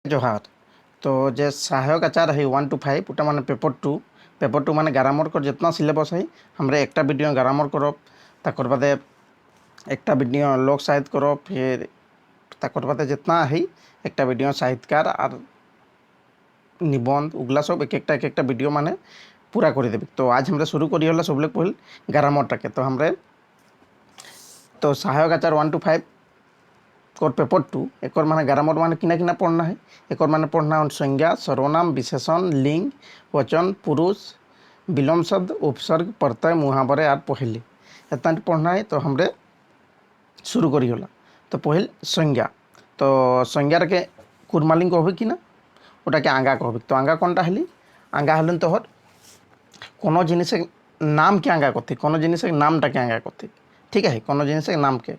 जोहार। तो जे सहायक आचार है 1 to 5 उटा माने पेपर 2 माने ग्रामर कर जितना सिलेबस है हमरे एकटा वीडियो ग्रामर करब ताकर बादे एकटा वीडियो लोक साहित्य करब फिर ताकर बादे जितना है एकटा वीडियो साहित्यकार और निबंध उगला सब एक एकटा वीडियो माने पूरा कर देबी। तो आज हमरे शुरू करी होला सब लोग पहल ग्रामरटाके। तो हमरे तो सहायक आचार 1 to 5 और पेपर 2 एक माने ग्रामर माने किना किना पढ़ना है। एक माने पढ़ना है संज्ञा सर्वनाम विशेषण लिंग वचन पुरुष विलोम शब्द उपसर्ग प्रत्यय मुहावरे और पहले इतना पढ़ना है। तो हमरे शुरू करी होला। तो पहल संज्ञा। तो संज्ञार के कुरमालिंग कहबे कि ना ओटा के आंगा कहबे। तो आंगा कोनटा हेली आंगा हलन तोहर कोनो जिनिस नाम के आंगा कथि कोनो जिनिस नामटा के आंगा कथि ठीक है। कोनो जिनिस नाम के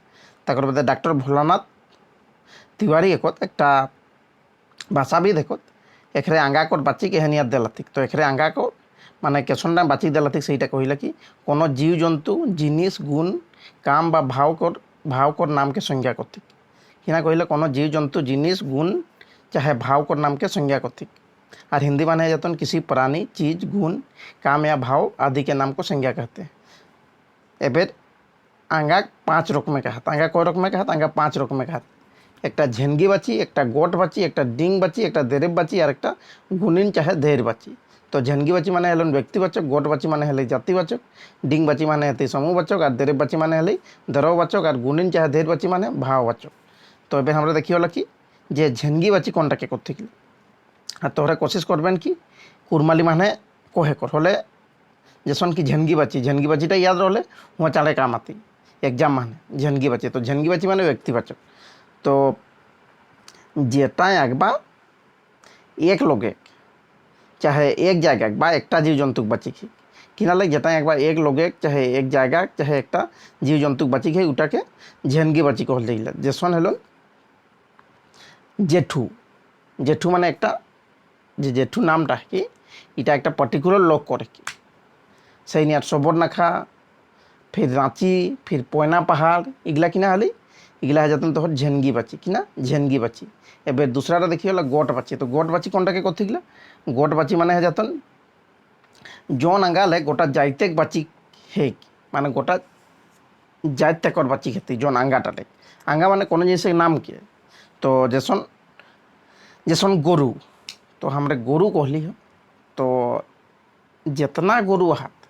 ताकर बाद डॉक्टर भोलानाथ तिवारी एकत एक भाषाविद एकत एखरे आंगा कर बाची के हेनिया देलाथिक। तो एखरे आंगा को माने केसनटा बाची देलाथिक सेटा कहिला कि कोनो जीव जंतु जिनिस गुण काम बा भाव कर नाम के संज्ञा कथिक। हिना कहिला कोनो जीव जंतु जिनिस गुण चाहे भाव कर नाम के संज्ञा कथिक। और हिंदी माने जतन किसी प्राणी चीज गुण काम या भाव आदि के नाम को संज्ञा कहते हैं। एबेर आंगा 5 रकम में कहत आंगा कय रकम में कहत आंगा 5 रकम में कहत। एकटा झेनगी बाची एकटा गोट बाची एकटा डिंग बाची एकटा देरेब बाची और एकटा गुणिन चाहे धैर्य बाची। तो झेनगी बाची माने हेलन व्यक्तिवाचक गोट बाची माने हेले जातिवाचक डिंग बाची माने हेते समूहवाचक और देरेब बाची माने हेले दरववाचक और गुणिन चाहे धैर्य बाची माने भाववाचक। तो एबे हमरा देखियो होला कि जे झेनगी बाची कोनटा के करते कि और तोहरा कोशिश करबेन कि कुरमाली माने कहे कर होले जैसन कि झेनगी बाचीटा याद रहले हुआ चाले काम आती एग्जाम माने झेनगी बाची। तो झेनगी बाची माने व्यक्तिवाचक। तो जेटा एकबा एक लोगे चाहे एक जगह बा एकटा जीव जंतुक बाची किना लगे जेटा एकबा एक लोगे चाहे एक जगह चाहे एकटा जीव जंतुक बाची के उटाके झेनगी बाची कहल जाइला। जेसन हेलो जेठू माने एकटा जे जेठू नामटा कि इटा एकटा पर्टिकुलर लोक करे कि सही नियर सबरनाखा फिर रांची फिर पोयना पहाड़ इगला किना हली इगला है जतन तोहर झेनगी बाची किना झेनगी बाची। एबे दूसरा देखिए होला गोट बाची। तो गोट बाची कोनटा के कथि गला गोट बाची माने है जतन जोन अंगाल है गोटा जाइते बाची है माने गोटा जाइते कर बाची खेती जोन अंगाटा ले अंगा माने कोनो जिनिस नाम के। तो जैसन गोरु तो हमरे गोरु कहली हो। तो जितना गोरु हाथ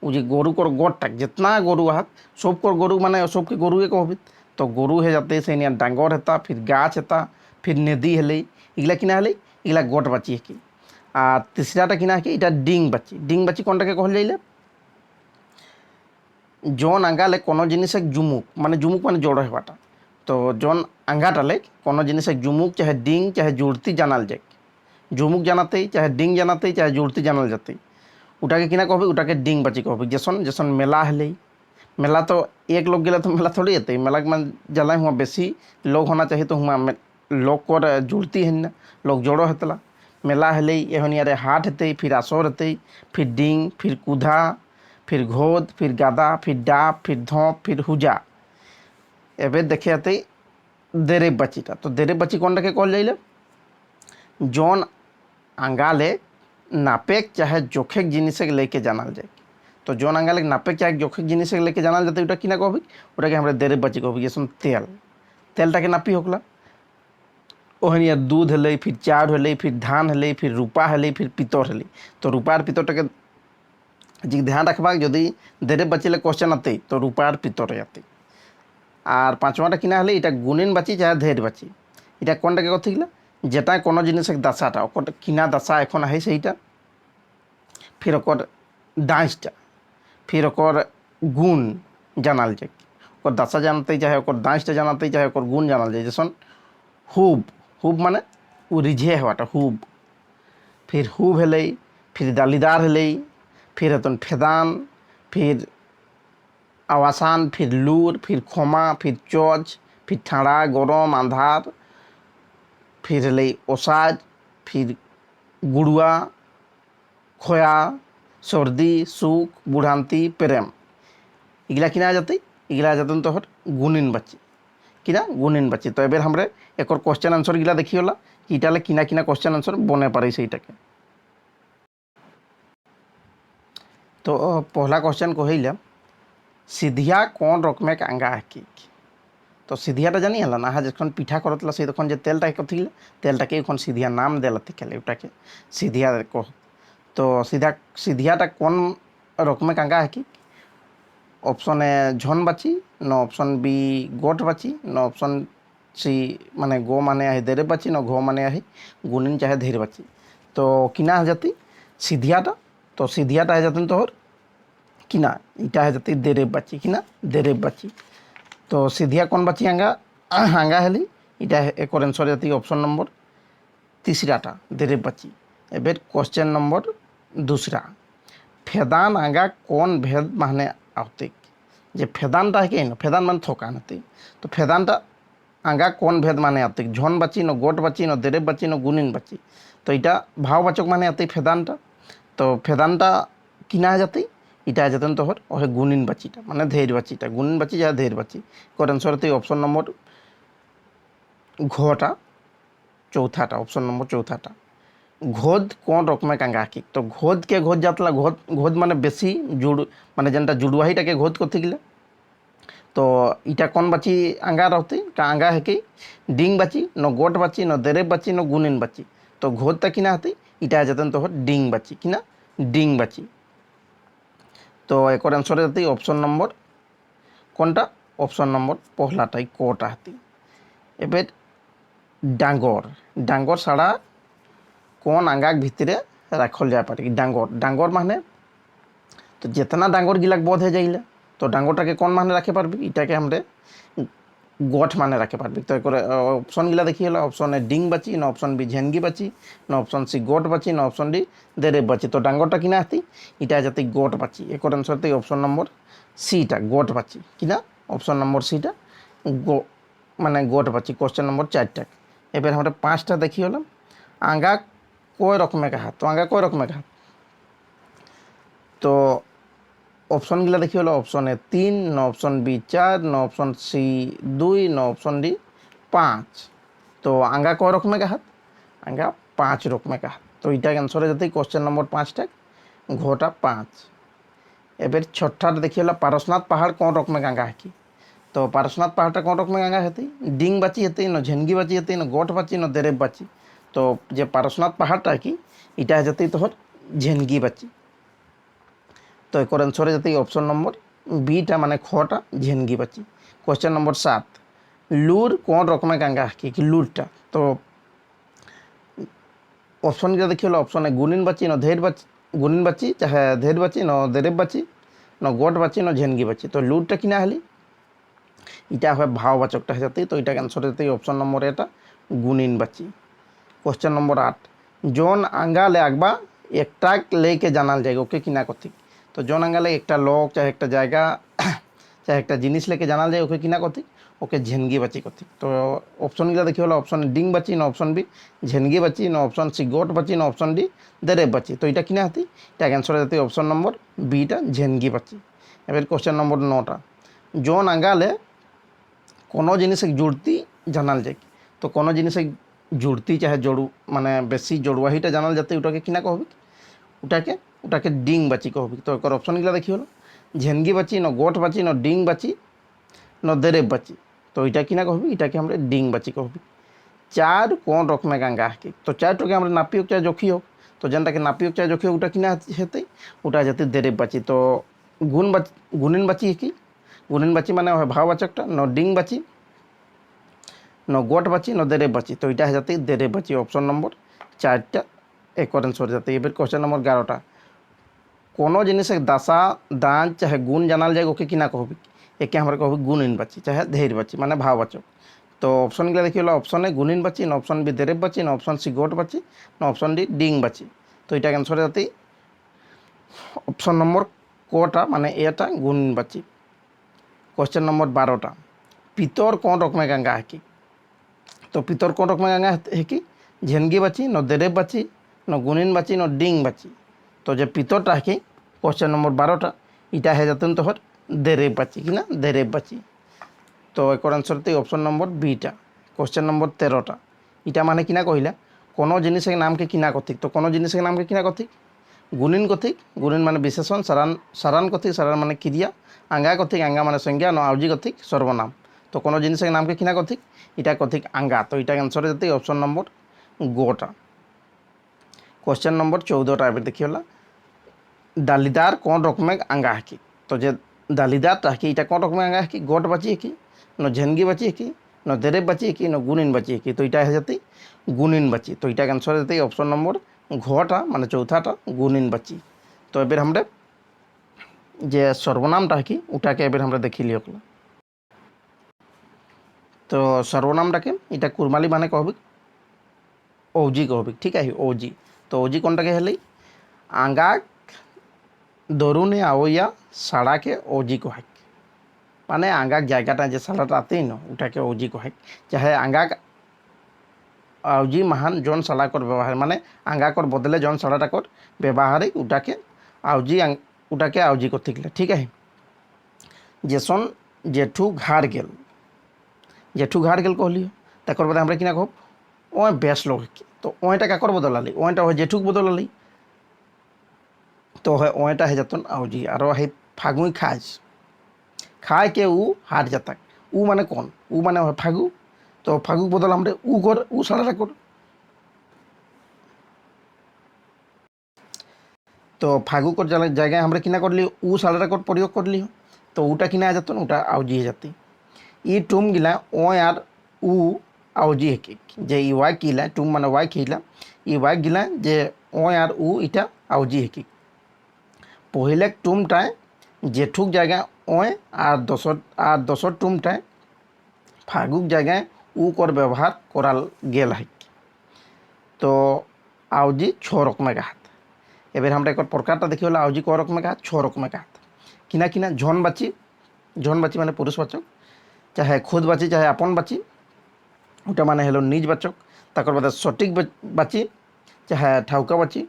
उ जे गोरु कर गोट जितना गोरु हाथ सब कर गोरु माने सब के गोरु कहबी। तो गोरु है जाते से डांगर हेता फिर गाछ हेता फिर नदी हेले इगला किना हेले इगला गोट बाची है कि। आ तीसराटा किना है कि इटा डिंग बाची कोनटा के कहल जाइले जोन आंगाले कोनो जिनिस जुमुक माने जोड़ हेबाटा। तो जोन आंगाटा ले कोनो जिनिस जुमुक चाहे डिंग चाहे जुड़ती जानल जाए जुमुक जानाते चाहे डिंग जानाते चाहे जुड़ती जानल जाते उटाके किना कहबी उटाके डिंग बाची कहबी। जैसन मेला हेले मेला तो एक लोग गेला तो मेला थोड़ी होते मेला के मन जला हुआ बेसी लोग होना चाहिए। तो हुआ लोग को जुड़ती है ना लोग जोड़ो हेतला मेला हेले एहन यारे हाट हेते फिर आसर हेते फिर डिंग फिर कुधा फिर घोद फिर गादा फिर डाप फिर धोप फिर हुजा। एबे देखे आते देरेब बाचीटा। तो देरेब बाची कोनटा के कहल जाइले जोन आंगाले नापेक चाहे जोखेक जिनिस लेके जानल जाए। तो जोन आंगाले नापेक चाहे जोखेक जिनिस लेके जानल जाते उटा किना कहबी उटाके हमरा देरेब बाची कहबी। जैसन तेलटा के नापी होकला ओहन यार दूध हेले फिर चाउर हेले फिर धान हेले फिर रूपा हेले फिर पितर हेले। तो रूपा और पितरटाके जी ध्यान रखबा यदि देरेब बाचिले क्वेश्चन आते तो रूपा और पितर आते। और पांचवाटा किना हेले इटा गुणिन बाची चाहे धैर्य बाची इटा कोनटा के कथि गला जेटा कोनो जिनिस दासाटा ओकर किना दासा एखन है सेटा फिर ओकर दाइसटा फिर ओकर गुण जानल जाए ओकर दासा जानते चाहे ओकर दाइसटा जानते चाहे ओकर गुण जानल जाए। जैसन हुब माने उ रिझे हवाटा हुब फिर हुब हेले फिर दालीदार हेले फिर हतन फेदान फिर आवासान फिर लूर फिर खोमा फिर चौज फिर ठाड़ा गरम आंधार फिर हेले ओसाज फिर गुड़ुआ खोया सर्दी सुख बुढ़ांती प्रेम इगला किना जाते इगला जातन तोहर गुणिन बाची किना गुणिन बाची। तो एबेर हमरे एक क्वेश्चन आंसर गिला देखी होला ইটালে কিনা কিনা কোশ্চেন আনসার বনে পারি সেইটাকে। তো পহলা কোশ্চেন কহিলা সিধিয়া কোন রকমের আঙ্গা আঁকি। তো সিধিয়াটা জানি হল না যখন পিঠা করতলা সেই তখন যে তেলটা করছিল তেলটাকে এখন সিধিয়া নাম দেলাতে খেলে ওটাকে সিধিয়া কহ। তো সিধিয়াটা কোন রকমের আঙ্গা আঁকি। অপশন এ ঝন বাচি ন অপশন বি গোট বাচি ন অপশন সি মানে গো মানে আহি দেরে বাচি ন ঘো মানে আহি গুনিন চাহে ধীর বাচি। তো কিনা হয়ে যাতি সিধিয়াটা। তো সিধিয়াটা হয়ে যাতেন তোর কিনা ইটা হয়ে যাতি দেরেব বাচি কিনা দেরেব বাচি। তো সিধিয়া কোন বাচি আঙ্গা আঙ্গা হেলি ইটা একর এনসর যাতি অপশন নম্বর তিসরাটা দেরেব বাচি। এবার কোশ্চেন নম্বর दूसरा ফেদান আঙ্গা কোন ভেদ মানে আওতিক। যে ফেদানটা কি না ফেদান মানে থকান হতে। তো ফেদানটা আঙ্গা কোন ভেদ মানে আওতিক ঝন বাচি ন গোট বাচি ন দেরেব বাচি ন গুনিন বাচি। তো এটা ভাওবাচক মানে আতে ফেদানটা। তো ফেদানটা কিনা যাতে এটা যেতেন তোর ওহে গুনিন বাচিটা মানে ধের বাচিটা গুনিন বাচি যা ধের বাচি কোর আনসার অপশন নম্বর ঘটা চৌথাটা অপশন নম্বর চৌথাটা। ঘোদ কোন রকমের আঙ্গা আঁকি। তো ঘোদকে ঘোদ যাতলা ঘোদ ঘোদ মানে বেশি জুড় মানে যেটা জুড়ুয়াহিটাকে ঘোদ করতে গেলে। তো ইটা কোন বাচি আঙ্গা रहते আঙ্গা হেকি ডিং বাচি ন গোট বাচি ন দেরেব বাচি ন গুনিন বাচি। তো ঘোদটা কিনা হতে ইটা যেতেন তোর ডিং বাচি কিনা ডিং বাচি। তো একর আনসার যাতে অপশন নম্বর কোনটা অপশন নম্বর পহলাটাই কোটা হতে। এবার ডাঙ্গর ডাঙ্গর ছাড়া কোন আঙ্গাক ভিতরে রাখল যায় পারে ডাঙ্গর ডাঙ্গর মানে তো যেतना ডাঙ্গর গিলাক বোধ হয়ে যাইলে তো ডাঙ্গরটাকে কোন মানে রাখে পারবি এটাকে আমরা গোঠ মানে রাখে পারবি। তো করে অপশন গিলা দেখি হলো অপশন এ ডিং বাচি না অপশন বি ঝেনগি বাচি না অপশন সি গোট বাচি না অপশন ডি দেরেব বাচি। তো ডাঙ্গরটা কিনা আসতি এটা যাতে গোট বাচি একর আনসার অপশন নম্বর সিটা গোট বাচি কিনা অপশন নম্বর সিটা গো মানে গোট বাচি কোশ্চেন নম্বর 4টা। এবার আমরা 5টা দেখি হলাম আঙ্গা কয় রকমের হাত। তো আঙ্গা কয় রকমের হাত। তো অপশন গিলা দেখি হলো অপশন এ 3 ন অপশন বি 4 ন অপশন সি 2 ন অপশন ডি 5। তো আঙ্গা কয় রকমের হাত আঙ্গা 5 রকমের হাত। তো এটা আনসারে যাতে কোশ্চেন নম্বর 5টা ঘোটা 5। এবার 6টা দেখি হলো পারশনাথ পাহাড় কোন রকমের আঙ্গা হাকি। তো পারশনাথ পাহাড়টা কোন রকমের আঙ্গা হতে ডিং বাচি হতে ন ঝেনগি বাচি হতে ন গোট বাচি ন দেরেব বাচি। তো যে পারশনাথ পাহাড়টা কি এটা যাতে তোর ঝেনগি বাচি। তো একর আনসারে যাতে অপশন নম্বর বিটা মানে খটা ঝেনগি বাচি। কোশ্চেন নম্বর 7 লুর কোন রকমের আঙ্গা হাকি কি লুরটা। তো অপশন গিলা দেখি হলো অপশন এ গুনিন বাচি ন ধের বাচি গুনিন বাচি চাহে ধের বাচি ন দেরেব বাচি ন গোট বাচি ন ঝেনগি বাচি। তো লুরটা কিনা হলি এটা হয় ভাওবাচকটা হয়ে যাতে। তো এটা আনসার যাতে অপশন নম্বর এটা গুনিন বাচি। কোশ্চেন নম্বর 8 जोन आंगा ले आगबा एकटा लेके জানাল যায় ওকে কিনা কথি। তো जोन आंगा ले একটা লোক চাहे একটা জায়গা চাहे একটা জিনিস लेके জানাল যায় ওকে কিনা কথি ওকে ঝেনগি বাচি কথি। তো অপশন গিলা দেখি হলো অপশন ডিং বাচি না অপশন বি ঝেনগি বাচি না অপশন সি গোট বাচি না অপশন ডি দেরেব বাচি। তো এটা কিনা হতি এটা আনসার যাতে অপশন নম্বর বিটা ঝেনগি বাচি। এবার কোশ্চেন নম্বর 9টা जोन आंगा ले কোনো জিনিসে জুড়তি জানাল যায়। তো কোনো জিনিসে জুড়তি চাহে জড়ু মানে বেশি জড়ুয়াহিটা জানাল যাতে ওটাকে কিনা কহবি ওটাকে ওটাকে ডিং বাচি কহবি। তো একর অপশন গিলা দেখি হলো ঝেনগি বাচি ন গোট বাচি ন ডিং বাচি ন দেরেব বাচি। তো এটা কিনা কহবি এটাকে আমরা ডিং বাচি কহবি। 4 কোন রকমের আঙ্গা হাকি। তো 4টাকে আমরা নাপি হোক চাहे জখি হোক তো যেটাকে নাপি হোক চাहे জখি হোক ওটা কিনা হেতে ওটা যাতে দেরেব বাচি। তো গুনিন বাচি কি গুনিন বাচি মানে ভাওবাচকটা ন ডিং বাচি ন গোট বাচি ন দেরেব বাচি। তো এটা যাতে দেরেব বাচি অপশন নম্বর 4টা একর আনসার যাতে। এবার কোশ্চেন নম্বর 11টা কোনো জিনিসে দশা দান চাहे গুণ জানাল যায় ওকে কিনা কহবি একে আমরা কহবি গুণিন বাচি চাहे ধের বাচি মানে ভাওবাচক। তো অপশন গিলা দেখি হলো অপশন এ গুণিন বাচি না অপশন বি দেরেব বাচি না অপশন সি গোট বাচি না অপশন ডি ডিং বাচি। তো এটা আনসার যাতে অপশন নম্বর কোটা মানে এটা গুণিন বাচি। কোশ্চেন নম্বর 12টা পিতর কোন রকমের আঙ্গা হাকি। তো পিতর কোন রকমের আঙ্গা হেকি ঝেনগি বাচি ন দেরেব বাচি ন গুনিন বাচি ন ডিং বাচি। তো যে পিতরটা হেকি কোশ্চেন নম্বর 12টা এটা হয়ে যেতেন তোর দেরেব বাচি কিনা দেরেব বাচি। তো একর আনসার অপশন নম্বর বিটা। কোশ্চেন নম্বর 13টা ইটা মানে কিনা কহিলা কোনো জিনিসের নামকে কিনা কথিক। তো কোনো জিনিসের নামকে কিনা কথিক গুণিন কথিক। গুণিন মানে বিশেষণ, সারান কথিক, সারান মানে ক্রিয়া, আঙ্গা কথিক, আঙ্গা মানে সংজ্ঞা, আউজি কথিক সর্বনাম। তো কোনো জিনিসের নামকে কিনা কথিক এটা কথিক আঙ্গা। তো এটা आंसर যেতে অপশন নম্বর গোটা। क्वेश्चन नंबर 14 এবার দেখি হলা ডালিদার কোন রকমের আঙ্গা হাকি। তো যে ডালিদার হাকি এটা কোন রকমের আঙ্গা হাকি গোট বাঁচি কি ন ঝেনগি বাঁচি কি ন দেরেব বাঁচি কি ন গুণিন বাঁচি কি। তো এটা হয়ে যেতে গুণিন বাঁচি। তো এটা आंसर যেতে অপশন নম্বর ঘটা মানে চৌথাটা গুণিন বাঁচি। তো এবার আমরা যে সর্বনামটা কি ওটাকে এবার আমরা দেখি লিও। তো সর্বনামটাকে এটা কুরমালি মানে कहबिक ओजी कहबिक। ठीक है ओजी। तो ओजी কোনটাকে হেলি आंगा दरुने आओया साड़ा के ओजी को है माने आंगा জায়গাটা যে সালাটা আতেই না ওটাকে ওজি কহে। চাহে আঙ্গা আউজি মহান জন সালা কর ব্যবহার মানে আঙ্গা কর বদলে জন সালাটা কর ব্যবহারিক ওটাকে আউজি ওটাকে আউজি করতে গেলে। ঠিক আছে যেসন জেঠু ঘাড় গেল জেঠু ঘাড় গেল कहलियो তারপর বাদে আমরা কিনা কব ওই বেশ লোক। তো ওইটা কাকর বদলালি ওইটা হয় জেঠুক বদলালি। तो है ओटा है जतन आउजी और है फागुई खाज खाए के ऊ हाट जाता ऊ माने कौन ऊ माने है फागु। तो फागु बदल हमरे ऊ कर ऊ साड़ा कर। तो फागु कर जगह हमरे किना कर लियो ऊ साड़ा कर प्रयोग कर लियो। तो ऊटा किना आ जतन ऊटा आउजी है जाती। ई टूम गिला ओ यार ऊ आउजी है कि जे ई वाई किला टूम माने वाई खिला ई वाई गिला जे ओ यार ऊ इटा आउजी है कि पहले टूमटाय जेठुक जगह ओए और दसर टूमटाय फागुक जगह ऊ कर व्यवहार कराल गेल है। तो आउजी 6 रकमेर हाथ। एबार हमरा एक प्रकारटा देखी हलो आउजी क रकमेर हाथ 6 रकमेर हाथ किना किना झन बाची माने पुरुषवाचक चाहे खुदबाची चाहे आपनबाची ওটা মানে হলো নিজবাচক। তারপর বাদে সঠিক বাচি চাহে ঠাউকাবাচি।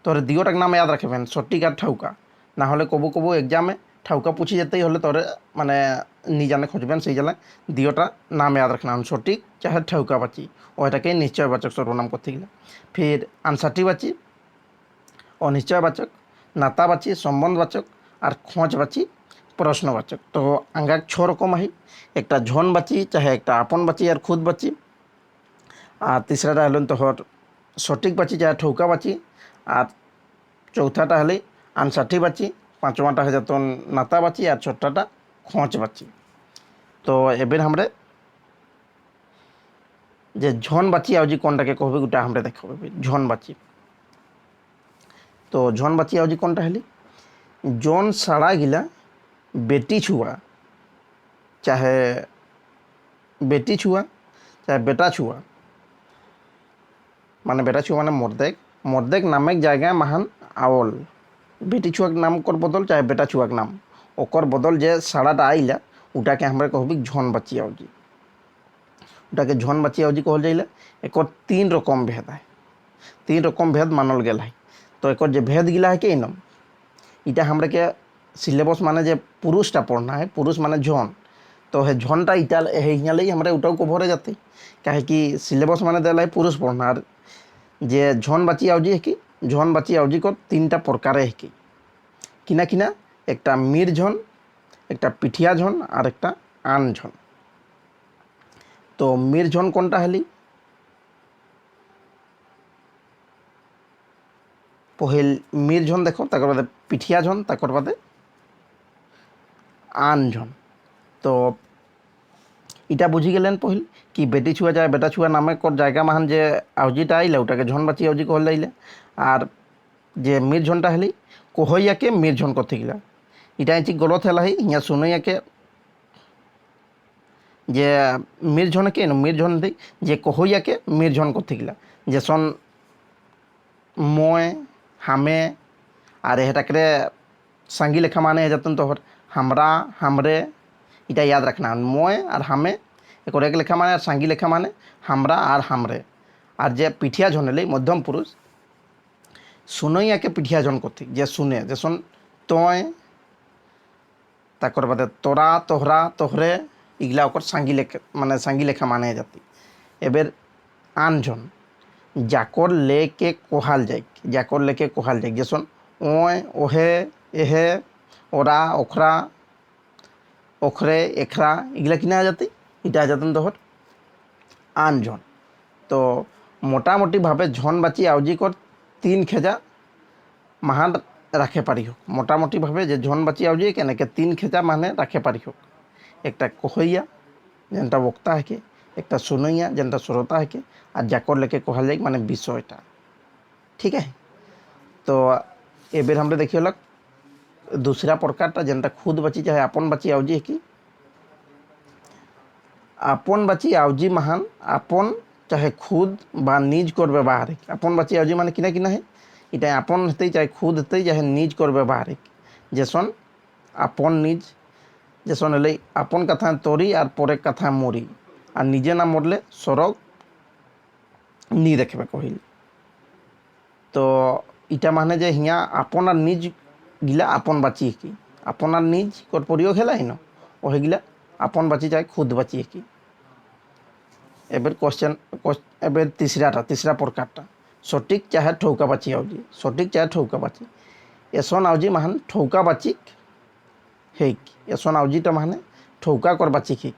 তোর দিওটাক নাম याद রাখবেন সঠিক আর ঠাউকা না হলে কবু কবু এক্সামে ঠাউকা পুছি যেতেই হলে তোরে মানে নিজানে খুঁজবেন সেই জন্য দিওটা নাম याद रखना সঠিক চাহে ঠাউকা বাচি ওইটাকে নিশ্চয়বাচক সর্বনাম করতে গেলে। ফির আনসাটিবাচী অনিশ্চয়বাচক নাতাবাচী সম্বন্ধবাচক আর খোঁজবাচী প্রশ্নবাচক। তো আঙ্গা 6 রকম আহি একটা ঝনবাচী চাহে একটা আপনবাচী আর খুদবাচী আর তিসরাটা হলেন তোর সঠিকবাচী চাহে ঠৌকাবাচী আর চৌথাটা হলে আনসাঠিবাচী পাঁচমাটা হয়ে যেত নাতাবাচী আর ছটাটা খোঁচবাচী। তো এবার আমরা যে ঝনবাচী আউজি কোনটাকে কহবে ওটা আমরা দেখব ঝনবাচী। তো ঝনবাচী আউজি কোনটা হলে জন সাড়া গিলা बेटी छुआ चाहे बेटी छुआ चाहे बेटा छुआ माने बेटा छुआ माने मर्देक नामेक जगह महान आवल बेटी छुआक नाम कर बदल चाहे बेटा छुआक नाम ओकर बदल जे साड़ाटा आइला ওটাকে আমরা कहबिक ঝনবাচী আউজি। ওটাকে ঝনবাচী আউজি कहल जाइला। एक 3 रकम भेद है 3 रकम भेद मानल गेल है। तो एक जे भेद गिला है कि नम इटा हमरा के सिलेबस माने जे पुरुषटा पढ़ना है पुरुष माने झन। तो है झनटा इटा हियाँ हमारे उठाओ कभर जाते क्या कि सिलेबस माने दिला है पुरुष पढ़ना और जे झनबाची आउजी है कि झनबाची आउजी को 3टा प्रकार है कि किना किना एक मीर झन एक पिठिया झन और एक आन झन। तो मीर झन कोनटा हली पहल मीर झन देखो तक बादे पिठिया झन तक बादे आन झन। तो इटा बुझी गलें पहल कि बेटी छुआ जाए बेटा छुआ नामे कर जगह महान जे आउजीटा आइले ओटाके झनबाची आउजी कहल जाइले। और जे मीर झनटा हली कोहैया के मीर झन करते गिला इटा ठीक गलत है हिया सुनैया के जे मीर झन के मीर झन थी जे कोहैया के मीर झन करते गिला जेसन मैं हामे और हेटाके सांगी लेखा माने जतन तोहर हमरा हमरे इटा याद रखना मैं और हामे एक लेखा माने सांगी लेखा माने हमरा और हमरे। और जे पिठिया झन हले मध्यम पुरुष सुनैया के पिठिया झन करते जे सुने जेसन तय ताकर बादे तोरा तोहरा तोहरे इगला ओकर सांगी लेखा माने जाती। এবার আনজন যাকর লেকে কোহাল যাই, যাকর লেকে কোহাল যাই, যেসন ওয় ওহে এহে ওরা ওখরা ওখরে এখরা এগুলা কিনা জাতি, এটা যাতেন তোহর আনজন। তো মোটামুটিভাবে ঝন বাঁচি আউজি কর 3 খেজা মাহান রাখে পারি হোক। মোটামুটিভাবে যে ঝন বাঁচি আউজি কেনেকে 3 খেজা মানে রাখে পারি হোক। একটা কহইয়া যেটা বক্তা হেকে, একটা শুনইয়া যেটা শ্রোতা হেকে, আর যাকর লেকে কোহাল যাই মানে বিষয়টা। ঠিক আছে। তো এবার আমরা দেখি হল दूसरा प्रकारटा जेनटा खुद बाची चाहे आपन बाची आउजी है कि आपन बाची आउजी महान आपन चाहे खुद बा निज कर व्यवहार है। आपन बाची आउजी माने किना किना है इटा आपन हते चाहे खुद हते चाहे निज कर व्यवहार है। जेसन आपन निज जेसन हले आपन कथा तोरी और परे कथा मोरी और निजे ना मरले सरग नी देखबे कहिल। तो इटा माने जे हिया आपन और निज गिला आपन बाची की आपन और निज कर परियो खेला ही न ओ गिला आपन बाची चाहे खुद बाची की। एबर क्वेश्चन एबर तीसरा प्रकारटा सटीक चाहे ठौका बाची आउजी। सटीक चाहे ठौका बाची एसन आउजी महान ठौका बाची हेक एसन आउजीटा माने ठौका कर बाची हिक।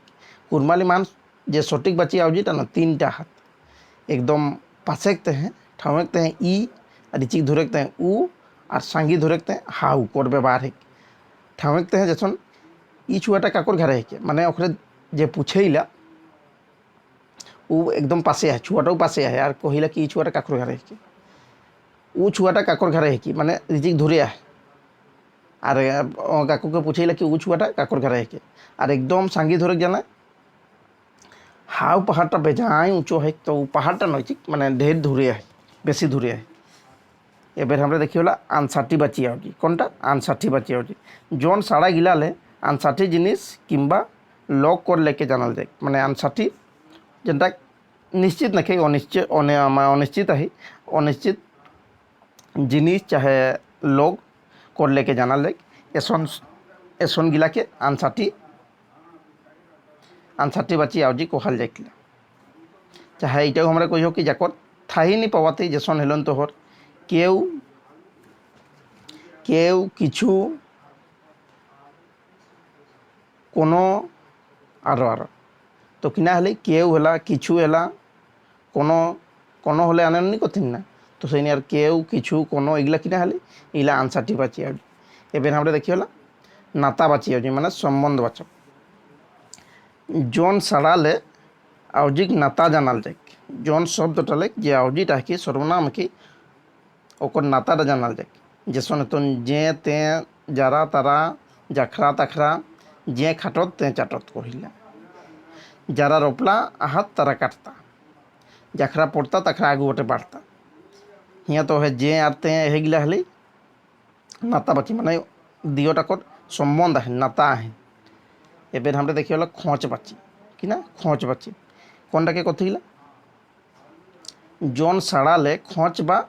कुरमाली मान जे सटीक बाची आउजीटा न 3टा हाथ एकदम पासेकते हैं ठावेकते हैं ई और इचिक धुरेकते हैं ऊ और सांगी धुरेकते हैं हाउ कर व्यवहार है। ठावेकते हैं जैसन ई छुआटा काकर घरे है माने ओखरे जे पूछेला ऊ एकदम पासे है छुआटाও पासे है और कहिला कि ई छुआटा काकर घरे है ऊ छुआटा काकर घरे है माने रिजिक धरे है और काकू के पूछेला कि ऊ छुआटा काकर घरे है और एकदम सांगी धरे जाना हाउ पहाड़टा बेजाय ऊँचो है। तो पहाड़टा नैचिक माने ढेर धुरे है बेसी धुरे है। एबार हमरा देखी होला आनसाटी बाची आउजी कोनटा आनसाटी बाची आउजी जोन साड़ा गिलाले आनसाटी जिनिस किंबा लॉक कर लेके जानल जाए माने आनसाटी जेनटा निश्चित नखे अनिश्चित अनिश्चित है अनिश्चित जिनिस चाहे लॉक कर लेके जानल जाए एसन एसन गिला के आनसाटी आनसाटी बाची आउजी कोहाल जाए चाहे इटाও हमरा कहियो कि जाकर थाही नहीं पावाते जेसन हेलन तोहर केउ केउ किछु कोनो आरो आरो तो किना हले केउ हला किछु हला कोनो कोनो हले आने नहीं कथिन ना तो सेनी यार केउ किछु कोनो इगला किना हले इला आंसरटी बाची आउजी। एबेर हमरा देखि होला नाता बाची आउजी माने संबंध बाचक जोन सड़ाले आउजिक नाता जानल जाए जोन शब्दटाले जे आउजीटा कि सर्वनाम कि ओकर नाताटा जानल जाए जेसन तो जे ते जारा तारा जाखरा ताखरा जे खाटत ते चाटत कहिला जारा रोपला आहत तारा काटता जाखरा पड़ता ताखरा आगू बटे बाढ़ता हिया तो है जे आते हे गिला हले नाता बाची माने दियोटा कर सम्बन्ध है नाता है। एबेर हमरा देखि होला खोच बाची कि ना खोच बाची कोनटा के कथिला जोन साड़ाले खोच बा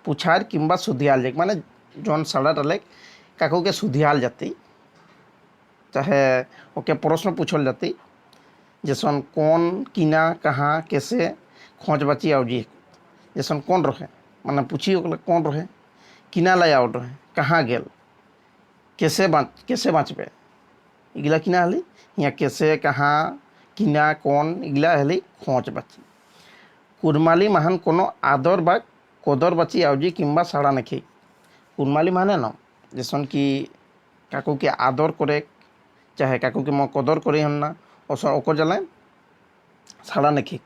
पुछार किंबा सुधियाल जाए माने जोन साड़ाटाले काकू के सुधियाल जाती चाहे ओके प्रश्न पूछल जाती जैसन कौन किना कहाँ कैसे खोज बाची आउजी जैसन कौन रहे माने पूछी कौन रहे किना लाई आउट रहे कहाँ गेल कैसे बाँचबे इगला किना हली यहाँ कैसे कहाँ किना कौन इगला हली खोज बाची। कुरमाली महान कोनो आदर बा कदर बाची आउजी किंबा साड़ा नखी कुरमाली माने न जैसन कि काकू के आदर करे चाहे काकू के मैं कदर करे हम ना ओकर जलाए साड़ा नखी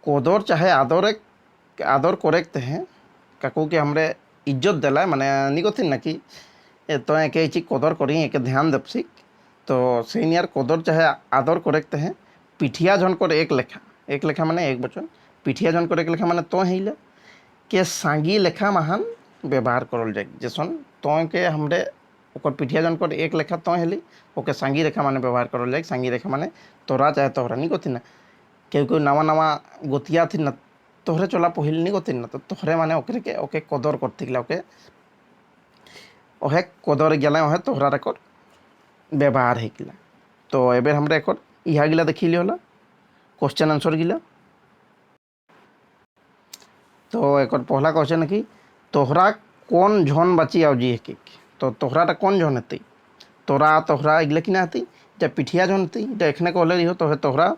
कदर चाहे आदर करेक्ते हैं काकू के हमरे इज्जत दिला माने निकथिन ना कि तो एके ची कदर करी एके ध्यान देपसिक तो सीनियर कदर चाहे आदर करेक्ते हैं पिठिया झन कर एक लेखा माने एक वचन पिठिया झन कर एक लेखा माने तो हिला के सांगी लेखा महान व्यवहार करल जाए जैसन तो के हमरे ओकर पिठिया जन कर एक लेखा तो हेली ओके सांगी रेखा माने व्यवहार करल जाए सांगी रेखा माने तोरा चाहे तोहरा नहीं कथी ना केउ नवा नवा गोतिया थी ना तोहरे चला पहिल नहीं कथी ना तो तोहरे माने ओकरे के ओके कदर करती ओके ओहे कदर गला ओहे तोहरा रेकर व्यवहार हेकिला। तो एबेर हमरे एकर इहा गिला देखिली होला क्वेश्चन आंसर गिला। तो एक पहला क्वेश्चन है कि तोहरा कौन झन बाची आवजी है कि तो तोहराटा कौन झन हेतु तोरा तोहरा एगला कि हेतु जब पिठिया झन हेतु एखने कहले रही तो तोहरा।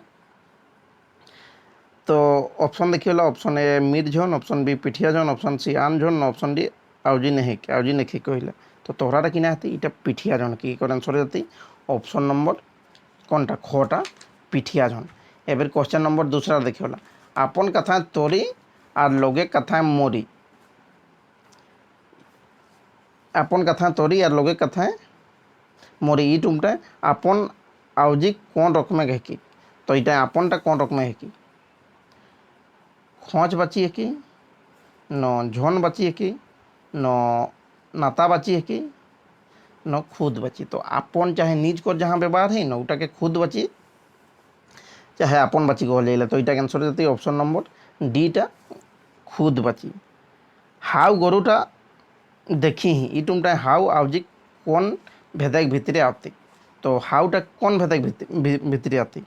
तो ऑप्शन देखिए ऑप्शन ए मीर झन, ऑप्शन बी पिठिया झन, ऑप्शन सी आन झन, ऑप्शन डी आवजी नहीं कहले। तो तोहराटा कि हेतु इटा पिठिया झन कि आंसर जाती ऑप्शन नंबर कौनटा खटा पिठिया झन। एबर क्वेश्चन नंबर दूसरा देखिए आपन कथा तोरी और लगे कथा मोरी। आपन कथा तोरी और लगे कथा मोरी ई टुमटा आपन आवजी कौन रकम है कि तो इटा आपनटा कौन रकम है कि खोज बाची है कि न झन बाची है कि न नाता बाची है कि न खुद बची। तो आपन चाहे निज कर जहाँ व्यवहार है न उटा के खुद बची चाहे आपन बची कहले। तो इटा आंसर जाती ऑप्शन नंबर डीटा खुद बची। हाउ गरुटा देखी ही ई टुमटा हाउ आवजी कौन भेदाक भितरे आती। तो हाउटा कौन भेदाक भितरे आती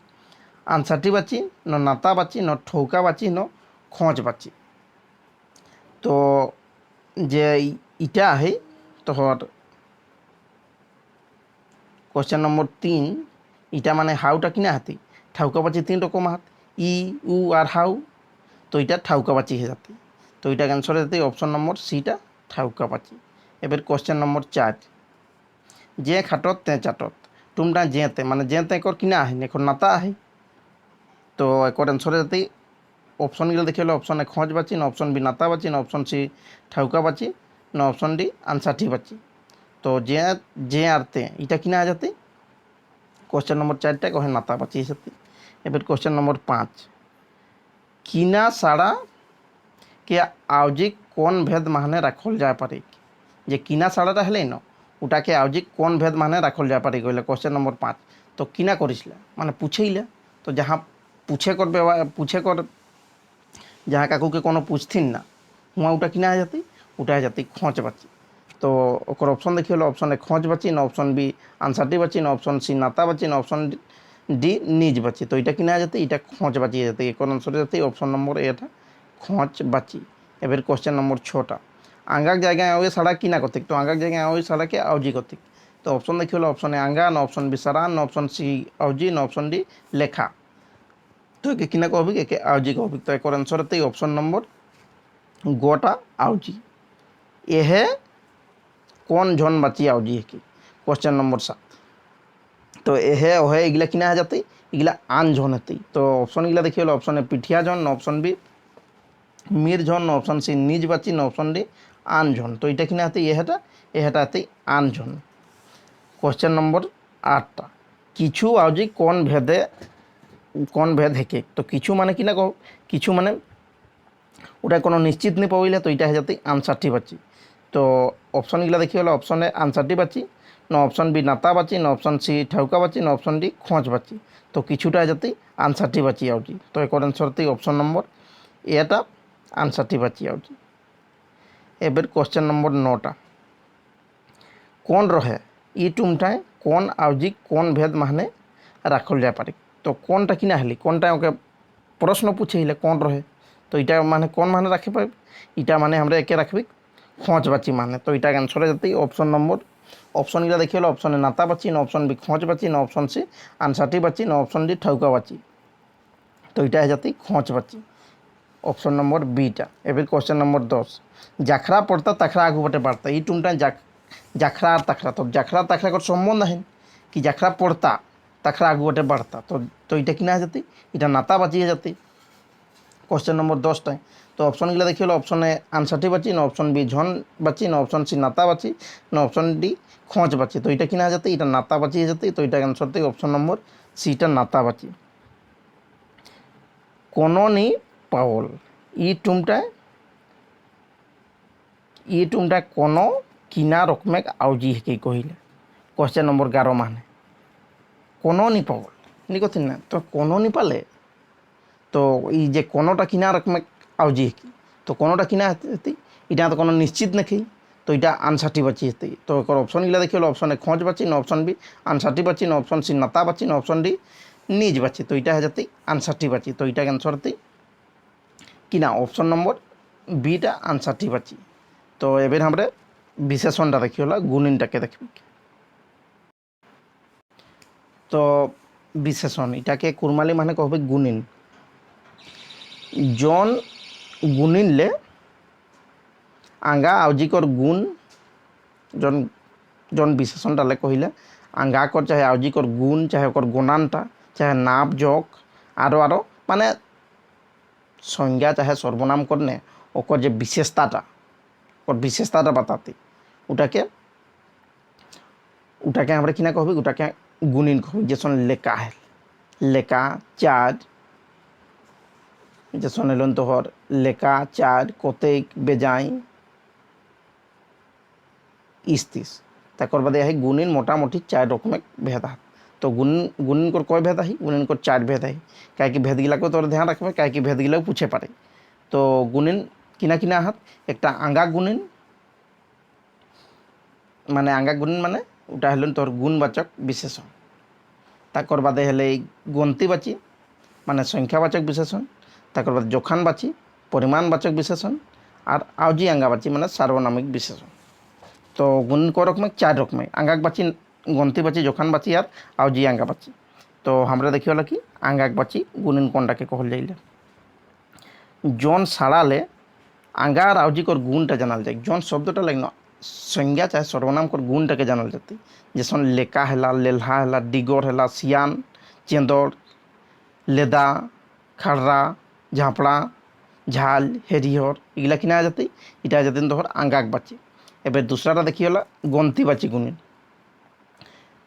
आंसरटी बाची न नाता बाची न ठौका बाची न खोज बाची। तो जे इटा है तो क्वेश्चन नंबर 3 इटा माने हाउटा कि हाथी ठाउका बाची 3 रकम हाथ इ उ और हाउ। तो इटा ठाउका बाची है जाती। तो इटा आंसर जाती ऑप्शन नंबर सीटा ठाउका बाची। एबर क्वेश्चन नंबर 4 जे खाटत ते चाटत टुमटा जेते माने जेते कर कि है एक नाता है। तो एक आंसर जाती ऑप्शन गिला देखिए ऑप्शन ए खोज बाची न ऑप्शन बी नाता बाची न ऑप्शन सी ठाउका बाची न ऑप्शन डी आंसाठी बाची। तो जे आरते इटा कि आ जाती क्वेश्चन नंबर 4टा कहे नाता बाची जाती। एबर क्वेश्चन नंबर 5 किना साड़ा के आवजी कौन भेद माने राखल जा पारे जे किना साड़ाटा हेले न उटा के आवजी कौन भेद माने राखल जा पारे कहले क्वेश्चन नंबर 5। तो किना करिसला माने पूछेइला। तो जहाँ पूछे कर जहाँ काकू के कोनो पूछथिन ना हुआ उटा कि आ जाती उटा जाती खोज बाची। तो ओकर ऑप्शन देखिए ऑप्शन ए खोज बाची न ऑप्शन बी आंसरटी बाची न ऑप्शन सी नाता बाची न ऑप्शन डी निज बाची। तो इटा कि आ जाती इटा खोज बाची जाती। एक आंसर जाती ऑप्शन नंबर एटा खोज बाची। एबर क्वेश्चन नंबर 6टा आंगाक जगह आवे साड़ा कि कथिक। तो आंगाक जगह आवे साड़ा के आवजी कथिक। तो ऑप्शन देखिए ऑप्शन ए आंगा न ऑप्शन बी सारा न ऑप्शन सी आवजी न ऑप्शन डी लेखा। तो कि कहबिक एक आवजी कहबिक। तो एक आंसर होते ऑप्शन नंबर गोटा आवजी। यह कौन झन बाची आवजी है कि क्वेश्चन नंबर 7। तो यह ओहे इगला कि आ जाती इगला आन झन हेतु। तो ऑप्शन गिला देखिए ऑप्शन ए पिठिया झन न ऑप्शन बी मीर झन न ऑप्शन सी निज बाची न ऑप्शन डी आन झन। तो इटा कि आती यहटा आती आन झन। क्वेश्चन नंबर 8टा किछु आवजी कौन भेद है कि। तो किछु माने कि कहो किछु माने उटा कोनो निश्चित नहीं पविले। तो इटा है जाती आंसरटी बाची। तो ऑप्शन गिला देखिए ऑप्शन ए आंसरटी बाची न ऑप्शन बी नाता बाची न ऑप्शन सी ठाउका बाची न ऑप्शन डी खोज बाची। तो किछुटा है जाती आंसरटी बाची आउची। तो एक आंसर थी ऑप्शन नंबर एटा आंसरटी बाची आउची। एबर क्वेश्चन नंबर 9टा कौन रहे ई टुमटाए कौन आवजी कौन भेद माने राखल जा पारे। तो कौनटा कि हेली कौनटा ओके प्रश्न पूछे कौन रहे। तो इटा माने कौन माने रखे पाए इटा माने हमरा एके रखबी खोज बाची माने। तो इटा आंसर जाती ऑप्शन नंबर ऑप्शन गिला देखिए ऑप्शन ए नाता बाची न ऑप्शन बी खोज बाची न ऑप्शन सी आंसरटी बाची न ऑप्शन डी ठाउका बाची। तो इटा है जाती खोज बाची ऑप्शन नंबर बीटा। एवं क्वेश्चन नंबर 10 जाखरा पड़ता तखरा आगू बटे बढ़ता ई टुमटा जाखरा और तखरा। तो जाखरा तखरा का सम्बन्ध है कि जाखरा पड़ता तखरा आगू बटे बढ़ता। तो इटा कि जाती इटा नाता बाची जाती क्वेश्चन नंबर 10टा। तो ऑप्शन गिला देखिए ऑप्शन ए आंसरटी बाची न ऑप्शन बी झन बाची न ऑप्शन सी नाता बाची न ऑप्शन डी खोज बाची। तो इटा कि जाती इटा नाता बाची जाती। तो इटा आंसर थी ऑप्शन नंबर सीटा नाता बाची। कोनो नी पावल ई टुमटा कोनो किना रकमे आवजी है कि कहले क्वेश्चन नंबर 11 माने कोनो नी पावल नी कथि ना। तो कोनो नी पाले तो ई जे कोनोटा किना रकमे आवजी है कि। तो कोनोटा किना हेती इटा तो कोनो निश्चित नहीं। तो इटा आंसरटी बाची हेती। तो एक ऑप्शन गिला देखिए ऑप्शन ए खोज बाची न ऑप्शन बी आंसरटी बाची न ऑप्शन सी नाता बाची न ऑप्शन डी নিজ বাচি, তো এটা হয়ে যাতে আনসারটি বাচি, তো এটা আনসারটি কিনা অপশন নম্বর বিটা আনসারটি বাচি। তো এবার আমরা বিশেষণটা দেখি হলো গুণিনটাকে দেখবি। তো বিশেষণ এটাকে কুরমালি মানে কহবে গুণিন। জন গুণিনলে আঙ্গা আউজিকর গুণ জন জন বিশেষণটালে কহিলে আঙ্গাকর চাহে আউজিকর গুণ চাহে ওকর গুণানটা চাহে নাপ যোগ আরও মানে সংজ্ঞা চাহে সর্বনাম করনে ওকর যে বিশেষতাটা বাতাতে ওটাকে আমরা কিনা কহবি, ওটাকে গুণিন কহবি। যেসন লেকা হেল, লেকা চার, যেসন এলন তোহর লেকা চার কতেক বেজাই ইস্তিস। তারপর বাদে আহি গুণিন মোটামুটি 4 রকমের ভেদ হাত। তো গুণিন কর কয় ভেদ আহি, গুণিন কর 4 ভেদ আহি। কাहे কি ভেদগিলাকেও তোর ধ্যান রাখবে, কাहे কি ভেদগিলাও পুছে পারে। তো গুণিন কিনা কিনা হাত, একটা আঙ্গা গুণিন মানে আঙ্গা গুণিন মানে ওটা হলেন তোর গুণবাচক বিশেষণ। তারপর বাদে হলে গন্তিবাচী মানে সংখ্যাবাচক বিশেষণ। তারপর বাদে জোখানবাচী পরিমাণবাচক বিশেষণ। আর আউজি আঙ্গাবাচী মানে সার্বনামিক বিশেষণ। তো গুণিন ক রকমের 4 রকমের, আঙ্গাকবাচী গন্তিবাচী জোখানবাচী আর আউজি আঙ্গাবাচী। তো আমরা দেখি হলো কি আঙ্গাকবাচী গুণিন কোনটাকে कहल যাইলে জন সাড়ালে আঙ্গা আর আউজিকর গুণটা জানাল যায়। জন শব্দটা লাগলো संज्ञा चाहे सर्वनाम कर गुणटाके जानल जाती। जैसन लेका है, लेल्हा है, डिगोर है, सियान चेंदर लेदा खाड़ा झापड़ा झाल हेरिहर एगुला किना जाती इटा जाती तोहर आंगाक बाची। एबार दूसराटा देखी हला गन्ती बाची गुणिन।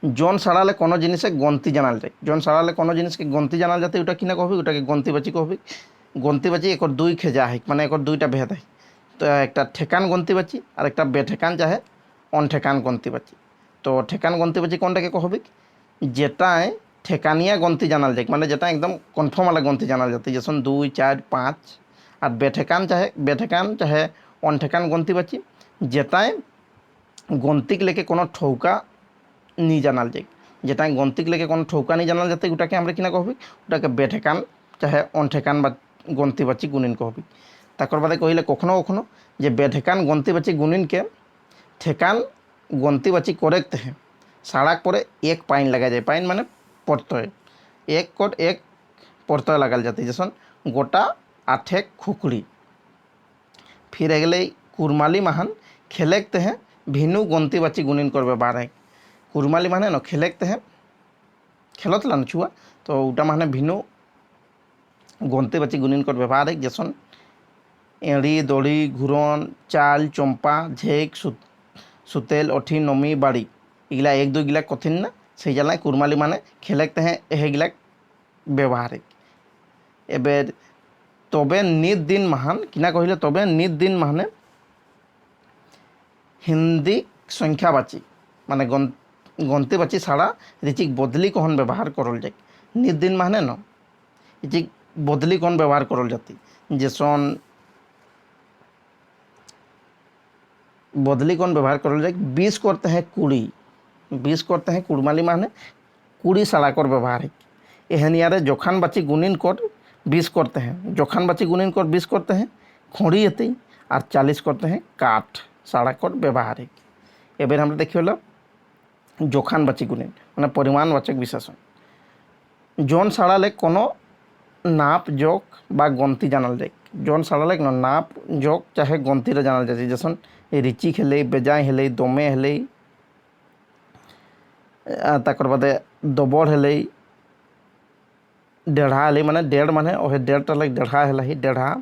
जन साड़ाले कोनो जिनिसे गन्ती जानाल जाए, जन साड़ाले कोनो जिनिसके गन्ती जानाल जाती ओटा किना कहबी, ओटाके गन्ती बाची कहबी। गन्ती बाची एकर दुई खेजा है माने एकर दुईटा भेद है। तो एक ठेकान गन्तीबाची और एक बेठेकान चाहे अनठेकान गन्तीबाची। तो ठेकान गन्तीबाची कोनटाके कहबी, जेटाय ठेकानिया गन्ती जानाल जाए माने जेटा एकदम कन्फार्म वाला गन्ती जानाल जाती। जैसे 2 4 5। और बेठेकान चाहे अनठेकान गन्तीबाची जेटाय गन्तीक लेके कोनो ठौका नहीं जानाल जाए, जेटाय गन्तीक लेके कोनो ठौका नहीं जानाल जाते ओटाके आमरा किना कहबी, ओटाके बेठेकान चाहे अनठेकान गन्तीबाची गुणिन कहबी। ताकर बादे कहिले कखनो कखनो जे बेठेकान गन्तीबाची गुणिन के ठेकान गन्तीबाची करेक्ट है साड़ाक परे एक पाइन लगा जाए। पाइन माने प्रत्यय, एक कोट एक प्रत्यय लगाल जाते। जैसन गोटा आठेक खुकड़ी। फिर एगले कुरमाली महान खेलेकते हैं भिनु गन्तीबाची गुणिन कर व्यवहार है। कुरमाली माने न खेलेकते हैं खेलत लान छुआ, तो उटा माने भिनु गन्तीबाची गुणिन कर व्यवहार है। जैसन एड़ी दड़ी घूरन चाल चम्पा झेक सुतेल अठी नमी बाड़ी एगला एक दो गिला कथिन ना से जाला कुरमाली माने खेलेकते हैं एगिला व्यवहारिक। एबेर तबे नित दिन महान किना कहिले तबे नित दिन माने हिंदी संख्याबाची माने गन्तीबाची छाड़ा रिचिक बदली कहन व्यवहार करल जाए। नित दिन माने न रिचिक बदली कहन व्यवहार करल जाती। जैसन बदली कौन व्यवहार कर जाए 20 करते हैं कुड़ी, 20 करते हैं कुड़माली माने कुड़ी साड़ा कर व्यवहार है। एहनियारे जोखानबाची गुणिन कर 20 करते हैं, जोखानबाची गुणिन कर 20 करते हैं खोड़ी एते और 40 करते हैं काठ साड़ा कर व्यवहार है। एबार हम देखिए हलो जोखानबाची गुणिन माने परिमाणवाचक विशेषण। जन साड़ाले कोनो नाप जोग बा गन्ती जानाल जाए। जन साड़ाले नाप जोग चाहे गन्तीरे जानाल जाए। जैसन रिचिक हेले बेजाय हेले दमे हेले ताकर बादे दबड़ हेले डेढ़ा हेले माने डेढ़ माने ओहे डेढ़टा लाग डेढ़ा हेला ही डेढ़ा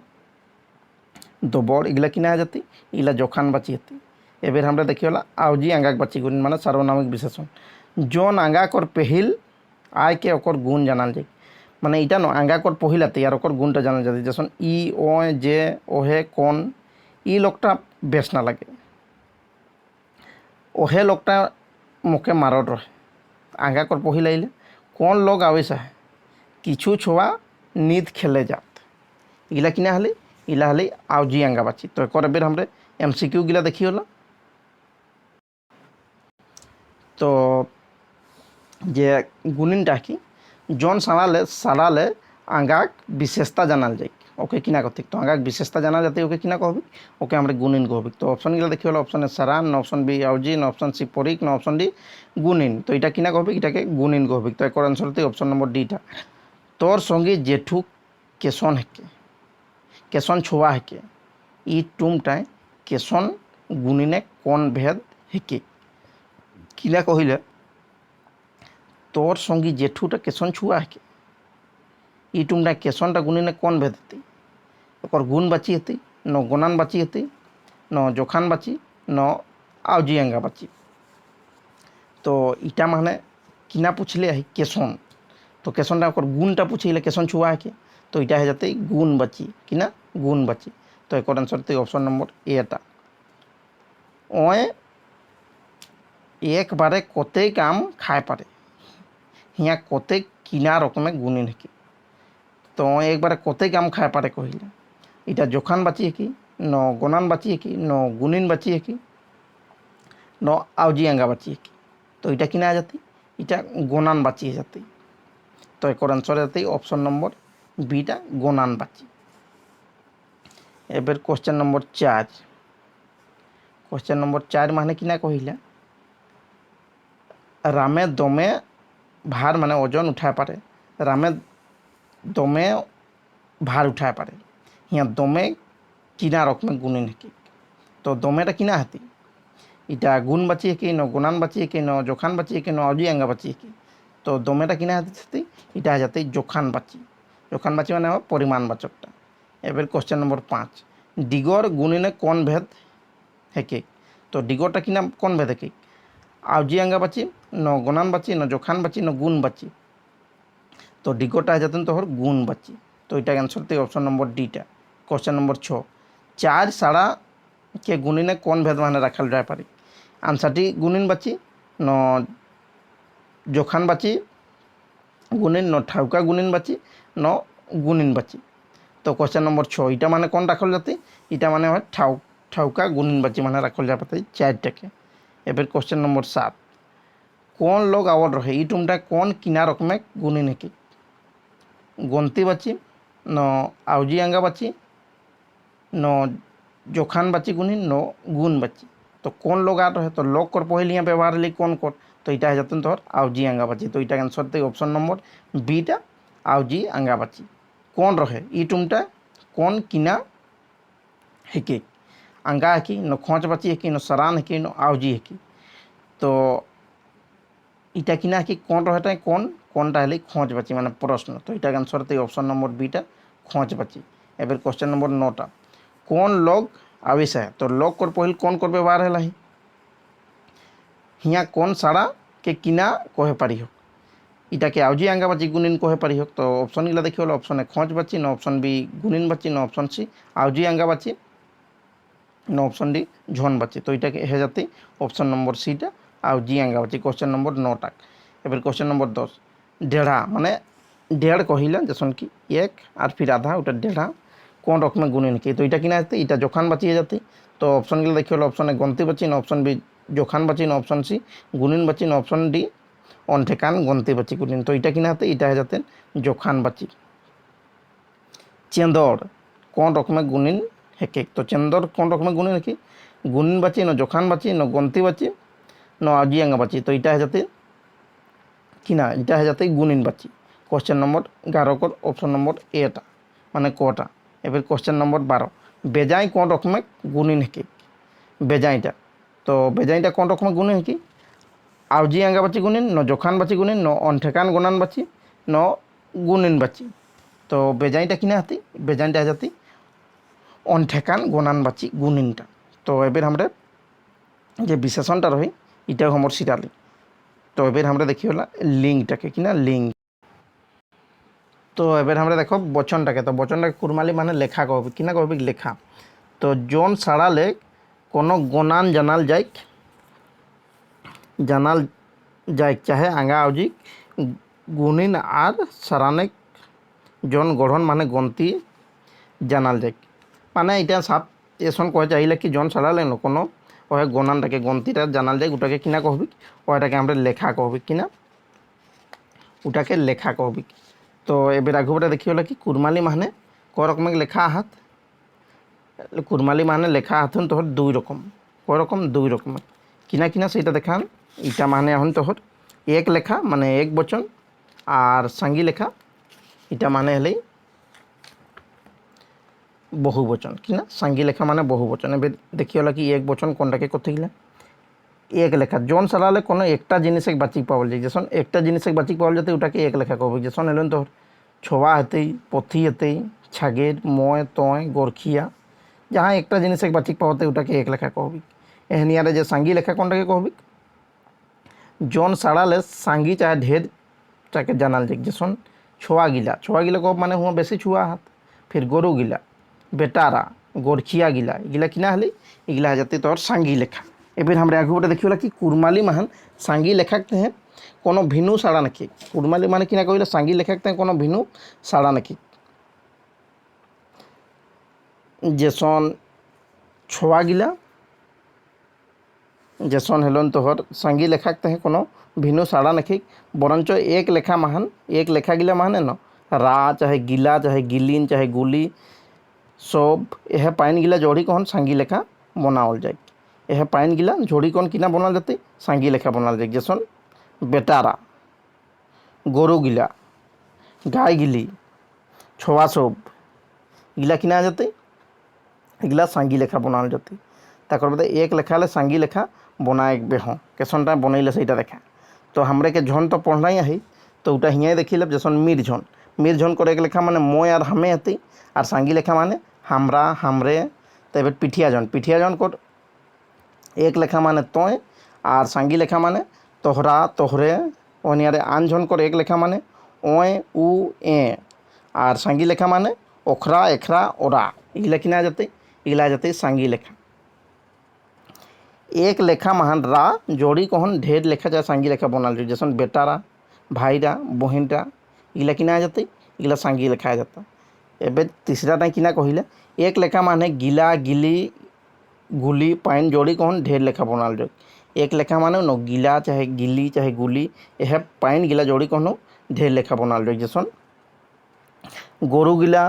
दबड़ एगुला किना जाती एगुला जोखानबाची हती। एबार हमरा देखिए हला आउजी आंगाकबाची गुण माने सार्वनामिक विशेषण। जन आंगाकर पहिल आय के ओकर गुण जानाल जाए माने इटा न आंगाकर पहिलाते और ओकर गुणटा जानाल जाए। जैसन इ ओ जे ओहे कौन इ लोकटा बेस ना लगे, ओहे लोकटा मुखे मारत रहे। आंगा कर पहिला आइले कौन लोग आवे चाहे किछु छोआ निद खेले जात इगला किना हले इला हले आउजी आंगाबाची। तो एक बेर हमरे एमसीक्यू गिला देखी होला। तो जे गुणिनटा कि জন সাড়ালে আঙ্গাক বিশেষতা জানাল যাই ওকে কিনা কথিক তো আঙ্গাক বিশেষতা জানা যাতে ওকে কিনা কহবিক ওকে আমরা গুণিন কহবিক তো অপশন গিলা দেখি হলো অপশন এ সারান না অপশন বি আউজি না অপশন সি পরিক না অপশন ডি গুণিন তো এটা কিনা কহবিক এটাকে গুণিন কহবিক তো এক আনসারতে অপশন নম্বর ডিটা তোর সঙ্গে জেঠু কেশন হেকে কেশন ছোয়া হেকে ই টুমটায় কেশন গুণিনে কোন ভেদ হেকে কিনা কহিলে তোর সঙ্গী জেঠুটা কেশন ছুয়া হেকে ই টুমটা কেশনটা গুণিনে কোন ভেদ হती ओकर गुण बाची हती न गुणान बाची हती न जोखान बाची न आवजी अंगा बाची तो इटा माने किना पूछले है केसन तो केसनटा ओकर गुणटा पूछले केसन छुआ है के तो इटा है जाते गुण बाची किना गुण बाची तो एक आंसर ते ऑप्शन नंबर एटा ओए एक बारे कते काम खाए पारे हिया कते किना रकमे गुणिन है तो एक बारे कते काम खाए पारे कहिले इटा जोखान बाची है कि न गुणान बाची है कि न गुणिन बाची है कि न आवजी अंगा बाची है कि तो इटा किना आ जाती इटा गुणान बाची है जाती तो एक आंसर जाती ऑप्शन नंबर बीटा गुणान बाची एबर क्वेश्चन नंबर 4 माने किना कहिला रामे दमे भार माने ओजन उठाए पारे रामे दमे भार उठाए पारे हिया दमे किना रकमे गुणिन है तो दमेटा किना हती इटा गुण बाची है कि न गुणान बाची है कि न जोखान बाची है कि न अवजी अंगा बाची है कि तो दमेटा किना हती इटा जाते जोखान बाची माने परिमाणवाचकटा एबार क्वेश्चन नंबर 5 डिगर गुणिने कोन भेद है कि तो डिगरटा किना कोन भेद है कि आवजी अंगा बाची न गुणान बाची न जोखान बाची न गुण बाची तो डिगरटा जाते तोहर गुण बाची तो इटा आंसर ते ऑप्शन नंबर डीटा क्वेश्चन नंबर 6 चार साड़ा के गुणिने कोन भेद माने राखल जाए पारी आंसरटी गुणिन बाची न जोखान बाची गुणिन न ठाउका गुणिन बाची न गुणिन बाची तो क्वेश्चन नंबर 6 इटा माने कोन राखल जाती इटा माने है ठाउका गुणिन बाची माने राखल जाए पाती चारटाके एबार क्वेश्चन नंबर 7 कोन लोग आवड रहे ई टुमटा कोन किना रकमे गुणिन है कि गंती बाची न आवजी अंगा बाची न जोखान बाची गुणिन न गुण बाची तो कौन लोग आ रहे तो लोग कर पहले यहाँ व्यवहार ली कौन कर तो इटा है जाते तोहर आवजी अंगा बाची तो इटा आंसर ते ऑप्शन नंबर बीटा आवजी अंगा बाची कौन रहे ई टुमटा कौन किना है कि अंगा है कि न खोच बाची है कि न सरान है कि न आवजी है कि तो इटा किना है कि कौन रहे कौन कौनटा है खोच बाची माने प्रश्न तो इटा आंसर ते ऑप्शन नंबर बीटा खोच बाची एबार क्वेश्चन नंबर 9 कौन लोग आवेश है तो लोग कर पहले कौन कर व्यवहार है हिया कौन साड़ा के किना कहे पारी हो इटा के आवजी अंगा बाची गुणिन कहे पारी हो तो ऑप्शन गला देखिए ऑप्शन ए खोज बाची न ऑप्शन बी गुणिन बाची न ऑप्शन सी आवजी अंगा बाची न ऑप्शन डी झन बाची तो इटा के है जाती ऑप्शन नंबर सीटा आवजी अंगा बाची क्वेश्चन नंबर 9 एबार क्वेश्चन नंबर 10 डेढ़ा माने डेढ़ कहिला जैसन कि एक और फिर आधा उटा डेढ़ा कौन रकमे गुणिन की तो इटा किना आती इटा जोखान बाची जाती तो ऑप्शन गला देखिए ऑप्शन ए गंती बाची न ऑप्शन बी जोखान बाची न ऑप्शन सी गुणिन बाची न ऑप्शन डी अनठेकान गंती बाची गुणिन तो इटा किना आती इटा है जाते जोखान बाची चेंदर कौन रकमे गुणिन है कि तो चेंदर कौन रकमे गुणिन है कि गुणिन बाची न जोखान बाची न गंती बाची न आवजी अंगा बाची तो इटा है जाते किना इटा है जाते गुणिन बाची क्वेश्चन नंबर 11 कर ऑप्शन नंबर एटा माने कोटा एबार क्वेश्चन नंबर 12 बेजाई कौन रकमे गुणिन है कि बेजाईटा तो बेजाईटा कौन रकमे गुणिन है कि आवजी अंगा बाची गुणिन न जोखान बाची गुणिन न अनठेकान गुणान बाची न गुणिन बाची तो बेजाईटा किना हती बेजाईटा जाती अनठेकान गुणान बाची गुणिनटा तो एबार हमरा जे विशेषणटा रही इटा हमर सिराली तो एबार हमरा देखिए लिंगटाके किना लिंग तो एबार हमरा देखो बचनटाके तो बचनटाके कुरमाली माने लेखा कहबी किना कहबी लेखा तो जोन साड़ाले कोनो गुणान जानाल जाए चाहे आंगा आवजी गुणिन और साराने जोन गठन माने गंती जानाल जाए माने इटा साफ एसन कहे चाहिए कि जोन साड़ाले न कोनो ओहे गुणानटाके गंतीटा जानाल जाए गोटाके किना कहबी ओटाके हमरा लेखा कहबी किना ওটাকে লেখা কহবি। তো এবার আগুবটা দেখি হলো কি কুরমালি মানে করকম লেখা আহাত কুরমালি মানে লেখা আহন তোহর দুই রকম করকম দুই রকম কিনা কিনা সেইটা দেখান ইটা মানে এখন তোহর এক লেখা মানে এক বচন আর সাঙ্গি লেখা এটা মানে হলেই বহু বচন কিনা সাঙ্গি লেখা মানে বহু বচন। এবার দেখি হলো কি এক বচন কোনটাকে করতে গেলে এক লেখা জন সারালে কোনো একটা জিনিস বাঁচিক পাওয়া যায় যেসন একটা জিনিস বাঁচিক পাওয়া যাতে ওটাকে এক লেখা কব যেসন এলেন তোর ছোয়া হতেই পথি হতেই ছাগের ময় তয় গরখিয়া जहाँ एक जिनिस बाचिक पाते उटाके एक लेखा कहबी। एहनियारे जे सांगी लेखा कोनटाके कहबी जौन साड़ाले सांगी चाहे ढेर चाके जानाल जाए जैसन छोआ गिला कब माने हुआ बेसी छुआ हाथ फिर गरु गिला बेटारा गोरखिया गिला इगिला किना हले इगिला जाते तोर सांगी लेखा। एबेर हमरा आगुबटा देखियोला कि कुरमाली महान सांगी लेखाते हैं कोनो भिनु साड़ा नाकि कुरमाली माने किना कहिला सांगी लेखाते हैं कोनो भिनु साड़ा नाकि जेसन छोआ गिला जेसन हेलन तोहर सांगी लेखाते हैं कोनो भिनु साड़ा नखी बरंच एक लेखा महान एक लेखा गिला महान न रा चाहे गिला चाहे गिलीन चाहे गुली सब यह पाइन गिला जोड़ी कौन सांगी लेखा बनावल जाए। यह पाइन गिला जोड़ी कौन किना बनाल जाते सांगी लेखा बनाल जाए जेसन बेटारा गरु गिला गाय गिली छोआ सब गिला किना जाते एगला सांगी लेखा बनाल जाती ताकर बाद एक लेखा ले सांगी लेखा बना एक बेह केसनटा बनैले सेटा देखा। तो हमरे के झन तो पढ़ना ही है तो उटा हियाँ देखी लब जैसन मीर झन कर एक लेखा माने मोय और हमें हती और सांगी लेखा माने हमरा हमरे तो एबे पिठिया जन कर एक लेखा माने तोय और सांगी लेखा माने तोहरा तोहरे ओनियारे आन झन कर एक लेखा माने ओय उ ए और सांगी लेखा माने ओखरा एखरा ओरा इगला किना जाते इगला जाते सांगी लेखा। एक लेखा महान रा जोड़ी कहन ढेर लेखा चाहे सांगी लेखा बनाल जाए जैसन बेटारा भाईरा बहिनटा इगला किना जाते इगला सांगी लेखा जाता। एबे तीसराटा किना कहिले एक लेखा माने गिला गिली गुली पाइन जोड़ी कहन ढेर लेखा बनाल जाए एक लेखा माने न गिला चाहे गिली चाहे गुली यह पाइन गिला जोड़ी कहन ढेर लेखा बनाल जाए जैसन गरु गिला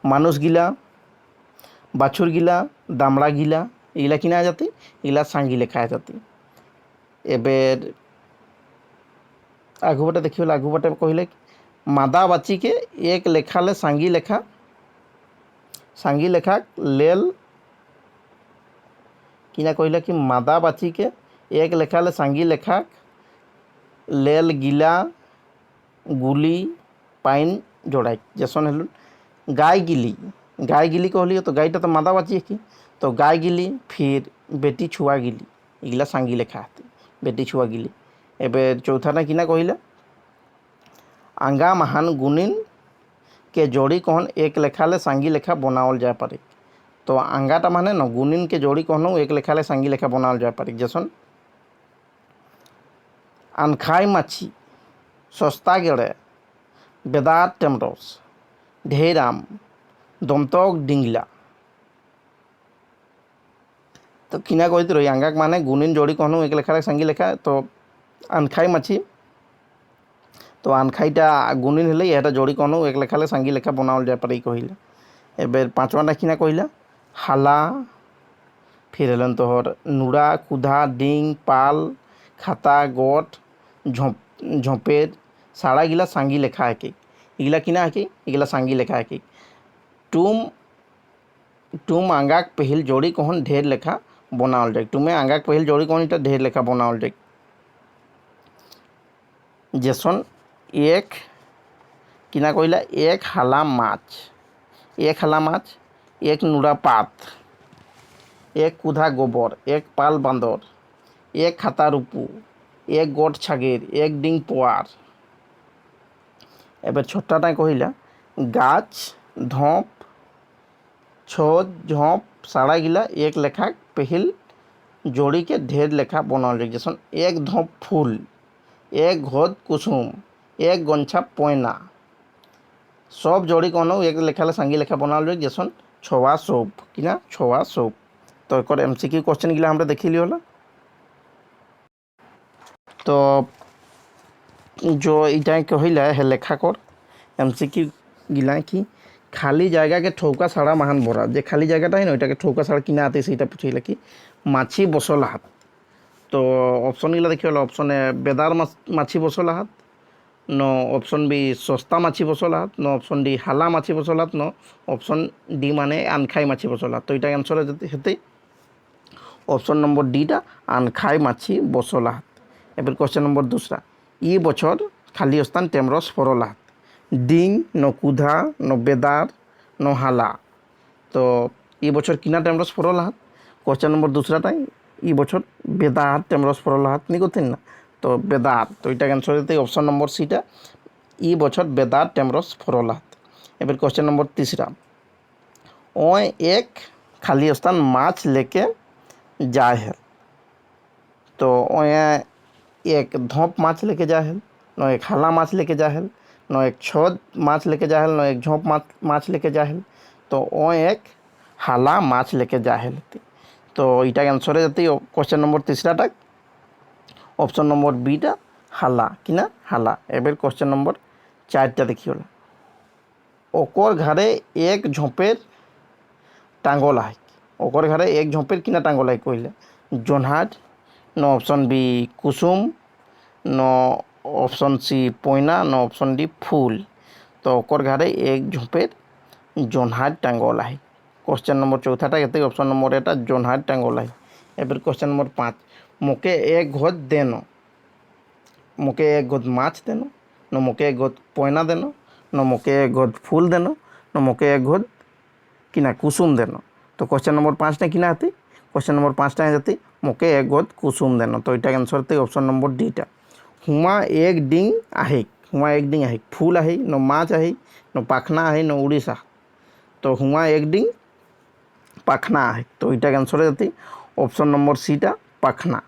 मानुष गिला बाछुर गिला दामड़ा गिला इगला किना जाती इगला सांगी लेखा जाती। एबेर आगुबटा देखिए आगुबटा कहले मादा बाची के एक लेखा ले सांगी लेखा लेल किना कहले कि मादा बाची के एक लेखा ले सांगी लेखा लेल गिला गुली पाइन जोड़ाई जैसन हेलुन गाय गिली कहलिए तो गायटा तो मादा बाची है कि तो गाय गिली फिर बेटी छुआ गिली इगला सांगी लेखा आती बेटी छुआ गिली। एबेर चौथाटा किना कहला आंगा महान गुनिन के जोड़ी कहन एक लेखा ले सांगी लेखा बनावल जाए पारे। तो आंगाटा माने न गुनिन के जोड़ी कहन एक लेखा ले सांगी लेखा बनावल जाए पारे जैसन आनखाई माछी सस्ता गेड़े बेदार टेमरस ढेराम दमतक डिंगला तो किना कहते रही आंगाक माने गुनिन जोड़ी कहन एक लेखा ले सांगी लेखा। तो आनखाई माछी तो आनखाईटा गुनिन हेले यहटा जोड़ी कहन एक लेखा ले सांगी लेखा बनावल जाए पारे कहला। एबेर पाँचवाटा किना कहला हाला फिर हेलन तोहर नुड़ा कुधा डिंग पाल खाता गोट झोंपेर साड़ा गिला सांगी लेखा है कि इगला किना है कि इगला सांगी लेखा है कि टूम आंगाक पहल जोड़ी कहन ढेर लेखा बनावल जाए टूमे आंगाक पहल जोड़ी कहन इटा ढेर लेखा बनावल जाए जैसन एक किना कहला एक हाला माछ एक नुड़ा पात एक कुधा गोबर एक पाल बांदर एक खाता रुपू एक गोट छागेर एक डिंग पोआर। एबार छोटाटा कहला गाछ धोप छोद झोंप साड़ा गिला एक लेखा पहल जोड़ी के ढेर लेखा बनावल जाए जैसन एक धोप फूल एक घोद कुसुम एक गंछा पोयना सब जोड़ी कहन एक लेखा ले सांगी लेखा बनावल जाए जैसन छोआ सोप किना छोआ सोप। तो एक एमसीक्यू क्वेश्चन गिला हमरा देखी लियो। तो जो इटा कहला है लेखा कर एमसीक्यू गिला कि खाली जगह के ठौका साड़ा महान भरा जे खाली जगह है ना ओटा के ठौका साड़ा किना आते से पूछला कि माछी बसला हाथ। तो ऑप्शन गिला देखिए ऑप्शन ए बेदार माछी बसला हाथ, नो ऑप्शन बी सस्ता माछी बसला हाथ, नो ऑप्शन डी हाला माछी बसला हाथ, नो ऑप्शन डी माने आनखाई माछी बसला हाथ। तो इटा आंसर हेते ऑप्शन नंबर डीटा आनखाई माछी बसला हाथ। एबार क्वेश्चन नंबर दूसरा इ बछर खाली स्थान टेमरस फरला हाथ डिंग नो कुधा नो बेदार नो हाला। तो इ बछर किना टेमरस फरला हाथ क्वेश्चन नंबर दूसराटा इ बछर बेदार टेमरस फरला हाथ नहीं करते ना। तो बेदार तो इटा आंसर देते ऑप्शन नंबर सीटा इ बछर बेदार टेमरस फरला हाथ। एबार क्वेश्चन नंबर तीसरा ओए एक खाली स्थान माछ लेके जाए है। तो ओए एक धोप माछ लेके जा है, न एक हाला माछ लेके जा है, न एक छोद माछ लेके जा है, न एक झोंप माछ लेके जा है। तो ओ एक हाला माछ लेके जा है। तो इटा आंसर जाती क्वेश्चन नंबर तीसराटा ऑप्शन नंबर बीटा हाला किना हाला। एबार क्वेश्चन नंबर चारटा देखिए ओकर घरे एक झोंपेर टांगल है। ओकर घरे एक झोंपेर किना टांगल है कहले जोनहाट, नो ऑप्शन बी कुसुम, नो ऑप्शन सी पोइना, नो ऑप्शन डी फूल। तो ओकर घरे एक झोंपेर जोनहाट टांगल है। क्वेश्चन नंबर चौथाटा ये ऑप्शन नंबर एटा जोनहाट टांगल है। एबार क्वेश्चन नंबर 5 मोके एक घोत देनो, मोके एक घोत माछ देनो, न मोके एक घोत पोइना देनो, न मोके एक घोत फूल देनो, न मोके एक घोत किना कुसुम देनो। तो क्वेश्चन नंबर 5 ने किना आती क्वेश्चन नंबर 5 जाती मोके एक घोत कुसुम देनो। तो इटा आंसर थे ऑप्शन नंबर डीटा हुआ एक डिंग आहे, हुआ एक डिंग आहे फूल आहे न माछ आहे न पाखना आहे न उड़ीसा। तो हुआ एक डिंग पाखना आहे। तो इटा आंसर जाती ऑप्शन नंबर सीटा पाखना।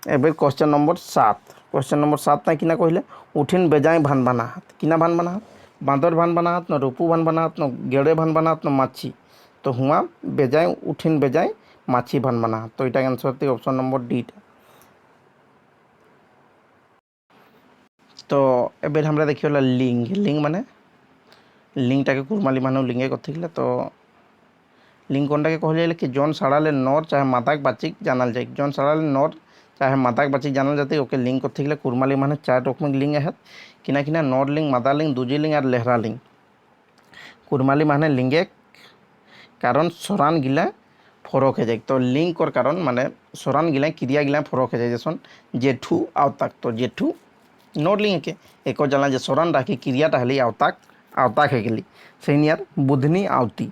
एबार क्वेश्चन नंबर 7 क्वेश्चन नंबर 7 ना किना कहले उठिन बेजाय भान बना हाथ किना भान बना हाथ बांदर भान बना हाथ न रूपू भान बना हाथ न गेड़े भान बना हाथ न माछी। तो हुआ बेजाय उठिन बेजाय माछी भान बना हाथ। तो इटा आंसर थी ऑप्शन नंबर डीटा। तो एबार हमरा देखिए लिंग लिंग माने लिंगटा के कुरमाली माने लिंगे कथिले। तो लिंग कोनटा के कहले कि जौन साड़ाले नर चाहे मादाक बाचिक जानल जाए जौन साड़ाले नर चाहे मादाक बाचिक जानल जाते ओके लिंग कथिले कुरमाली माने 4 रकम लिंग है किना किना नर लिंग मादा लिंग दूजी लिंग और लेहरा लिंग। कुरमाली माने लिंगे कारण सरान गिला फरक है जाए। तो लिंग कर कारण माने सरान गिला क्रिया गिला फरक है जाए जैसन जेठू आवताक। तो जेठू नर लिंग के एक जाला जे सरान राखी क्रियाटा हेली आवताक आवताक है गेली से यार बुधनी आवती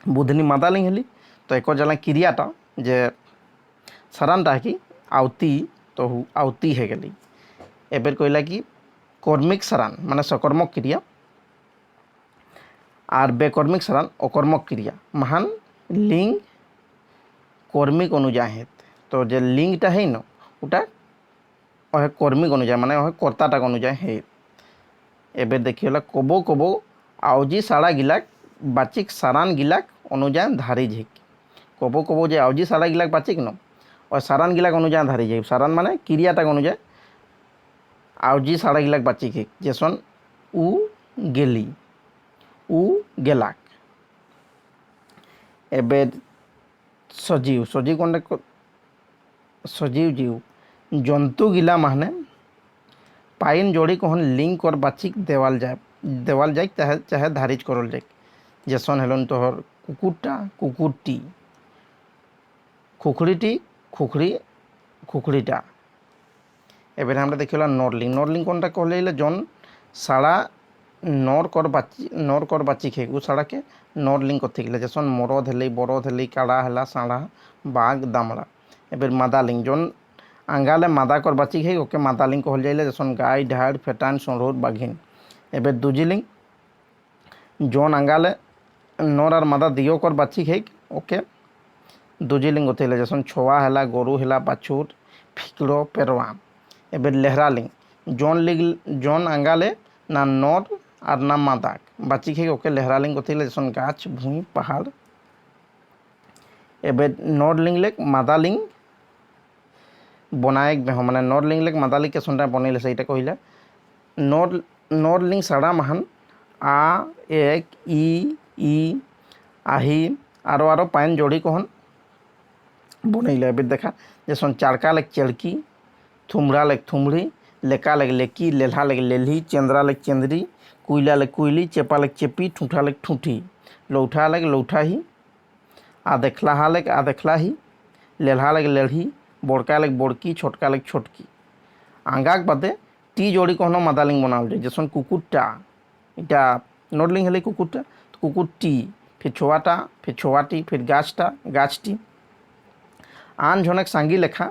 बुधनी मादा लिंग हेली। तो एक जाला क्रियाटा जे सरान राखी आवती तो आवती है गेली। एबार कहला कि कर्मिक सरान माने सकर्मक क्रिया और बेकर्मिक सरान अकर्मक क्रिया महान लिंग कर्मिक अनुजाय है। तो जे लिंगटा है न ओटा कर्मिक अनुजाय माने कर्ताटाक अनुजाय है। एबार देखिए कबो कबो आवजी साड़ा गिलाक बाचिक सारान गिलाक अनुजाय धारी झेक। कबो कबो जे आवजी साड़ा गिलाक बाचिक न और सारान गिलाक अनुजाय धारी झेक सारान माने क्रियाटाक अनुजाय आवजी साड़ा गिलाक बाचिक है जैसन उ गेली उ गेलाक। एबार सजीव सजीव कौन सजीव जीव जंतु गिला माने पाइन जोड़ी कहन लिंक और बाचिक देवाल जाए चाहे चाहे धारिज करल जाए जैसन हेलन तोहर कुकुरटा कुकुरटी खुखड़ीटी खुखड़ी खुखड़ीटा। एबार हमरा देखिए नरलिंग नरलिंग कौनटा कहले जौन साड़ा नर कर बाचिक है साड़ा के नरलिंग कथिले जैसन मरद हेले बरद हेले काड़ा हेला साड़ा बाघ दामड़ा। एबार मादालिंग जौन आंगाले मादा कर बाचिक है ओके मादालिंग कहल जाइले जैसन गाय ढाड़ फेटान सौरोर बाघिन। एबार दूजीलिंग जौन आंगाले नर और मादा दियो कर बाचिक है ओके दूजीलिंग कथिले जैसन छोआ हेला गरु हेला बाछुर फिकड़ो पेरवा। एबार लेहरालिंग जौन आंगाले ना नर और ना मादाक बाचिक है ओके लेहरालिंग कथिले जैसन गाछ भूमि पहाड़। एबार नरलिंग लेक मादालिंग बनाएक बेह माने नरलिंग लेक मादालिंग केसनटा बनैले सहीटा कहिला नरलिंग साड़ा माहान आ एक इ आही आरो पाइन जोड़ी कहन बनैले एबे देखा जैसन चारका लेक चड़की थुमरा लेक थुमरी लेका लेक लेकी लेल्हा लेक लेल्ही चंद्रा लेक चंद्री कुइला लेक कुइली चेपा लेक चेपी ठूठा लेक ठूठी लौठा लेक लौठाही आदेखलाहा लेक आदेखलाही लेल्हा लेक लेल्ही बड़का लेक बड़की छोटका लेक छोटकी आंगाक बादे टी जोड़ी कहनो मादालिंग बनाल जाए जैसन कुकुरटा इटा नरलिंग हेले कुकुरटा तो कुकुरटी फिर छोवाटी फिर गाछटी आन झनेक सांगी लेखा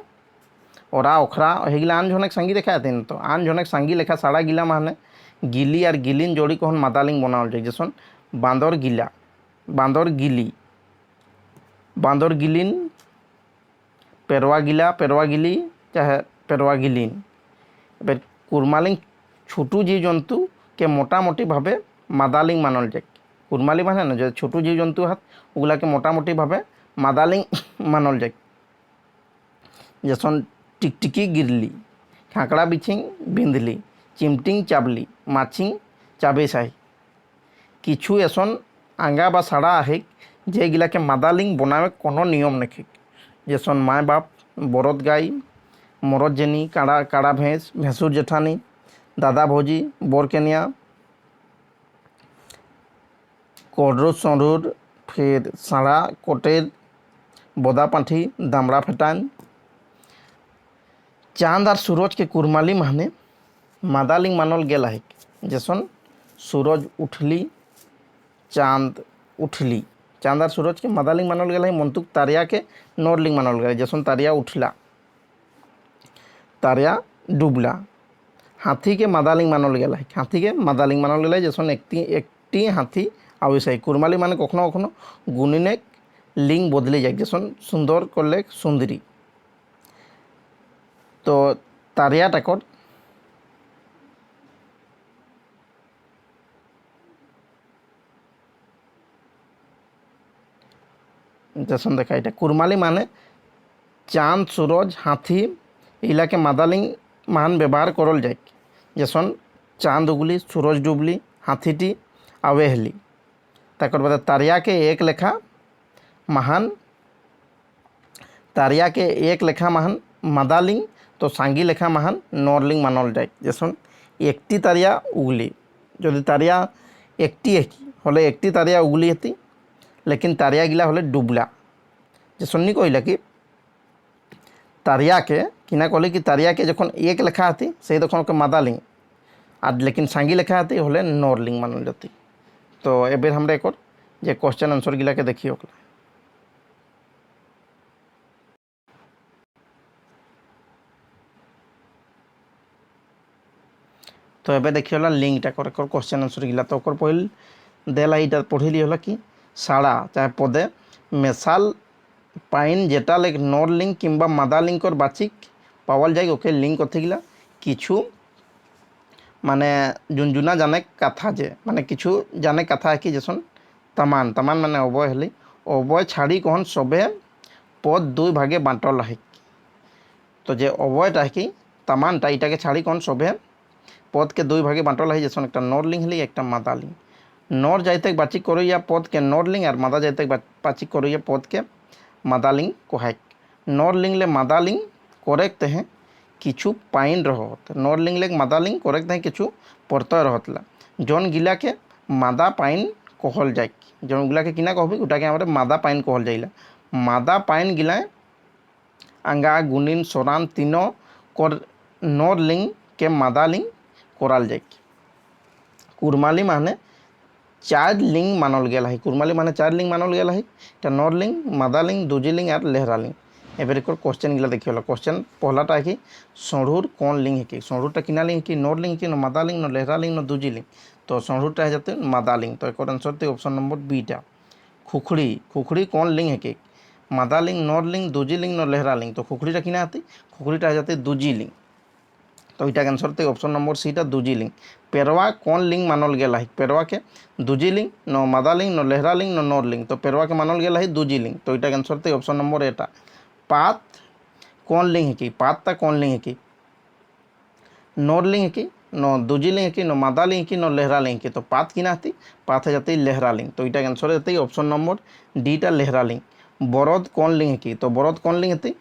ओरा ओखरा हेगिला आन झनेक सांगी लेखा आते तो आन झनेक सांगी लेखा साड़ा गिला माने गिली और गिलिन जोड़ी कहन मादालिंग बनाल जाए जैसन बांदर गिला बांदर गिलिन पेरवा गिली चाहे पेरवा गिलिन एबार कुरमालिंग छोटू जीव जंतु के मोटामोटी भावे मादालिंग मानल जाए कुरमाली माने ना जो छोटू जीव जंतु हाथ उगला के मोटामोटी भावे मादालिंग मानल जाए जैसन टिकटिकी गिरली खाकड़ा बिछिंग बिंदली चिमटिंग चाबली माछिंग चाबे साही किछु एसन आंगा बा साड़ा आहे जे गिला के मादालिंग बनावे कोनो नियम नखे जैसन माय बाप बरद गाई मरद जेनी काड़ा भैंस भैंसुर जेठानी दादा भौजी बोरकेनिया कोडरू सौरूर फिर साड़ा कोटेर बोदा पाठी दामड़ा फेटान चांद और सूरज के कुरमाली माने मादालिंग मानल गेल है जैसन सूरज उठली चांद उठली चांद और सूरज के मादालिंग मानल गेल है मंतुक तारिया के नरलिंग मानल गेल जैसन तारिया उठला तारिया डूबला हाथी के मादालिंग मानल गेल है हाथी के मादालिंग मानल गेल है जैसन एकटी हाथी आवश्य कुरमाली माने कखनो कखनो गुणिने लिंग बदले जाए जैसन सुंदर करले सुंदरी तो तारिया टाकर जैसन देखा ये कुरमाली माने चांद सूरज हाथी इला के मादालिंग मान व्यवहार करल जाए जैसन चांद उगली सूरज डूबली हाथीटी आवेहली तक बाद तारिया के एक लेखा महान तारिया के एक लेखा महान मादालिंग तो सांगी लेखा महान नरलिंग मानल जाए जैसन एकटी तारिया उगली जो तारिया एकटी हले एकटी तारिया उगली हती लेकिन तारिया गिला हले डूबला जैसन नहीं कहला कि तारिया के किना कहले कि तारिया के जखन एक लेखा हती से तखन के मादालिंग और लेकिन सांगी लेखा हती हले नरलिंग मानल जाती तो एबेर हमरा एक जे क्वेश्चन आंसर गिला के देखिए तो एबे देखिए लिंकटा कर क्वेश्चन आंसर गिला तो पहल देला इटा पढ़िली हला कि साड़ा चाहे पदे मेसाल पाइन जेटा लेक नरलिंग किंबा मादालिंग बाचिक पावल जाए ओके लिंक कथी गिला किछु माने जुनजुना जाने कथा जे माने किछु जाने कथा है कि जैसन तमान माने अवय हेली अवय छाड़ी कहन सबे पद दुई भागे बांटल है तो जे अवयटा है कि तमानटा इटा के छाड़ी कहन सबे पद के दुई भागे बांटल है जैसन एक नरलिंग हेली एक मादालिंग नर जाते बाचिक करो पद के नरलिंग और मादा जाते बाचिक करो पद के मादालिंग कहाय नरलिंग ले मादालिंग करेक्ट हैं किछु पाइन रहत नरलिंग ले मादालिंग करेक्ट हैं किछु प्रत्यय रहतला जौन गिला के मादा पाइन कहल जाए जौन गिला के किना कहबी उटा के हमारे मादा पाइन कहल जाइला मादा पाइन गिला अंगा गुनिन सोरान तीनों कर नरलिंग के मादालिंग कराल जाए कुरमाली माने चार लिंग मानल गेल है कुरमाली माने चार लिंग मानल गेल है नरलिंग मादालिंग दूजीलिंग और लेहरालिंग एबार एक क्वेश्चन गिला देखिए क्वेश्चन पहलाटा है कि सढ़ुर कौन लिंग है कि सढ़ुरटा किना लिंग कि नरलिंग कि न मादालिंग न लेहरालिंग न दूजीलिंग तो सढ़ुरटा है जाते मादालिंग तो एक आंसर थे ऑप्शन नंबर बीटा खुखड़ी कौन लिंग है कि मादालिंग नरलिंग दूजीलिंग न लेहरालिंग तो खुखड़ीटा किना आती खुखड़ीटा है जाते दूजीलिंग तो इटा आंसर थे ऑप्शन नंबर सीटा दूजीलिंग पेरवा कौन लिंग मानल गेल है पेरवा के दूजीलिंग न मादालिंग न लेहरालिंग न नरलिंग तो पेरवा के मानल गेल है दूजीलिंग तो इटा आंसर थे ऑप्शन नंबर एटा पात कौन लिंग है कि पाता कौन लिंग है कि नोर लिंग है कि नो दूजी लिंग है कि नो मादा लिंग है कि नो लेहरा लिंग है कि तो पात की नाती पात है जाती लेहरा लिंग तो इटा आंसर जाती ऑप्शन नंबर डीटा लेहरा लिंग बरद कौन लिंग है कि तो बरद कौन लिंग है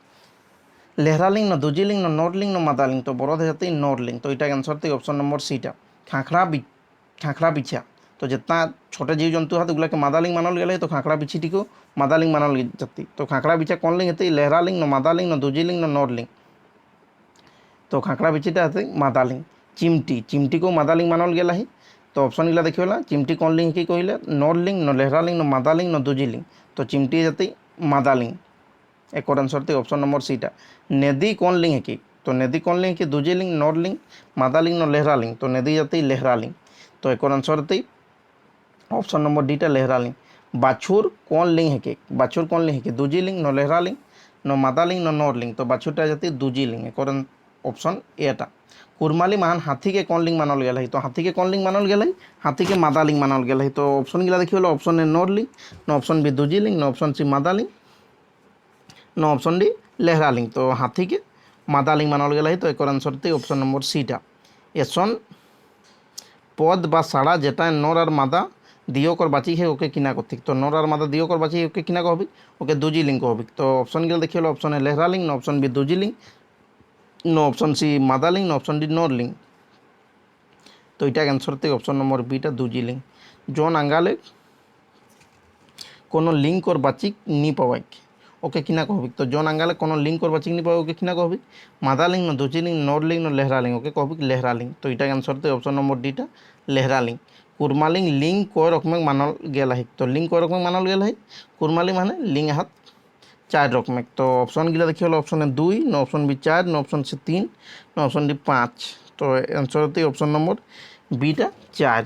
लेहरा लिंग नो दूजी लिंग नो नोर लिंग नो मादा लिंग तो बरद है जाती नोर लिंग तो इटा आंसर थी ऑप्शन नंबर सीटा खाखरा बिछा तो जितना छोटे जीव जंतु है तो के मादा लिंग मानल गया तो खाखरा बिछीटी को मादा लिंग मानल जाती तो खाखरा बिछा कौन लिंग है लेहरा लिंग नो मादा लिंग नो दूजी लिंग नो नोर लिंग तो खाखरा बिछीटा है मादा लिंग चिमटी को मादा लिंग मानल गया है तो ऑप्शन गला देखिए चिमटी कौन लिंग कि कहले नोर लिंग नो लेहरा लिंग नो मादा लिंग नो दूजी लिंग तो चिमटी जाती मादा लिंग एक और आंसर थी ऑप्शन नंबर सीटा नदी कौन लिंग है कि तो नदी कौन लिंग कि दूजी लिंग नोर लिंग मादा लिंग नो लेहरा लिंग तो नदी जाती लेहरा लिंग तो एक और आंसर थी ऑप्शन नंबर डीटा लेहरा लिंग बाछुर कौन लिंग है कि बाछुर कौन लिंग है कि दूजी लिंग नो लेहरा लिंग नो मादा लिंग नो नोर लिंग तो बाछुरटा जाती दूजी लिंग एक और ऑप्शन एटा कुरमाली महान हाथी के कौन लिंग मानल गया है तो हाथी के कौन लिंग मानल गया है हाथी के मादा लिंग मानल गया है तो ऑप्शन गिला देखिए ऑप्शन ए नोर लिंग नो ऑप्शन बी दूजी लिंग नो ऑप्शन सी मादा लिंग नो ऑप्शन डी लेहरा लिंग तो हाथी के मादा लिंग मानल गया है तो एक और आंसर थी ऑप्शन नंबर सीटा एसन पद बा साड़ा जेटा नर और मादा दियोकर बाची है ओके किना कथिक तो नर और मादा दियोकर बाची है ओके किना कहबी ओके दूजी लिंग कहबी तो ऑप्शन गिला देखिए ऑप्शन ए लेहरा लिंग नो ऑप्शन बी दूजी लिंग नो ऑप्शन सी मादा लिंग नो ऑप्शन डी नोर लिंग तो इटा आंसर थे ऑप्शन नंबर बीटा दूजी लिंग जौन आंगाले कोनो लिंक और बाचिक नी पावाई ओके किना कहबिक तो जौन आंगाले कोनो लिंक और बाचिक नी पावे ओके किना कहबिक मादा लिंग नो दूजी लिंग नोर लिंग नो लेहरा लिंग ओके कहबिक लेहरा लिंग तो इटा आंसर थे ऑप्शन नंबर डीटा लेहरा लिंग कुरमालिंग लिंग कय रकमें मानल गेला है तो लिंग कय रकमें मानल गेला है कुरमाली माने लिंग हाथ 4 रकमें तो ऑप्शन गिला देखिए ऑप्शन है 2 no option B 4 no option C 3 no option D 5 तो आंसर थी ऑप्शन नंबर बीटा 4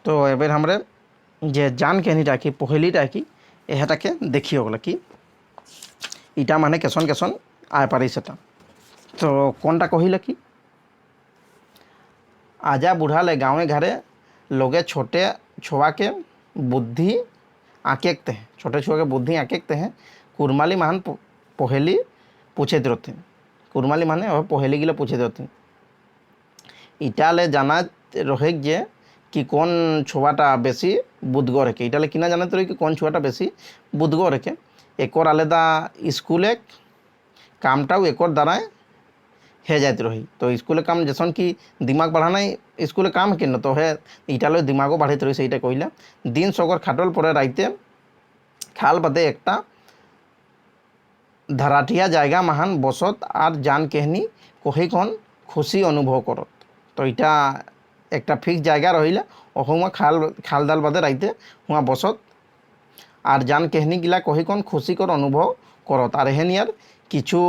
तो एबार हमरे जे जान कहनीटा कि पहलीटा कि एटाके देखिए गला कि इटा माने केसन केसन आय पारे सेटा तो कौनटा कहिला कि आजा बुढ़ाले गाँवे घरे लोगे छोटे छुआ के बुद्धि आकेकते हैं छोटे छुआ के बुद्धि आकेकते हैं कुरमाली महान पहली पूछे रहते कुरमाली माने पहली गिला पूछे रहते इटाले जाना रहे जे कि कौन छुआटा बेसी बुद्धगर है इटाले किना जाना रहे कि कौन छुआटा बेसी बुद्धगर है एक आलेदा स्कूले कामटाও एक द्वारा हे जाते रही तो स्कूले काम जैसन कि दिमाग बढ़ाना स्कूले काम है कि तो हे इटाले दिमागो बढ़ाते रही से कहला दिन सगर खाटल पर राइते खाल बादे एकटा धाराटिया जायगा महान बसत और जान कहनी कही कौन खुशी अनुभव करत तो इटा एक फिक्स जायगा रही वहाँ खाल खाल दाल बादे राइते वहाँ बसत और जान कहनी गिला कही कौन खुशी कर अनुभव करत और हेन यार किछु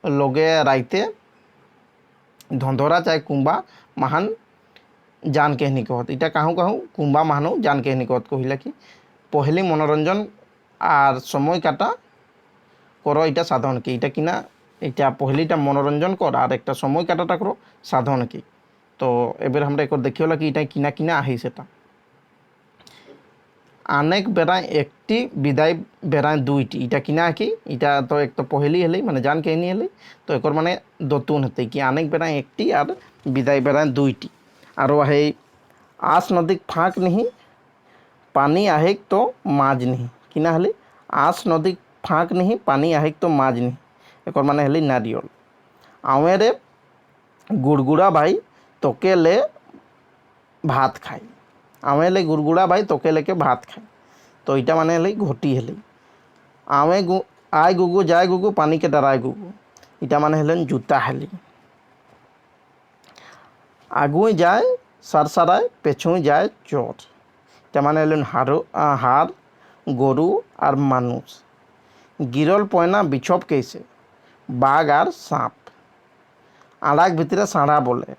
लोगे राइते धंधरा चाहे कुंबा महान जान कहनी कहत इटा कहूँ कहूँ कुंबा महानो जान कहनी कहत कहला कि पहले मनोरंजन और समय काटा करो इटा साधन की इटा किना इटा पहलीटा मनोरंजन कर और एक समय काटाटा करो साधन की तो एबार हमरा एक देखिए कि इटा किना किना आही सेटा अनेक बेरा एकटी विदाय बेरा दुईटी इटा किना कि इटा तो एक तो पहली हेले माने जान कहनी हेले तो एक माने दोतुन हेते कि अनेक बेरा एकटी और विदाय बेरा दुईटी और है आस नदी फाँक नहीं पानी आहेक तो माज नहीं किना हेले आस नदी फाँक नहीं पानी आहेक तो माज नहीं एक माने हेले नारियल आवेरे गुड़गुड़ा भाई तोके ले भात खाई आवे गुड़गुड़ा भाई तोके लेके भात खाए तो इटा माने हेले घोटी हेले आवे आय गुगु जाए गुगु पानी के डराए गुगु इटा माने हेले जूता हेले आगुई जाए सरसराय पेछुई जाए चोर इटा माने हेले हार गरु और मानुष गिरल पयना बिछप कैसे बाघ और सांप आड़ाक भितरे साड़ा बोले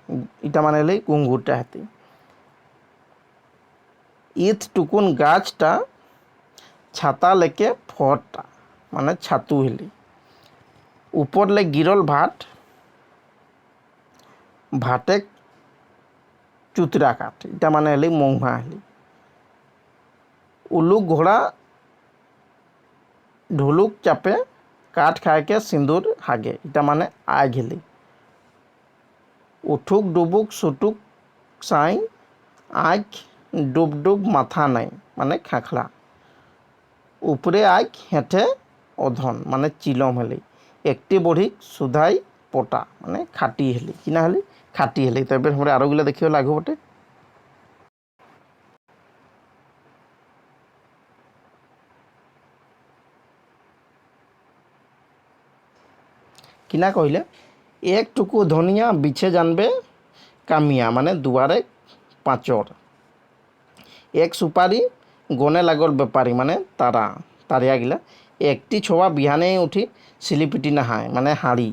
इटा माने हेले घुंघुरटा हेते ईथ टुकुन गाछटा छाता लेके फटा माने छातु हेली ऊपर ले गिरल भाट भाटे चुतरा काट इटा माने हेली मौहा हेली उल्लू घोड़ा ঢুলুক চাপে কাঠ খাইকে সিঁদুর হাগে, এটা মানে আগ হেলি। উঠুক ডুবুক সুটুক সাই, আখ ডুব ডুব মাথা নাই, মানে খাখলা। উপরে আখ হেঁটে অধন, মানে চিলম হেলি। একটি বড়ি সুধাই পটা, মানে খাটি হেলি। কিনা হেলি? খাটি হেলি। তো এবার আমরা আরোগুলো দেখিও লাগু বটে। কিনা কহিলে, এক টুকু ধনিয়া বিছে জানবে কামিয়া, মানে দুয়ারে পাঁচর। এক সুপারি গনে লাগল বেপারি, মানে তারা তারিয়া গিলা। একটি ছোয়া বিহানে উঠি সিলিপিটি নাহায়, মানে হাড়ি।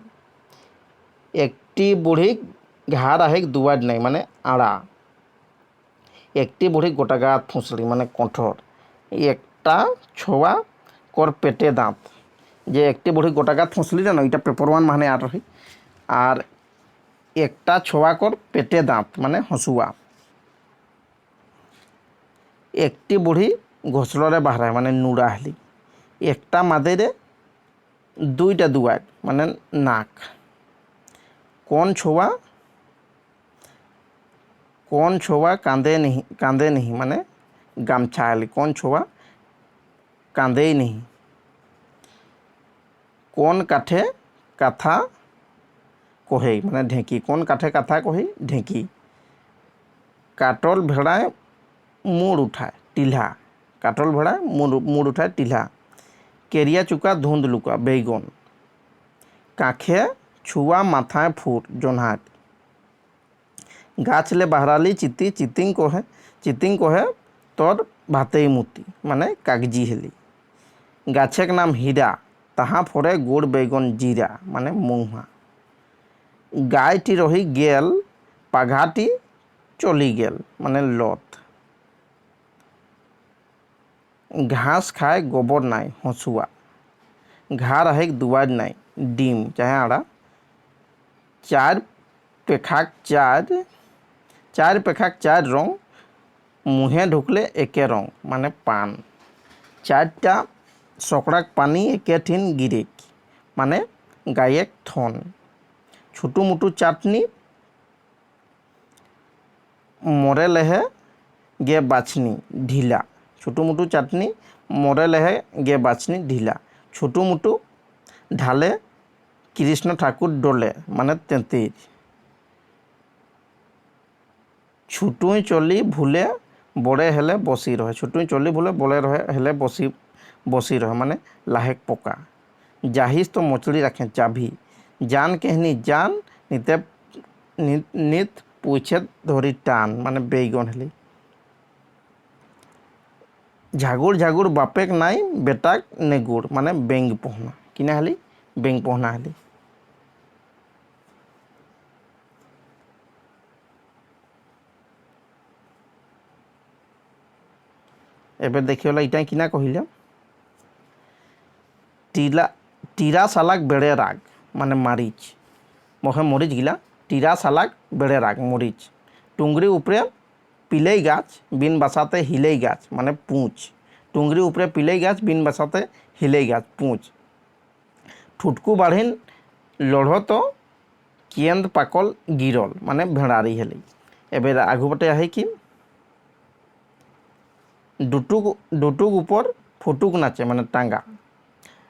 একটি বুড়ি ঘাড় আহে দুয়ার নাই, মানে আড়া। একটি বুড়ি গোটা গাত ফুঁসলি, মানে কঠোর। একটা ছোয়া কর পেটে দাঁত, যে একটি বুড়ি গোটা গাত ফুঁসলি না, এটা পেপার ওয়ান মানে আর রহি। আর একটা ছোয়া কর পেটে দাঁত, মানে হসুয়া। একটি বুড়ি ঘোষলরে বাহারায়, মানে নুড়া হেলি। একটা মাদেরে দুইটা দুয়ার, মানে নাক। কোন ছোয়া কাঁদে নিহি, মানে গামছা হেলি। কোন ছোয়া কাঁদেই নিহি। কোন কাঠে কাথা কহেই, মানে ঢেঁকি। কোন কাঠে কাথা কহেই? ঢেঁকি। কাটল ভেড়ায় মুড় উঠায়, টিলা। কাটল ভেড়ায় মুড় উঠায়, টিলা। কেরিয়া চুকা ধুঁধ লুকা, বেগুন। কাঁখে ছুয়া মাথায় ফুট, জোনহাট। গাছলে বাহরালি চিতি, চিতিং কহে তোর ভাতেই মুতি, মানে কাগজি হেলি। গাছেক নাম হীরা, তাহা ফরে গুড় বেগুন জিরা, মানে মুহা। গাইটি রহি গেল, পাঘাটি চলি গেল, মানে লত। ঘাস খায় গোবর নাই, হসুয়া। ঘাড় আহে দুয়ার নাই, ডিম চাহে আড়া। চার পেখাক চার রং, মুহে ঢুকলে একে রং, মানে পান। চারটা সকড়াক পানি একে ঠিন গিরেক, মানে গায়েক থন। ছুটু মুটু চাটনি মরে লেহে গে বাছনি ঢিলা। ছুটু মুটু চাটনি মরে লেহে গে বাছনি ঢিলা। ছুটু মুটু ঢালে কৃষ্ণ ঠাকুর ডোলে, মানে তেঁতির। ছুটুই চলি ভুলে বড়ে হেলে বসি রহে। ছুটুই চলি ভুলে বড়ে রহে হেলে বসি রহে, মানে লাহেক পোকা। জাহিজ তো মছলি রাখে চাভি, জান কেহনি জান নিত পুছে ধরি টান, মানে বেগুন হেলি। ঝাগুর ঝাগুর বাপেক নাই বেটাক নেগুড়, মানে বেঙ্গ পোহনা। কিনা হেলি? বেঙ্গ পোহনা হেলি। এবার দেখিওলা ইটাই কিনা কহিলে, টিরা সালাক বেড়ে রাগ, মানে মারিচ। মহে মরিচ গিলা। টিরা সালাক বেড়ে রাগ, মরিচ। টুংরি উপরে পিলেই গাছ, বিন বাসাতে হিলেই গাছ, মানে পুঁচ। টুংরি উপরে পিলেই গাছ, বিন বাসাতে হিলেই গাছ, পুঁচ। ঠুটকু বাঢ়িন লড়ত কেন্দ পাকল গিরল, মানে ভেড়ারি হেলি। এবার আগুপটে আহে কি, ডুটুক উপর ফুটুক নাচে, মানে টাঙ্গা।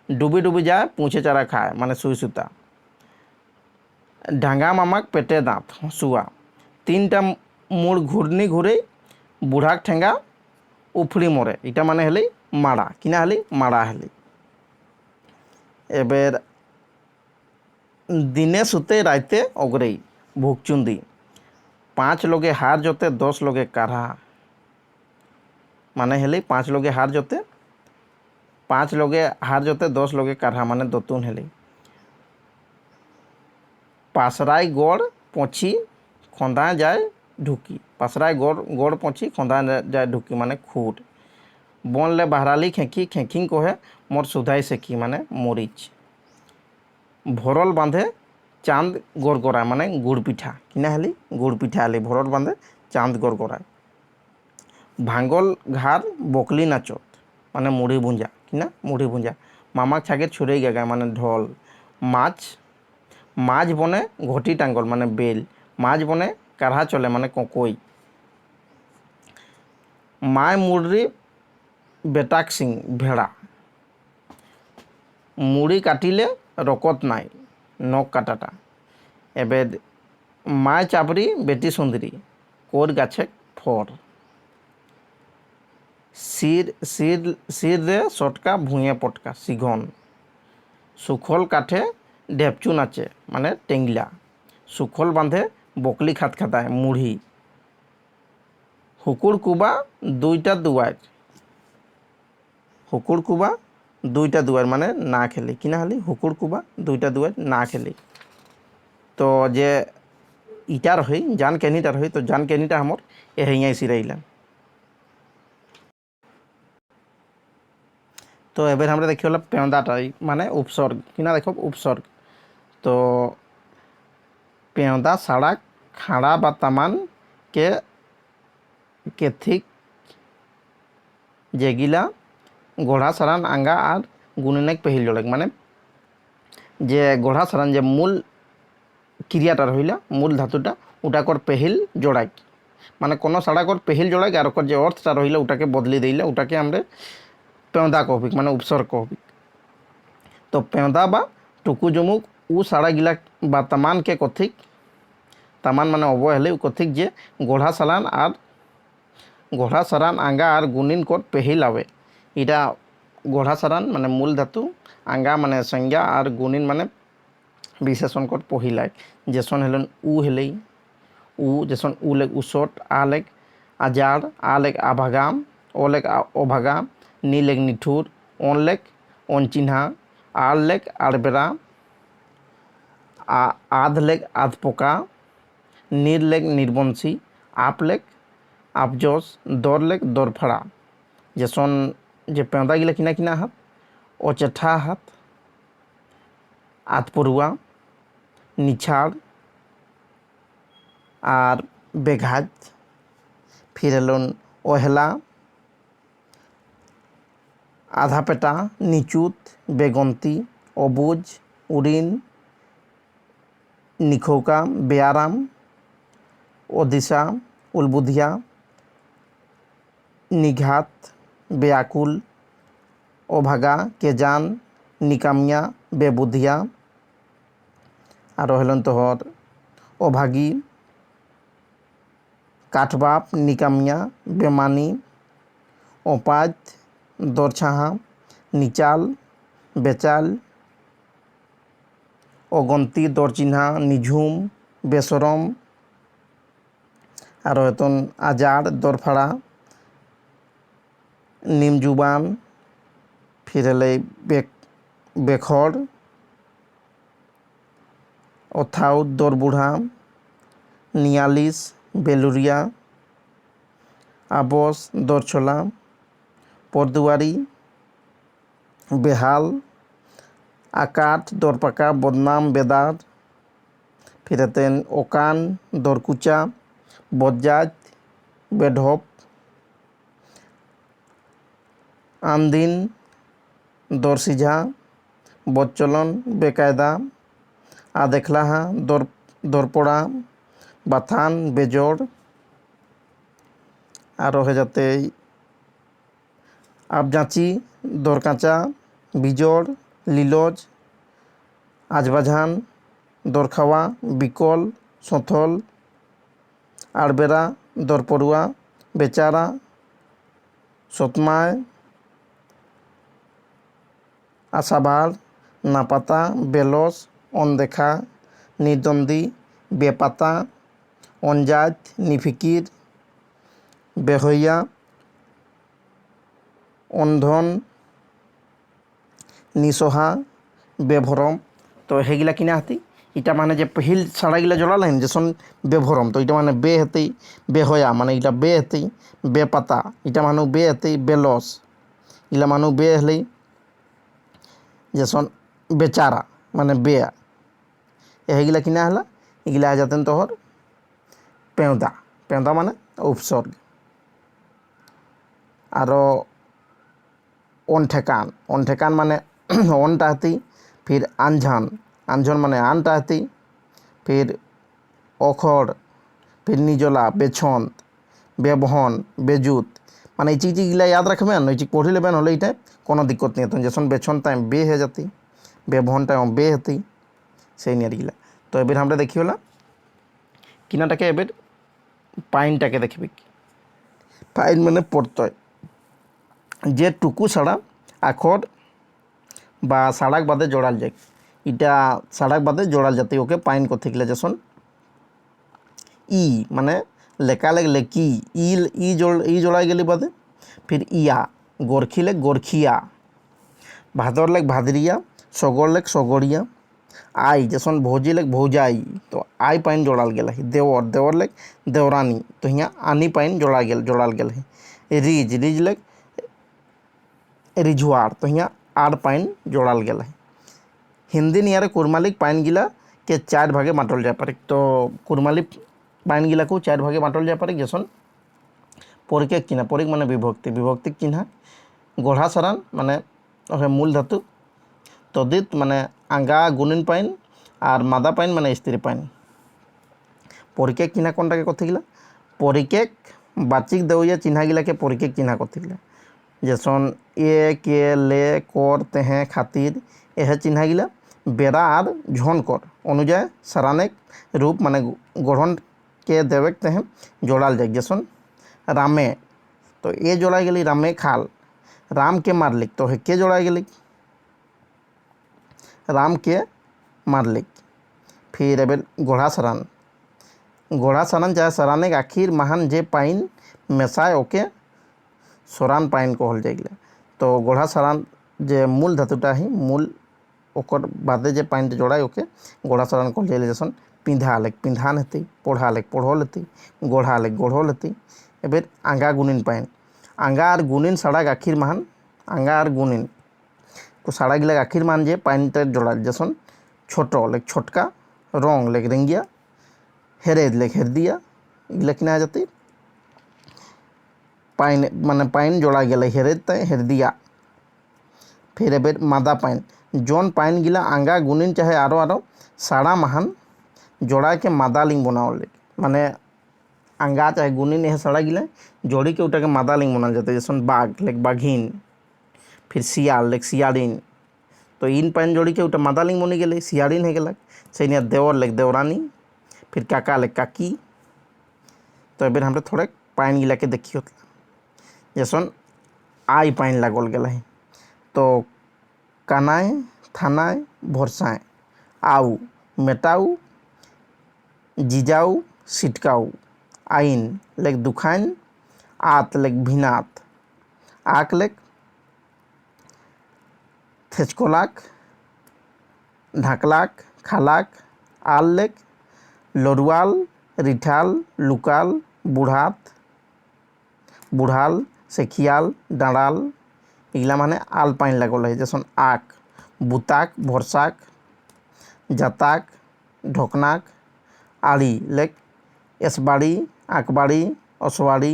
ডুবি ডুবি যায় পুঁছে চারা খায়, মানে সুই সুতা। ঢাঙ্গা মামাক পেটে দাঁত, হসুয়া। তিনটা মুড় ঘূর্ণি ঘুরে বুড়াক ঠেঙ্গা উফড়ি মরে, এটা মানে হেলি মাড়া। কিনা হেলি? মাড়া হেলি। এবার দিনে সুতে রাইতে অগরেই, ভুকচুন্দি। 5 লোকে হার জোতে 10 লোকে কাঢ়া, মানে হেলি 5 লোকে হার জোতে 10 লোকে কাঢ়া, মানে দতুন হেলি। পাসরাই গড় পছি খন্দা যায় ঢুকি। পাসরাই গড় পছি খন্দা যায় ঢুকি, মানে খুঁট। বনলে বাহরালি খেঁকিং কহে মোর সুধাই সেকি, মানে মরিচ। ভরল বাঁধে চাঁদ গড়গড়ায়, মানে গুড় পিঠা। কিনা হেলি? গুড় পিঠা হেলি। ভরল বাঁধে চাঁদ গড়গড়ায়। ভাঙ্গল ঘাড় বকলি নাচত, মানে মুড়ি ভুঁজা। কিনা? মুড়ি ভুঁজা। মামাক ছাগের ছুরেই গাগায় মানে ঢোল। মাছ মাছ বনে ঘটি টাঙ্গল মানে বেল। মাছ বনে কাঢ়া চলে মানে ককই। মায় মুড়ি বেটাক সিং ভেড়া। মুড়ি কাটিলে রকত নাই নখ কাটাটা। এবার মায় চাপড়ি বেটি সুন্দরী কোর গাছে ফর। শির রে সটকা ভুঁয়ে পটকা সিঘন। সুখল কাঠে ঢেপচু নাচে মানে টেংলা। সুখল বাঁধে বকলি খাত খাতায় মুড়ি। হুকুর কুবা দুইটা দুয়ার। হুকুর কুবা দুইটা দুয়ার মানে না খেলি কিনা হলি হুকুর কুবা দুইটা দুয়ার না খেলি। তো যে ইটার হই জান কেনিটার হই তো জান কেনিটা আমার এহিয়াই সিরাইলাম। তো এবার আমরা দেখি হলো পেঁদাটাই মানে উপসর্গ কিনা দেখো উপসর্গ। তো পেঁদা সাড়া খাড়া বা তামান কে কেথিক যেগিলা গড়া সারান আঙ্গা আর গুণিনেক পেহিল জলেক মানে যে গড়া সারান যে মূল ক্রিয়াটার হইলা মূল ধাতুটা ওটাকর পেহিল জোড়াই মানে কোনো সাড়াকর পেহিল জোড়াই আর ওকর যে অর্থটা রইলা ওটাকে বদলি দিলে ওটাকে আমরা পেঁদা কহবিক মানে উপসর্গ কহবিক। তো পেঁদা বা টুকু জমুক উ সাড়া গিলা বা তামানকে কথিক তামান মানে অবহেলে কথিক যে গড়া সারান আঙ্গা আর গুণিন কর পেহিল আবে। এটা গড়া সারান মানে মূল ধাতু আঙ্গা মানে সংজ্ঞা আর গুণিন মানে বিশেষণ কর পহিলায়। যেসন হলেন উ হেলেই উ যেসন উ লেগ উসট আ লেগ আজার আ লেগ আভাগাম ও লেগ অভাগাম নি লেগ নিঠুর অন লেগ অনচিহ্না আর লেগ আড়বেড়া আধ লেগ আধ পোকা নির লেগ নির্বংশী আপ লেগ আপজস দর লেগ দরফাড়া। যেসন যে পেঁদা গিলা কিনা কিনা হাত অচেঠা হাত আতপড়ুয়া নিছাড় আর বেঘাজ ফির এলন ওহেলা আধা পেটা নিচুত বেগন্তি অবুজ উড়িন নিখৌকা বেয়ারাম ওদিশা উলবুধিয়া নিঘাত বেয়াকুল অভাগা কেজান নিকামিয়া বেবুধিয়া আর হলেন তোহর অভাগী কাঠবাপ নিকামিয়া বেমানি অপাজ দরছাহা নিচাল বেচাল অগন্তি দরচিহ্না নিঝুম বেসরম আর হতন আজার দরফাড়া নিমজুবান ফিরেলে বেখড় অথাউ দরবুড়া নিয়ালিস বেলুরিয়া আবস দরছলা পরদুয়ারি বেহাল আকাট দরপাকা বদনাম বেদার ফিরেতেন ওকান দরকুচা বজ্জাত বেঢপ আন্দিন দরসিঝা বচ্চলন বেকায়দা আদেখলাহা দরপড়া বাথান বেজোড় আর হয়ে যাতে আবজাঁচি দরকাঁচা বিজোড় লীলজ আজবাঝান দরখাওয়া বিকল সথল আড়বেড়া দরপড়ুয়া বেচারা সতমায় আশাবার নাপাতা বেলস অনদেখা নির্দ্বন্দ্বী বেপাতা অনজাত নিফিকির বেহইয়া অন্ধন নিসহা বেভরম। তো হেগিলা কিনা হাতি এটা মানে যে পেহিল সাড়াগিলা জড়ালেন যেসন বেভরম তো এটা মানে বে হেতেই বেহয়া মানে এটা বে হেতেই বেপাতা এটা মানুষ বে হেতেই বেলস ইলা মানুষ বে হলেই যেসন বেচারা মানে বেয়া এগুলা কিনা হলা এগুলা যাতেন তোহর পেঁদা পেঁদা মানে উপসর্গ। আরও অনঠেকান অনঠেকান মানে অনটা হাতি, फिर आंझान, आंझन माने आनटा हाथी, फिर अखड़, फिर निजला, बेछन, बेबहन, बेजुत माने এই চিকচিকগুলা याद রাখবেন, ওই চিক পড়ে নেবেন, হলে এটা কোনো দিক্কত নেই। তখন যখন বেছন টাইম বে হয়ে যাতি, বেবহন টাইম বে হতি, সেই নিয়ে গিলা। তো এবার আমরা দেখি হলা কিনাটাকে, এবার পাইনটাকে দেখবি। পাইন মানে পড়তয়, যে টুকু ছাড়া আখর বা সাড়াক বাদে জোড়াল যায়, এটা সাড়াক বাদে জোড়াল যাতে ওকে পাইন করতে গেলে যখন ই মানে লেখা লাগলে কি ই জোড়াই গেলে বাদে, फिर ইয়া গোরখি লেখ গোরখিয়া, ভাদর লেখ ভাদরিয়া, সগর লেখ সগরিয়া, আই যখন ভৌজি লেখ ভৌজাই, তো আই পাইন জোড়াল গেল। দেওর লেখ দেওরানি, তো হিয়া আনি পাইন জোড়াল গেল। রিজ লেখ रिझुआर, तो हियाँ आर पाइन जोड़ाल गया है। हिंदी नियारे कुरमालिक पाइन गिला के 4 भागे बाँटल जा पारे। तो कुरमालिक पाइन गिला को 4 भागे बाँटल जा पारे। जैसन परिकेक चिन्ह, परिक माने विभक्ति, विभक्तिक चिन्ह गढ़ा सारान माने मूल धातु, तदित माने आंगा गुणिन पाइन और मादा पाइन माने स्त्री पाइन। परिकेक चिन्ह कोनटाके कथि गिला, परिकेक बाचिक देउया चिन्ह गिला के परिकेक चिन्ह कथि गिला। जैसन ए के ले कर तेहे खातिर, यह चिन्ह गिला बेरा और झन कर अनुजाय सारानेक रूप माने गढ़न के देवेक तेहे जोड़ाल जाए। जैसन रामे, तो ये जोड़ाई गली रामे खाल, राम के मारलिक, तो हे के जोड़ाई गली राम के मारलिक। फिर एबे गोढ़ा सरान चाहे सरानेक आखिर महान जे पाइन मेसाय ओके सोरान पाइन कहल जाएगा। तो गोढ़ा सरान जे मूल धातुटा ही मूल ओकर बादे जे पाइन जोड़ाई ओके गोढ़ा सरान कहल जाएगा। जैसन पिंधा लेक पिंधान हेती, पढ़ा लेक पढ़ल हेती, गोढ़ा लेक गोढ़ल हेती। एबेर आंगा गुणिन पाइन, आंगा और गुणिन साड़ाक आखिर महान, आंगा और गुणिन को साड़ा गिला आखिर मान जे पाइन जोड़ा। जैसन छोटो लेक छोटका, रंग लेक रेंगिया, हेरेद लेक हेरदिया, इगला किना जाती पाइन माने पाइन जोड़ा गया हेरेद तय हेरदिया। फिर एबेर मादा पाइन, जोन पाइन गिला आंगा गुणिन चाहे आरो साड़ा महान जोड़ा के मादा लिंग बनावल, माने आंगा चाहे गुणिन यह साड़ा गिला जोड़ी के उठा के मादा लिंग बनाल जाते। जैसे बाघ लेक बाघिन, फिर सियाल लेक सियाड़िन, तो इन पाइन जोड़ी के उठा मादा लिंग बनी गए सियाड़िन है गला। से देवर लेक देवरानी, फिर काका लेक काकी। तो एबेर हम थोड़े पाइन गिला के देखियो। जैसन आई पाइन लागल गया है, तो कानाए थानाए भरसाए, आऊ मेटाऊ जिजाऊ सिटकाऊ, आइन लेक दुखाइन, आत लेक भिनात, आक लेक थेचकोलाक, ढाकलाक खालाक, आल लेक लरुआल रिठाल लुकाल बुढ़ात बुढ़ाल सेखियाल डाँड़ाल, इगला माने आल पाइन लागल है। जैसन आक बुताक भरसाक, जाताक ढोकनाक, आड़ी लेक एसबाड़ी आकबाड़ी असवाड़ी,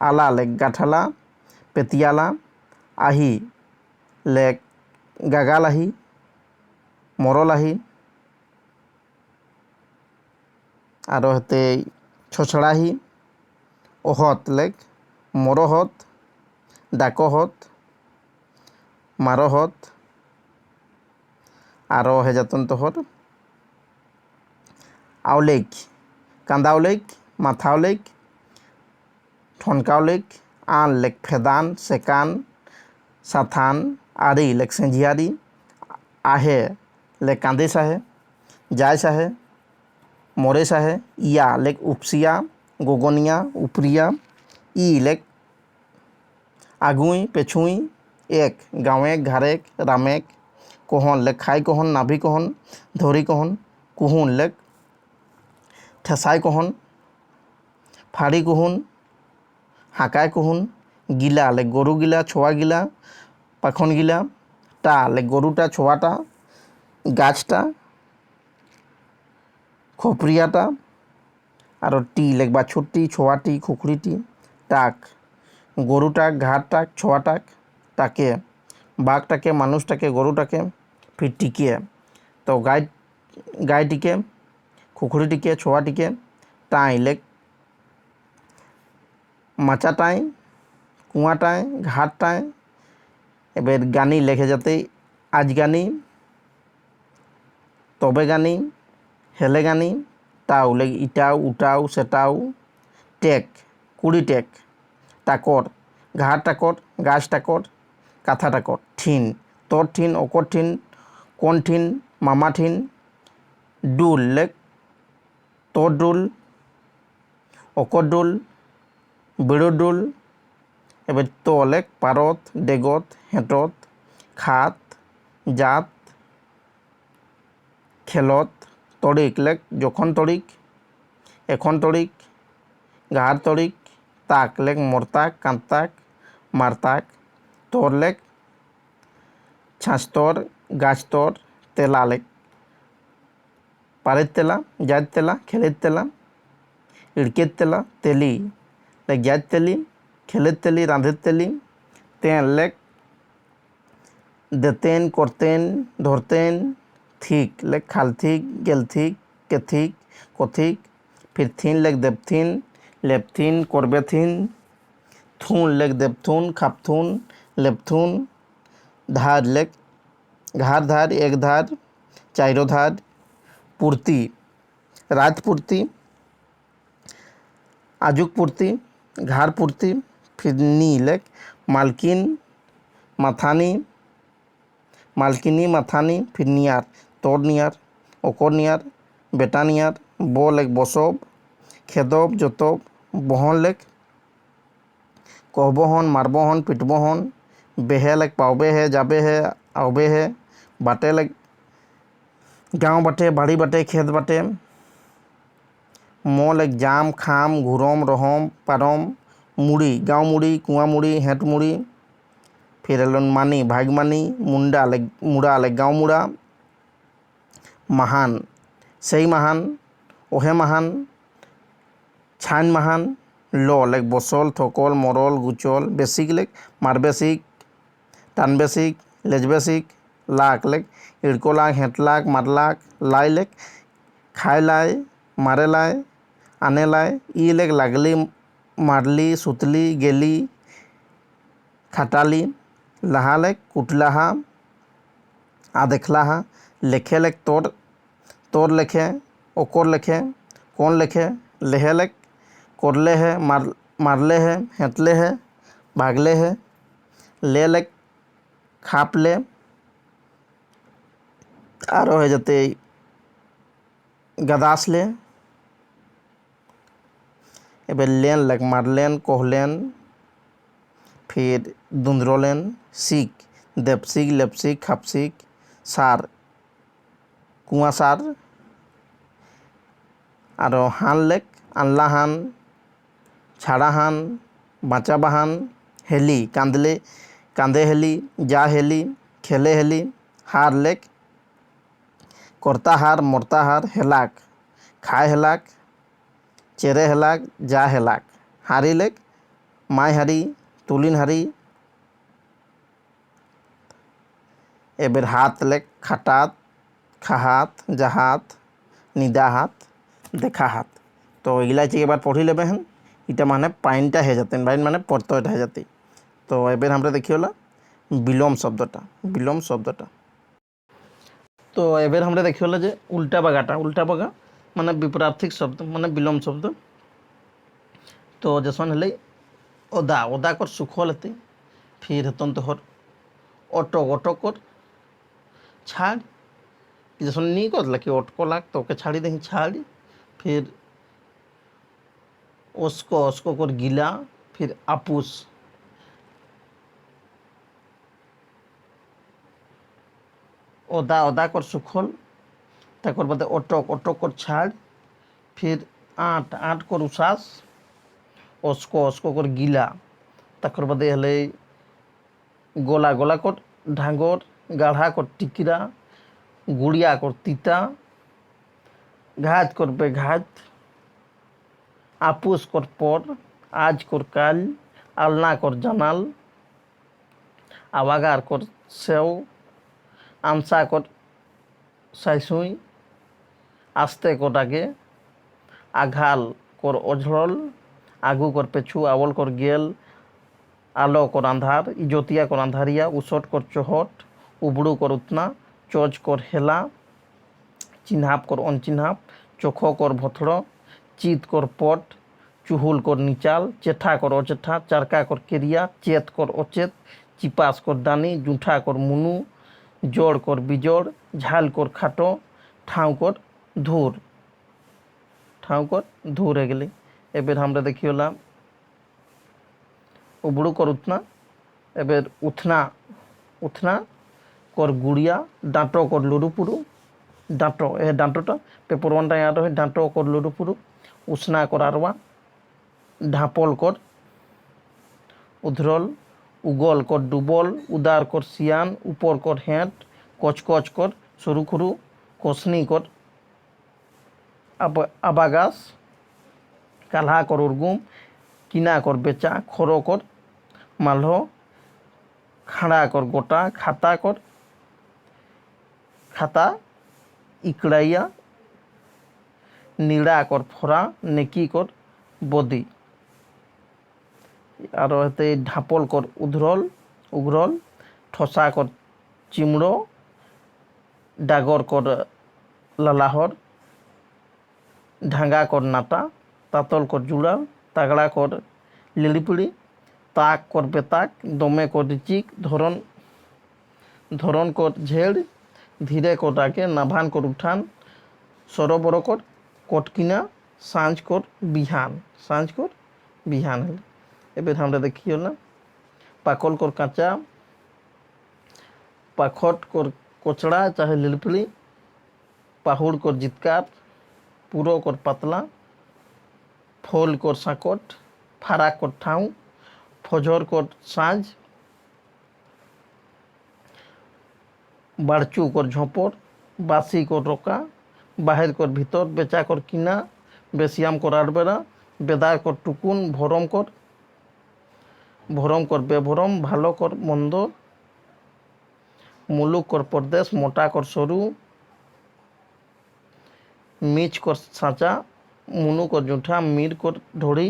आला लेक गाठाला पेतियाला, आही लेक गागालाही मरलाही, और हेते छछड़ाही, ओहत लेक मरहत डाकहत मारहत, और हे जातन तोहर आवलेक कांदावलेक माथावलेक ठनकावलेक, आन लेक फेदान सेकान साथान, आरी लेक सेंझियारी, आहे लेक कांदे साहे जाय साहे मोरे साहे, इया लेक उपसिया गोगनिया उपरिया, ई लेक आगुई पेछुई, एक गाँवेक घारेक रामेक, कोहन लेक खाई कोहन नाभि कोहन धोरी कोहन, कुहुन लेक ठेसाई कोहन फाड़ी कुहुन हाकाय कुहुन, गिला लेक गरु गिला छोआ गिला पाखन गिला, टा लेक गरुटा छोआटा गाछटा खोपरियाटा, और टी लेक बाछुरटी छोआटी खुखड़ीटी, टाक गरुटाक घाटटाक छोआटाक टाके বাঘটাকে, মানুষটাকে, গরুটাকে, ফির টিকিয়ে। তো গাইটিকে, খুখুরিটিকে, ছোয়াটিকে টাই লেক মাচাটায়, কুয়াটায়, ঘাটটায়। এবার গানি লেখে যাতে আজ গানি, তবে গানি, হেলে গানি, তাও লেগ ইটাও, উটাও, সেটাও, টেক, কুড়ি টেক, টাকর, ঘাট টাকর, গাছ টাকর, কাথা টাকর, ঠিন, তোর ঠিন, অকর ঠিন, কোন ঠিন, মামা ঠিন, ডুল লেগ তোর ডুল, অকর ডুল, বিড়ো ডুল। এবার তো লেগ পারত, ডেগত, হেঁটত, খাত, জাত, খেলত, তড়িক লেগ যখন তড়িক, এখন তড়িক, গাহার তড়িক, তাক লেগ মরতাক, কান্তাক, মারতাক, তোর লেগ ছাঁচতর, গাছতর, তেলা লেগ পারের তেলা, জাত তেলা, খেলের তেলা, ইড়কের তেলা, তেলি লেগ জাত তেলি, খেলের তেলি, রাঁধের তেলি, তেন লেগ দেতেন, করতেন, ধরতেন, থিক লেগ খালথিক, গেলথিক, কেথিক, কথিক, फिर থিন লেগ দেবথিন, লেপথিন, করবেথিন, থুন লেগ দেবথুন, খাপথুন, লেপথুন, ধার লেগ ঘার ধার, এক ধার, চাইরো ধার, पूर्ति रात पूर्ति, आजुक पूर्ति, घार पूर्ति, फिर नी लेक मालकिन, माथानी, मालकिनी, माथानी, फिर नियार, तोर नियार, ओकर नियार, बेटा नियार, बो लेक बसब, खेदब, जोतब, बहन लेक कहबहन, मारबहन, पिटबहन, बेहे लेक पावबे है, जाबे है, आवबे है, बाटे लेक गाँव बाटे, बाड़ी बाटे, खेत बाटे, मो लेक जाम, खाम, घुरम, रहम, पारम, मुड़ी, गाँव मुड़ी, कुआ मुड़ी, हेट मुड़ी, फिर एलन मानी, भाग मानी, मुड़ा लेक गाँव मुड़ा, महान, सही महान, ओहे महान, छान महान, लो लेक बसल, थकल, मरल, गुचल, बेसिक लेक मार बेसिक, टान बेसिक, लेज बेसिक, लाक लेक इड़को लाक, हेट लाक, मार लाक, लाई लेक खाए लाई, मारे लाई, आने लाई, ई लेक लागली, मारली, सुतली, गेली, खाटाली, लहा लेक कुटलाहा, आदेखलाहा, लेखे लेक तोर लेखे, ओकर लेखे, कौन लेखे, लेहे लेक करले है, मारले है, हेंटले है, भागले है, ले लेक खाप ले, आरो है जाते गदास ले। एबर लेन लेक मारलेन, कहलेन, फिर दुंद्रोलेन, सीक, देपसिक, लेपसिक, खापसिक, सार, कुआ सार, आरो हान लेक आनला हान, छाड़ा हान, बाँचा बाहान, हेली, कांदे हेली, जा हेली, खेले हेली, हार लेक करता हार, मरता हार, हेलाक, खाए हेलाक, चेरे हेलाक, जा हेलाक, हारी लेक माय हारी, तुलिन हारी। एबर हाथ लेक खाटात, खाहात, जाहात, निदा हाथ, देखा हाथ। तो एगला एक बार पढ़ी लेबे हन, इटा माने पाइनटा हे जाते, पाइन माने प्रत्ययटा हे जाते। तो एबर हमरा देखिए विलोम शब्दटा, विलोम शब्दटा। तो एबर हमरा देखिए जे उल्टा बागाटा, उल्टा बागा माने विपरार्थिक शब्द, माने विलोम शब्द। तो जैसन हेले ओदा, ओदा कर सुखल हेते, फिर हेतन तोहर अटक, अटक कर छाड़, जैसन नी कहला कि अटकलाक तो ओके छाड़ी दही, छाड़, फिर ओस्को, ओस्को कर गिला, फिर आपुस, ओदा, ओदा कर सुखल, ताकर बादे अटक, अटक कर छाड़, फिर आट, आट कर उसास, ओस्को, ओस्को कर गिला, ताकर बादे हेले गोला, गोला कर ढांगर, गाढ़ा कर टिकरा, गुड़िया कर तीता, घात कर बेघात, आपुस कर पर, आज कर काल, आलना कर जानाल, आवागार कर সেও, আমসা কর সাইসুই, আস্তে কর আগে, আঘাল কর অঝরল, আগু কর পেছু, আওল কর গেল, আলো কর আন্ধার, ইজতিয়া কর আন্ধারিয়া, উসট কর চহট, উবড়ু কর উতনা, চজ কর হেলা, চিনহাপ কর অনচিনহাপ, চোখ কর ভথড়, চিত কর পট, চুহুল কর নিচাল, চেঠা কর অচেঠা, চারকা কর কেরিয়া, চেত কর অচেত, চিপাস কর দানি, জুঠা কর মুনু, জোড় কর বিজোড়, ঝাল কর খাটো, ঠাঁও কর ধূর। ঠাঁও কর ধূর হয়ে গেলি। এবার আমরা দেখি হলাম উবড়ু কর উঠনা। এবার উঠনা, উঠনা কর গুড়িয়া, ডাঁটো কর লুরুপুরু, ডাঁটো এ ডাঁটোটা পেপার ওয়ানটা ইয়াদ হয়, ডাঁটো কর লুরুপুরু, উষ্ণা কর আরওয়া, ঢাপল কর উধরল, উগল কর ডুবল, উদার কর সিয়ান, উপর কর হেঁট, কচকচ কর সরুখুরু, কসনি কর আবাগাস, কালহা কর উর্গুম, কিনা কর বেচা, খড়ো কর মালহ, খাড়া কর গোটা, খাতা কর খাতা ইকড়াইয়া, নিড়া কর ফরা, নেকি কর বদি। আর হতে ঢাপল কর উধরল উগরল, ঠসা কর চিমড়ো, ডাগর কর লালাহর, ঢাঙ্গা কর নাটা, তাতল কর জুড়াল, তাগড়া কর লিড়িপিড়ি, তাক কর বেতাক, দমে কর রিচিক, ধরন ধরন কর ঝেড়, ধীরে কর ডাকে, নাভান কর উঠান, সরোবর কর কটকিনা, সাঁঝ কর বিহান। সাঁঝ কর বিহান হল। এবার আমরা দেখি হল পাকল কর কাঁচা, পাখট কর কোচড়া চাহে লিলপিড়ি, পাহুড় কর জিতকার, পুরো কর পাতলা, ফোল কর সাঁকট, ফাড়া কর ঠাউ, ফজর কর সাঁঝ, বাড়চু কর ঝোঁপর, বাসি কর রোকা, বাহির কর ভিতর, বেচা কর কিনা, বেশিয়াম কর আড়বেড়া, বেদার কর টুকুন, ভরম কর বেভরম, ভালো কর মন্দ, মুলুক কর পরদেশ, মোটা কর সরু, মিচ কর সাঁচা, মুনু কর জুঠা, মির কর ঢড়ি,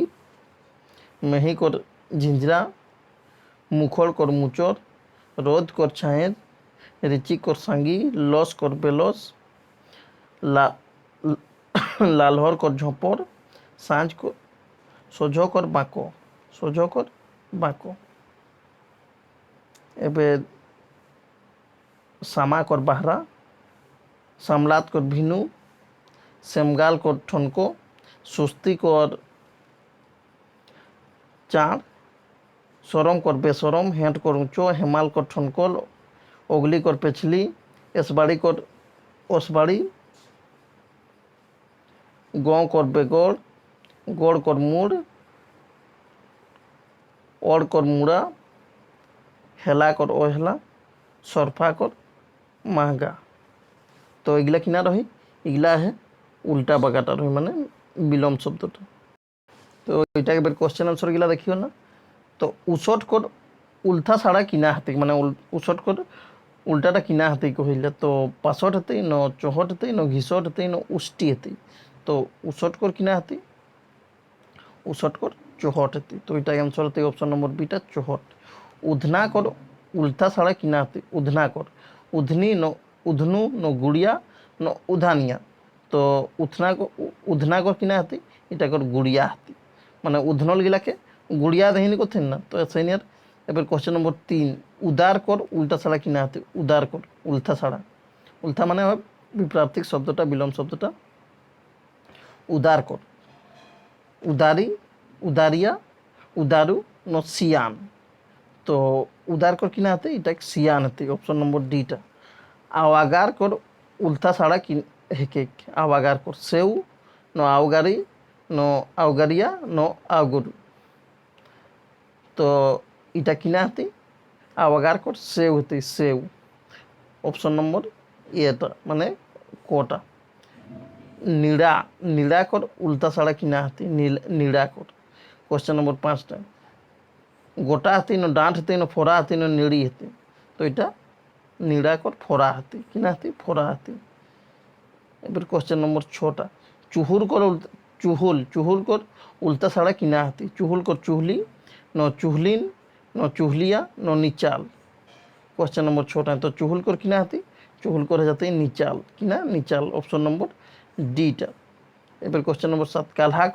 মেহি কর ঝিঞ্ঝরা, মুখর কর মুচর, রোদ কর ছায়ের, রিচি কর সাঙ্গি, লস কর বেলস, লালহর কর ঝোঁপর, সাঁঝ কর সোঝো কর বাঁকো, সোঝো কর বাঁকো। এবার সামা কর বাহরা, সামলাত কর ভিনু, সেমগাল কর ঠনকো, সুস্তি কর চাঁড়, সরম কর বেসরম, হেঁট কর উঁচো, হেমাল কর ঠনকল, ওগলি কর পেছলি, এসবাড়ি কর ওসবাড়ি, গঁ কর বেগড়, গড় কর মুড়, অড় কর মুড়া, হেলা কর ওহেলা, সরফা কর মাহগা। তো এগুলা কিনা রহি, এগুলা হে উল্টা বাগাটা রহি, মানে বিলম্ব শব্দটা। তো এটা এবার কোশ্চেন আনসার গিলা দেখিও না। তো উসট কর উল্টা ছাড়া কিনা হাতি, মানে উসট কর উল্টাটা কিনা হাতি কহিলে তো পাঁচট হতেই ন চহট হতেই ন ঘিসট হতেই ন উষ্টি হতেই। তো উসট কর কিনা হাতি, উসট কর চহট হতেই। তো এটা আনসার হতে অপশন নম্বর বিটা চহট। উধনা কর উল্টা ছাড়া কিনা হাতি, উধনা কর, উধনি ন উধনু ন গুড়িয়া ন উধানিয়া। তো উধনা কর কিনা হাতি, এটা কর গুড়িয়া হাতি, মানে উধনল গিলাকে গুড়িয়া দেহিনি করতেন না। তো সেনিয়ার এবার কোশ্চেন নম্বর 3, উদার কর উল্টা ছাড়া কিনা হাতি, উদার কর উল্টা ছাড়া, উল্টা মানে হয় বিপ্রাপ্তিক শব্দটা, বিলম্ব শব্দটা। উদার কর, উদারি, উদারিয়া, উদারু ন সিয়ান। তো উদার কর কিনা হাতে, এটা সিয়ান হাতে, অপশন নম্বর ডিটা। আওয়াগার কর উল্টা ছাড়া কি হেকে, আওয়াগার কর সেউ ন আওগারি ন আওগারিয়া ন আওগরু। তো এটা কিনা হাতে, আওয়াগার কর সেউ হতে, সেউ, অপশন নম্বর এটা মানে কোটা। নিড়া, নিড়া কর উল্টা ছাড়া কিনা হাতি, নিড়া কর। কোশ্চেন নম্বর 5টা, গোটা হাতি ন ডাঁট হাতি ন ফোড়া হাতি ন নিড়ি হাতি। তো এটা নীড়াকর ফরা হাতি কিনা হাতি ফরা হাতি। এবার কোশ্চেন নম্বর 6টা চুহুল কর উল্টা সাড়া কিনা হাতি চুহুল কর চুহলি ন চুহলিন ন চুহলিয়া ন নিচাল। কোশ্চেন নম্বর 6টা তো চুহুল কর কিনা হাতি চুহুল করে যাতে নিচাল কিনা নিচাল অপশন নম্বর ডিটা। এবার কোশ্চেন নম্বর 7 কালহা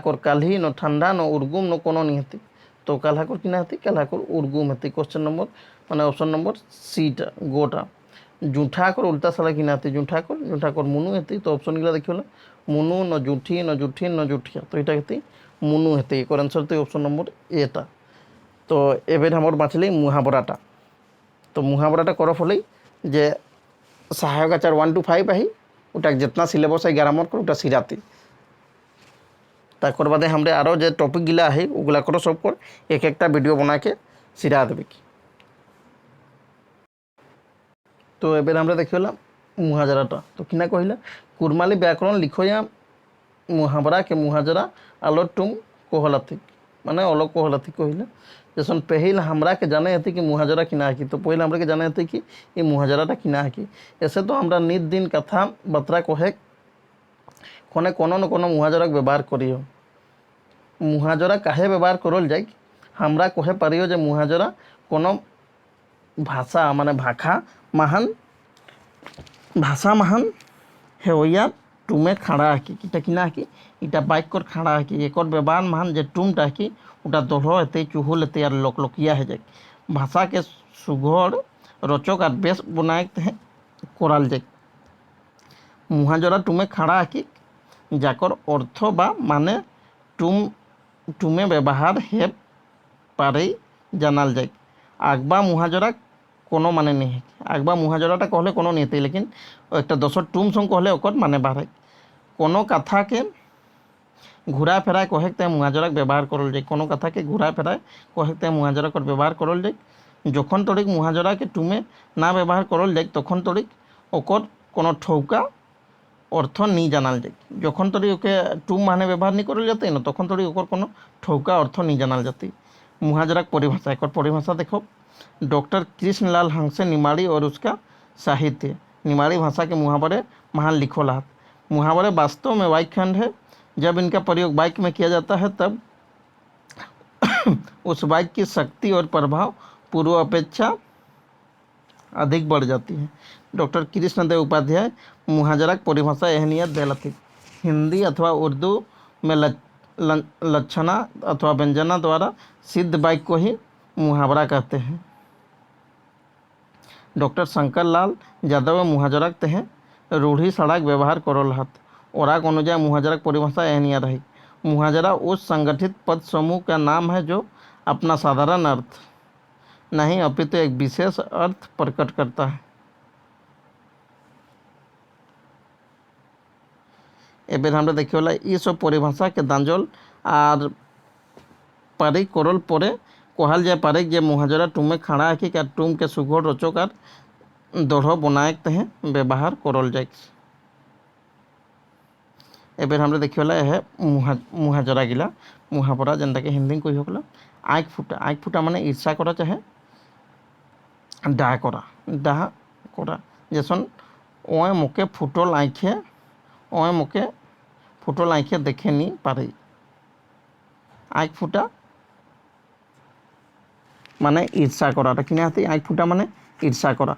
কর কালহি ন ঠান্ডা ন উর্গুম ন কোনো নিহাতি। তো কালহা কর কিনা হাতি কালহা কর উর্গুম হাতি। কোশ্চেন নম্বর মানে অপশন নম্বর সিটা গোটা। জুঠা কর উল্টা সালা কিনা হাতি জুঠা কর মুনু হেতি। তো অপশনগুলো দেখি হলো মুনু ন জুঠি ন জুঠিন ন জুঠিয়া। তো এটা হেতি মুনু হেতি এর আনসার তো অপশন নম্বর এটা। তো এবার আমার বাঁচলি মুহাবরাটা। তো মুহাবরাটা করফ হলেই যে সহায়ক আচার 1 to 5 আহি ওটা जितना सिलेबस है 11 मार्क ওটা সিরাতে। তারপর বাদে আমরা আরও যে টপিকগুলা আহে ওগুলা করে সব কর এক একটা ভিডিও বানাকে সিরা দেবে কি। তো এবার আমরা দেখিলাম মুহাজারাটা। তো কিনা কহিলা কুরমালি ব্যাকরণ লিখয়া মুহাবরা কে মুহাজরা আলো টুম কোহলাথিক মানে अलग कोहलाथी कहिला जैसन पहल हमरा के जाने हती कि मुहाजरा किना है कि। तो पहले हमरा के जाने हती कि ये मुहाजराटा किना है कि। ऐसे तो हमरा नित दिन कथा बात्रा कहे कोने कोनो न कोनो मुहाजरा व्यवहार करियो। मुहाजरा काहे व्यवहार करल जाए हमरा कहे पारियो जे मुहाजरा कोनो भाषा माने भाषा महान हेवैया टुमे खाड़ा आँकी इटा किना आँकी इटा बाइक कर खाड़ा आँकी एक व्यवहार महान जे टुमटा आँकी ওটা দোহো এতে চুহুল এতে আর লকলকিয়া হয়ে যায়। ভাষাকে সুঘর রচক আর বেশ বনায় করাল যায়। মুহাজরা টুমে খাড়া আঁকি যাকর অর্থ বা মানে টুমে ব্যবহার হে পারে জানাল যায়। আগবা মুহাজরা কোনো মানে নেই আগবা মুহাজরাটা कहले कोनो नहीं थे लेकिन एक दसर टुम संग कहले ओकर माने बाढ़ कोनो कथा के घुरा फेराय कहे मुहाजराक व्यवहार करल जाए। कोनो कथा के घुरा फेराय कहे मुहाजराक व्यवहार करल जाए। जखन तड़िक मुहाजरा के टुमे ना व्यवहार करल जाए तखन तड़िक ओकर कोनो ठौका अर्थ नहीं जानाल जाए। जखन तड़िक ओके टुम माने व्यवहार नहीं करल जाते ना तखन तड़िक ओकर कोनो ठौका अर्थ नहीं जानाल जाते। मुहाजराक परिभाषा एक परिभाषा देखो डॉक्टर कृष्णलाल हंसे निमाड़ी और उसका साहित्य। निमाड़ी भाषा के मुहावरे महान लिखो लात। मुहावरे वास्तव में वाक्यखंड है। जब इनका प्रयोग वाक्य में किया जाता है तब उस वाक्य की शक्ति और प्रभाव पूर्व अपेक्षा अधिक बढ़ जाती है। डॉक्टर कृष्णदेव उपाध्याय मुहाजरा की परिभाषा अहमियत दिलाती। हिंदी अथवा उर्दू में लक्षणा अथवा व्यंजना द्वारा सिद्ध वाक्य को ही मुहावरा कहते हैं। डॉक्टर शंकर लाल यादव मुहाजरा तहे रूढ़ी सड़क व्यवहार करल हत। औराक अनुसार मुहाजरा की परिभाषा एहनिया रही। मुहाजरा उस संगठित पद समूह का नाम है जो अपना साधारण अर्थ नहीं अपितु एक विशेष अर्थ प्रकट करता है। एबेर हमरा देखियोला ई सब परिभाषा के दांजल और पारिक करल परे कहल जाए पारे जे मुहाजरा टुमे खाड़ा आँखी और टुम के सुघर रचक और दढ़ बनाए तहे व्यवहार करल जाए। एबेर हमरा देखियोला है मुहाजरा गिला मुहावरा जेनटा के हिंदी कही होगला आँख फुटा माने ईर्षा करा चाहे डाह करा जैसन ओए मोके फुटल आँखे देखे नहीं पारे। आँख फुटा माने ईर्षा करा किना हाथी आँख फुटा माने ईर्षा करा।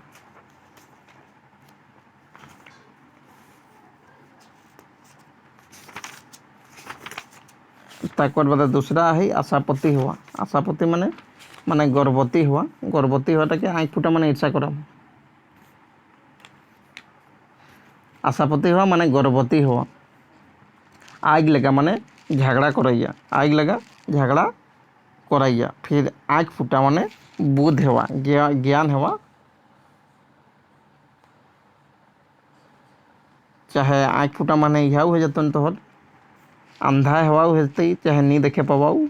ताकवर बाद दूसरा है आशापति हुआ। आशापति माने गर्भवती हुआ। गर्भवती हुआ के आँख फुटा माने ईर्षा करा। आशापति हुआ माने गर्भवती हुआ। आग लगा माने झगड़ा करैया। आग लगा झगड़ा करैया। फिर आँख फुटा माने बुध हुआ ज्ञान हुआ। चाहे आँख फुटा माने यह हो जाते तोहर अंधा हवा हेते चाहे नहीं देखे पावाऊ।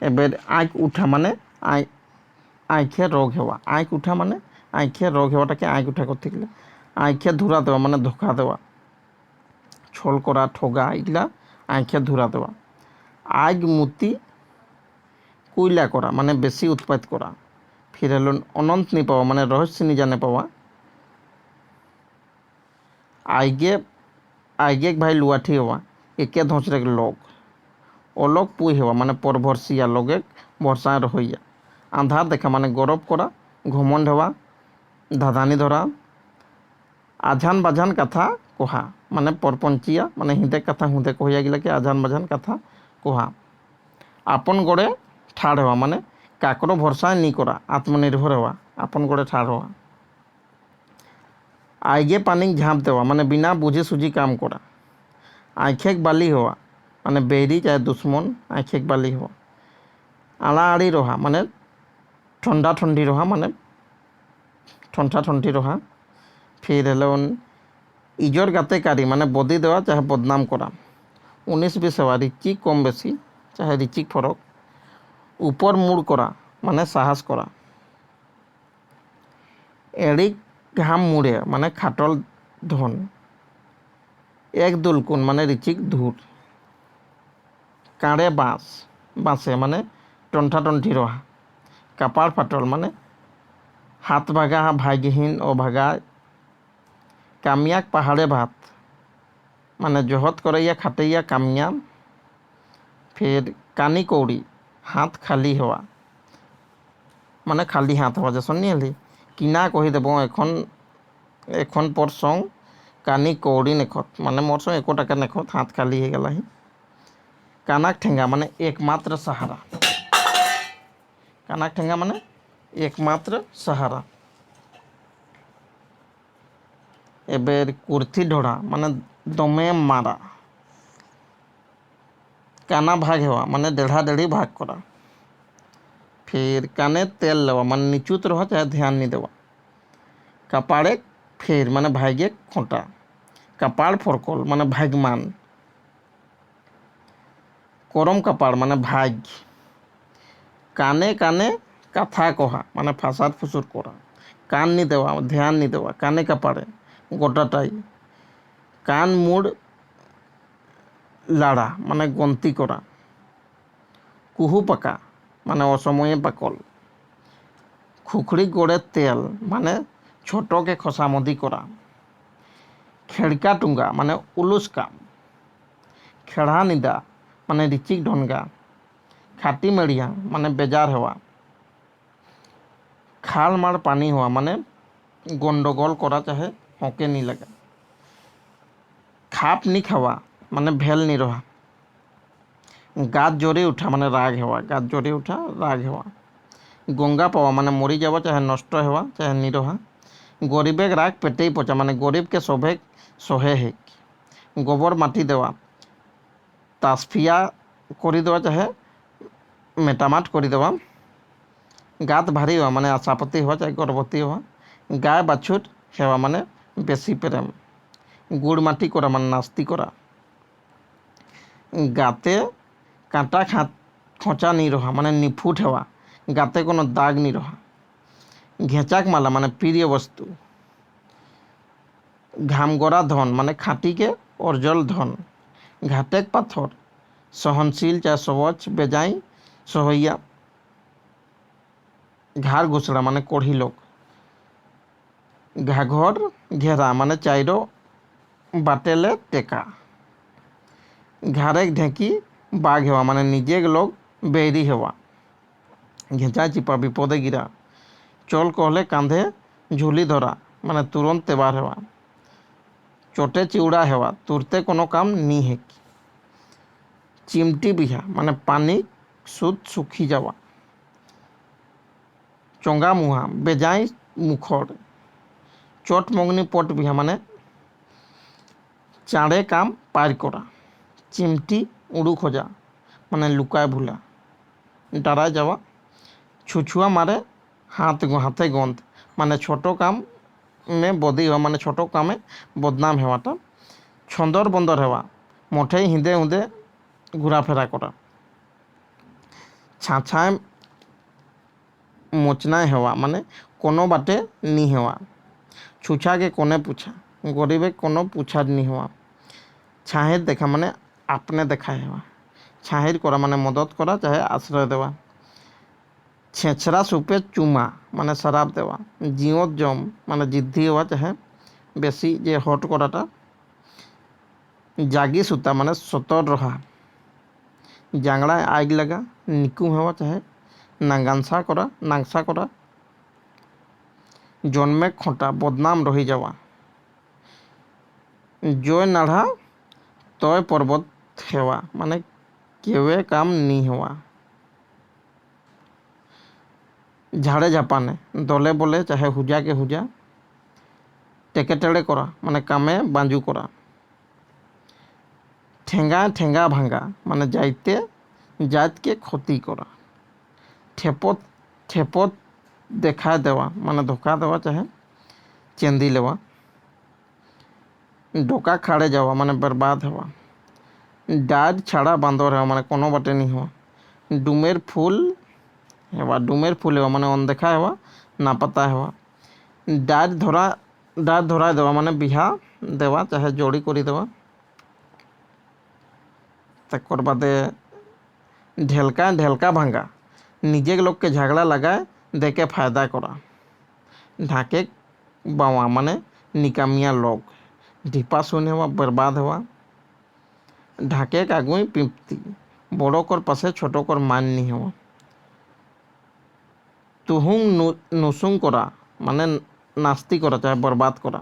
एबेर आँख उठा माने आँखे रोग हेवा। आँख उठा माने आँखे रोग हेवाटा के आँख उठा करते गले आँखे धुरा देवा माने धोखा देवा छल करा ठगा एगला आँखे धुरा देवा। आग मुती कोयला करा माने बेसी उत्पाद करा। फिर हलो अनंत नहीं पावा माने रहस्य नहीं जाने पावा। आगे आगे भाई लुआठी हवा एके धोचरे के लोग अलग पुई हवा माने परभरसिया लगे भरसा रहिया आंधार देखा माने गौरव करा घमंड हवा धाधानी धरा आझान बाझान कथा कहा माने परपंचिया माने हिंदे कथा हुंदे कहिया गिला के आझान बाझान कथा कहा आपन गोड़े ठाड़ हवा माने काकरो भरसा नहीं करा आत्मनिर्भर हवा आपन गोड़े ठाड़ हवा। आगे पानी झाँप देवा माने बिना बुझे सुझी काम करा। आँखेक बाली हवा माने बेरी चाहे दुश्मन आँखेक बाली हवा। आड़ा आड़ी रहा माने ठंडा ठंडी रहा माने ठंडा ठंडी रहा। फिर हेलो इजोर गाते कारी माने बदी देवा चाहे बदनाम करा। 19-20 हवा रिचिक कम बेसी चाहे रिचिक फरक। ऊपर मुड़ करा माने साहस करा। एड़ी घाम मुड़े माने खाटल धन। एक दुलकुन माने रिचिक धूर। काड़े बाँस बाँसे माने टंठा टंठी रहा। कपाड़ फाटल माने हाथ भागा भाग्यहीन अभागा। कामियाक पहाड़े भात माने जहत करैया खाटैया कामिया। फिर कानी कौड़ी हाथ खाली हवा माने खाली हाथ हवा जैसा नहीं हली किना कही देव एखन पर संग कानी कौड़ी नेखत माने मोर संग 1 टाका नेखत हाथ खाली हो गला ही। कानाक ठेंगा माने एकमात्र सहारा। कानाक ठेंगा माने एकमात्र सहारा। एबेर कुर्थी ढोड़ा माने दमे मारा। काना भाग हेवा माने डेढ़ा डेढ़ी भाग करा। फिर काने तेल लेवा माने निचुत रहा चाहे ध्यान नहीं देवा। कपाड़े फिर माने भाग्य खोटा। कपाड़ फरकल माने भाग्यमान। करम कपाड़ माने भाग्य। काने काने कथा कहा माने फासाद फुसुर करा। कान नहीं देवा ध्यान नहीं देवा काने कपाड़े गोटाटाई। कान मुड़ लाड़ा माने गंती करा। कुहू पका माने असमये पाकल। खुखड़ी गोड़े तेल माने छोटो के खसामदी करा। खेड़का टुंगा माने उलुस काम। खेड़ा निदा माने रिचिक ढनगा। खाटी मेड़िया माने बेजार हवा। खाल मार पानी हुआ माने गंडगोल करा चाहे होके नहीं लगा। खाप नहीं खावा माने भेल नहीं रहा। गात जोरी उठा माने राग हेवा। गात जोरी उठा राग हेवा। गंगा पावा माने मरी जावा चाहे नष्ट हेवा चाहे नहीं रहा। गरीबेक राग पेटे ही पचा माने गरीब के सभे सहे है। गोबर माटी देवा तासफिया करी देवा चाहे मेटामाट करी देवा। गात भारी हुआ माने आशापति हुआ चाहे गर्भवती हुआ। गाय बाछुर हेवा माने बेसी प्रेम। गुड़ माटी करा माने नास्ती करा। गाते कांटा खोचा नहीं रहा माने निफुट हेवा। गाते कोनो दाग नहीं रहा। घेचाक माला माने प्रिय वस्तु। घामगोरा धन माने खाटी के अर्जल धन। घाटेक पाथर सहनशील चाहे स्वच्छ बेजाई सहैया। घार घुसड़ा माने कोढ़ी लोग। घाघर घेरा माने चाइरो बाटेले टेका। घारेक ढेकी बाघ हेवा माने निजे लोग बेरी हेवा। घेचा चिपा विपदे गिरा। चल कहले कांधे झुली धरा माने तुरंत तेबार हेवा। चोटे चिउड़ा हेवा तुरते कोनो काम नी है। चिमटी बिहा माने पानी सुध सुखी जावा। चोंगा मुहा बेजाई मुखड़। चोट मंगनी पट बिहा माने चाड़े काम पार करा। चिमटी उड़ू खोजा माने लुकाय भूला डरा जावा। छुछुआ मारे हाथे गंध माने छोटो काम में बदी हुआ माने छोटो काम में बदनाम हेवाटा। छंदर बंदर हेवा मोठे हिंदे हुंदे घुरा फेरा करा। छाछाए मोचना हेवा माने कोनो बाटे नी हेवा। छुछा के कोने पूछा गरीबे कोनो पूछा नहीं हुआ। छाहिर देखा माने आपने देखा हेवा। छाहिर करा माने मदद करा चाहे आश्रय देवा। ছেঁচড়া সুপে চুমা মানে শরাব দেওয়া, জিওত জম মানে জিদ্ধি হওয়া চাহে বেশি যে হট করাটা, জাগি সুতা মানে সতর রহা, জাংড়ায় আগ লাগা নিকুম হওয়া চাহে নাংসা করা, জন্মে খোঁটা বদনাম রহি যাওয়া, জয় নাড়া তয় পর্বত হেওয়া মানে কেউয়ে কাম নি হওয়া, ঝাড়ে ঝাপানে দলে বলে চাহে হুজাকে হুজা, টেকে টেড়ে করা মানে কামে বাঁজু করা, ঠেঙ্গা ঠেঙ্গা ভাঙ্গা মানে যাইতে জাতকে ক্ষতি করা, ঠেপত ঠেপত দেখা দেওয়া মানে ধোকা দেওয়া চাহে চেন্দি লেওয়া, ডোকা খাড়ে যাওয়া মানে बर्बाद হওয়া, ডাজ ছাড়া বান্দর হওয়া মানে কোনো বাটে নি হওয়া, ডুমের ফুল হেওয়া মানে অনদেখা হেওয়া না পাতা হেওয়া, ডাজ ধরায় দেওয়া মানে বিহা দেওয়া চাহে জড়ি করে দেওয়া, তারপর বাদে ঢেলকা ভাঙ্গা নিজে লোককে ঝাগড়া লাগায় দেখে ফায়দা করা, ঢাকে বাওয়া মানে নিকামিয়া লোক, ঢিপা শূন্য হওয়া बर्बाद হওয়া, ঢাকে আগুই পিঁপতি বড় কর পাশে ছোট কর মান নি হওয়া, তুহুং নুসুং করা মানে নাস্তি করা চাহে बर्बाद করা,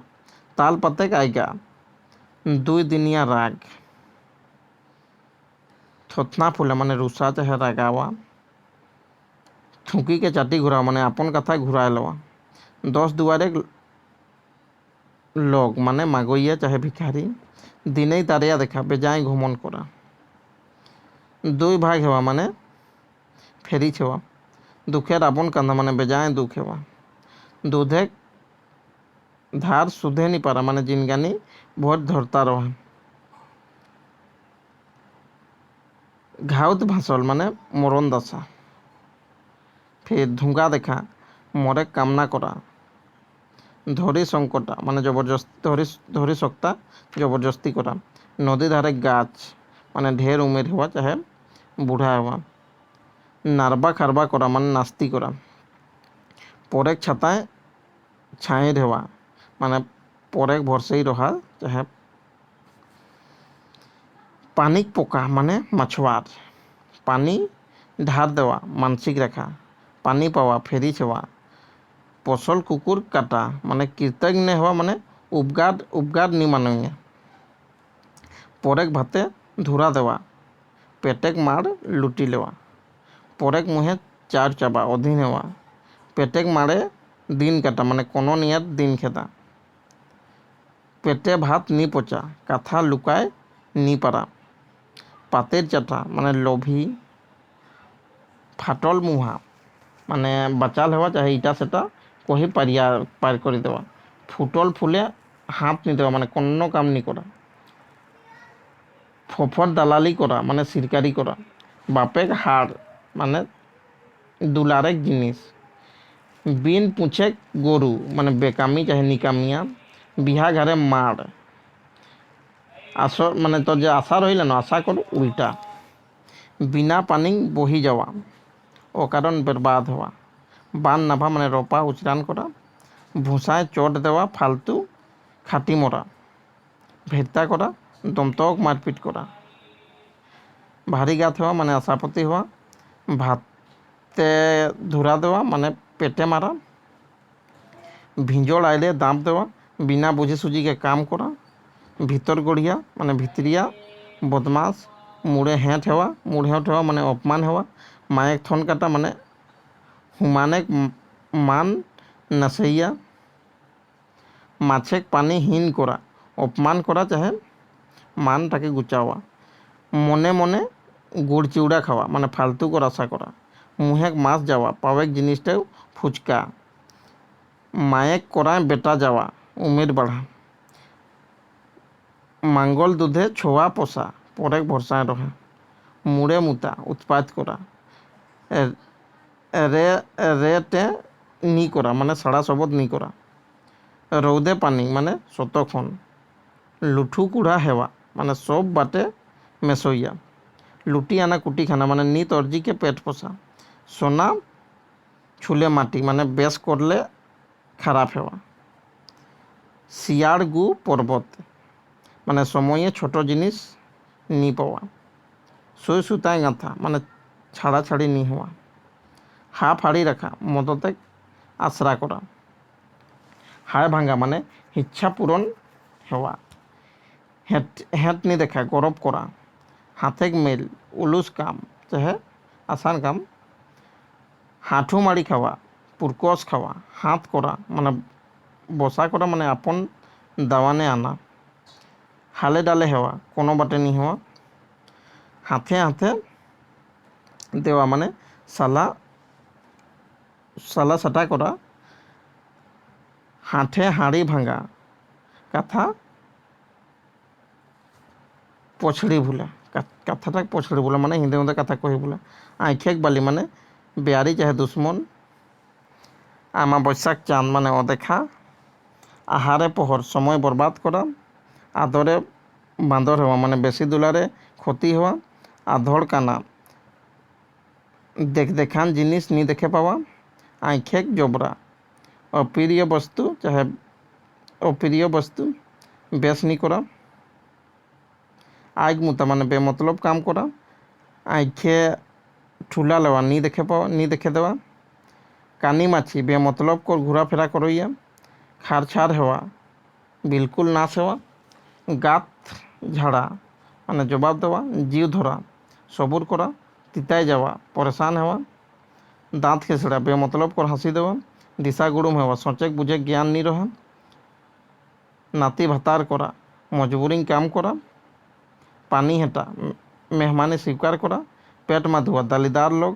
তাল পাতে গায়গা দুই দিনিয়া রাগ, থতনা ফুলে মানে রুষা চাহে রাগাওয়া, থুঁকিকে চাটি ঘুরা মানে আপন কথায় ঘুরায় লওয়া, 10 দুয়ারে লোক মানে মাগইয়া চাহে ভিখারি, দিনেই তারিয়া দেখা বেজায় ঘুমন করা, দুই ভাগ হেওয়া মানে ফেরি ছেওয়া, দুঃখের আপন কান্দা মানে বেজায় দুঃখ হেওয়া, দুধে ধার সুধে নি পারা মানে জিনগানি ভোট ধরতা রহা, ঘাউত ভাসল মানে মরণ দশা, ফের ধুঙ্গা দেখা মরে কামনা করা, ধরি সংকটা মানে ধরি সকতা জবরদস্তি করা, নদী ধারে গাছ মানে ঢের উমের হওয়া চাহে বুড়া হওয়া, নারবা খারবা করা মানে নাস্তি করা, পরেক ছাতায় ছাই হওয়া মানে পরেক ভরসেই রহা চাহে, পানিক পোকা মানে মাছওয়ার, পানি ধার দেওয়া মানসিক রেখা, পানি পাওয়া ফেরি ছেওয়া, পশল কুকুর কাটা মানে কৃতজ্ঞ হওয়া মানে উপগার নি মাননীয়, পরেক ভাতে ধুরা দেওয়া পেটেক মার লুটি লেওয়া, পরেক মুহে চার চাবা অধীন হওয়া, পেটেক মারে দিন কাটা মানে কোনো নিয়ার দিন খেতা, পেটে ভাত নি পচা কাথা লুকায় নি পারা, পাতের চাটা মানে লোভী, ফাটল মুহা মানে বাচাল হওয়া চাহে ইটা সেটা কহি পার করে দেওয়া, ফুটল ফুলে হাত নি দেওয়া মানে কোনো কাম নি করা, ফফর দালালি করা মানে সিরকারি করা, বাপেক হাড় মানে দুলারেক জিনিস, বিন পুছেক গরু মানে বেকামি চাহে নিকামিয়া, বিহা ঘরে মার আসর মানে তোর যে আশা রইল না আশা কর উল্টা, বিনা পানি বহি যাওয়া অকারণ बर्बाद হওয়া, বান নাভা মানে রোপা উচরান করা, ভূষায় চট দেওয়া ফালতু খাটি মরা, ভেত্তা করা দমতক মারপিট করা, ভারী গাত হওয়া মানে আশাপতি হওয়া, ভাতে ধুরা দেওয়া মানে পেটে মারা, ভিঁজড় আইলে দাঁত দেওয়া বিনা বুঝে সুঝিকে কাম করা, ভিতর গড়িয়া মানে ভিতরিয়া বদমাস, মুড়ে হেঁট হওয়া মানে অপমান হওয়া, মায়েক থন কাটা মানে হুমানেক মান নাসইয়া, মাছেক পানি হীন করা অপমান করা চাহে মানটাকে গুচাওয়া, মনে মনে গুড় চিউড়া খাওয়া মানে ফালতু করে আশা করা, মুহেক মাছ যাওয়া পাওয়েক জিনিসটাও ফুচকা, মায়েক করায় বেটা যাওয়া উমের বাড়া, মাঙ্গল দুধে ছোয়া পোষা পরেক ভরসায় রহা, মুড়ে মুতা উৎপাত করা, রেটে নি করা মানে সাড়া শবদ নি করা, রৌদে পানি মানে শতক্ষণ, লুঠু কুড়া হেওয়া মানে সব বাটে মেসইয়া, লুটি আনা কুটি খানা মানে নিত অর্জিকে পেট পোষা, সোনা ছুলে মাটি মানে বেশ করলে খারাপ হওয়া। শিয়াড় গু পর্বত মানে সময়ে ছোট জিনিস নি পাওয়া। সুই সুতায় গাঁথা মানে ছাড়াছাড়ি নি হওয়া। হা ফাড়ি রাখা মদতে আশ্রা করা। হাড় ভাঙা মানে ইচ্ছা পূরণ হওয়া। হেঁট নি দেখা গরব করা। হাতেক মেল উলুস কাম চাহে আসান কাম। হাঁঠু মারি খাওয়া পুরকস খাওয়া। হাত করা মানে বসা করা মানে আপন দাওয়ানে আনা। হালে ডালে হেওয়া কোনো বাটে নি হওয়া। হাতে হাতে দেওয়া মানে সালা সালা সাটা করা। হাঁঠে হাঁড়ি ভাঙা কাথা পছড়ি ভুলা। কাথাটা পছড়ি ভুলা মানে হিন্দে মধ্যে কথা কহি ভুলা। আঁখেক বালি মানে বেয়ারি চাহে দুশ্মন। আমাবস্যাক চাঁদ মানে অদেখা। আহারে পোহর সময় বরবাদ করা। আদরে বাঁদর হওয়া মানে বেশি দুলারে ক্ষতি হওয়া। আধড় কানা দেখান জিনিস নি দেখে পাওয়া। আঁখেক জবরা অপ্রিয় বস্তু চাহে অপ্রিয় বস্তু বেশ নি করা। আইক মুতা মানে বেমতলব কাম করা। আঁখে ঠুলা লেওয়া নি দেখে পাওয়া নি দেখে দেওয়া। কানি মাছি বেমতলব কর ঘোরাফেরা করইয়া। খাড়ছাড় হওয়া বিলকুল নাশ হওয়া। গাত ঝাড়া মানে জবাব দেওয়া। জিউ ধরা সবুর করা। তিতায় যাওয়া পরেশান হওয়া। দাঁত খেসড়া বেমতলব কর হাসি দেওয়া। দিশা গুড়ুম হওয়া সচেক বুঝে জ্ঞান নি রহা। নাতি ভাতার করা মজবুরি কাম করা। পানি হেঁটা মেহমানি স্বীকার করা। পেট মাধুয়া দালিদার লোক।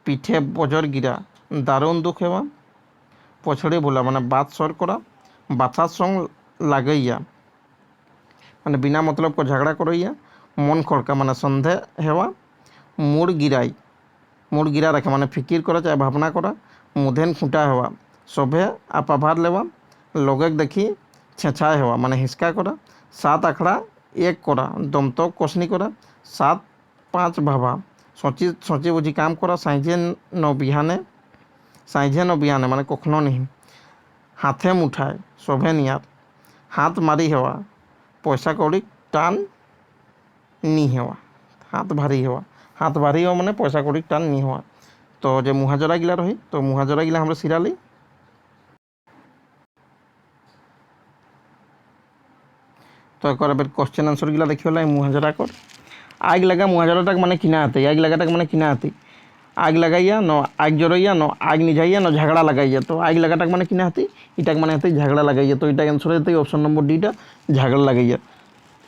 পিঠে বজর গিরা দারুণ দুঃখ হেওয়া। পছড়ি ভুলা মানে বাত সর করা। বাছার সঙ্গ লাগাইয়া মানে বিনা मतलब को झगड़ा करइया। मन खड़का মানে সন্ধে হেওয়া। মুড় গিরা রাখা মানে ফিকির করা চাहे ভাবনা করা। মুধেন খুঁটা হেওয়া সভে আপাভার লেওয়া। লগেক দেখি ছেঁছায় হেওয়া মানে হিসকা করা। সাত আখড়া এক করা দমতক কষনি করা। সাত পাঁচ ভাবা সঁচি বুঝি কাম করা। সাইঝে ন বিহানে মানে কখনো নিহি। হাতে মুঠায় সভে নিয়াত। হাত মারি হেওয়া পয়সা কৌড়ি টান নি হেওয়া। হাত ভারী হেওয়া মানে পয়সা কৌড়ি টান নি হেওয়া। তো যে মুহাজরা গিলা রही তো মুহাজরা গিলা আমরা সিরালি। তো একবার এবার কোশ্চেন आंसर গিলা দেখি হলো মুহাজরা কর। आग लगा मुहाजराटाक माने किना आते आग लगाटाक माने किना आती। आग लगाइया न आग जरइया न आग निझाइया न झगड़ा लगाइया। तो आग लगाटाक माने किना आती इटाक माने आती झगड़ा लगाइया। तो इटा आंसर होते ऑप्शन नंबर डीटा झगड़ा लगाइया।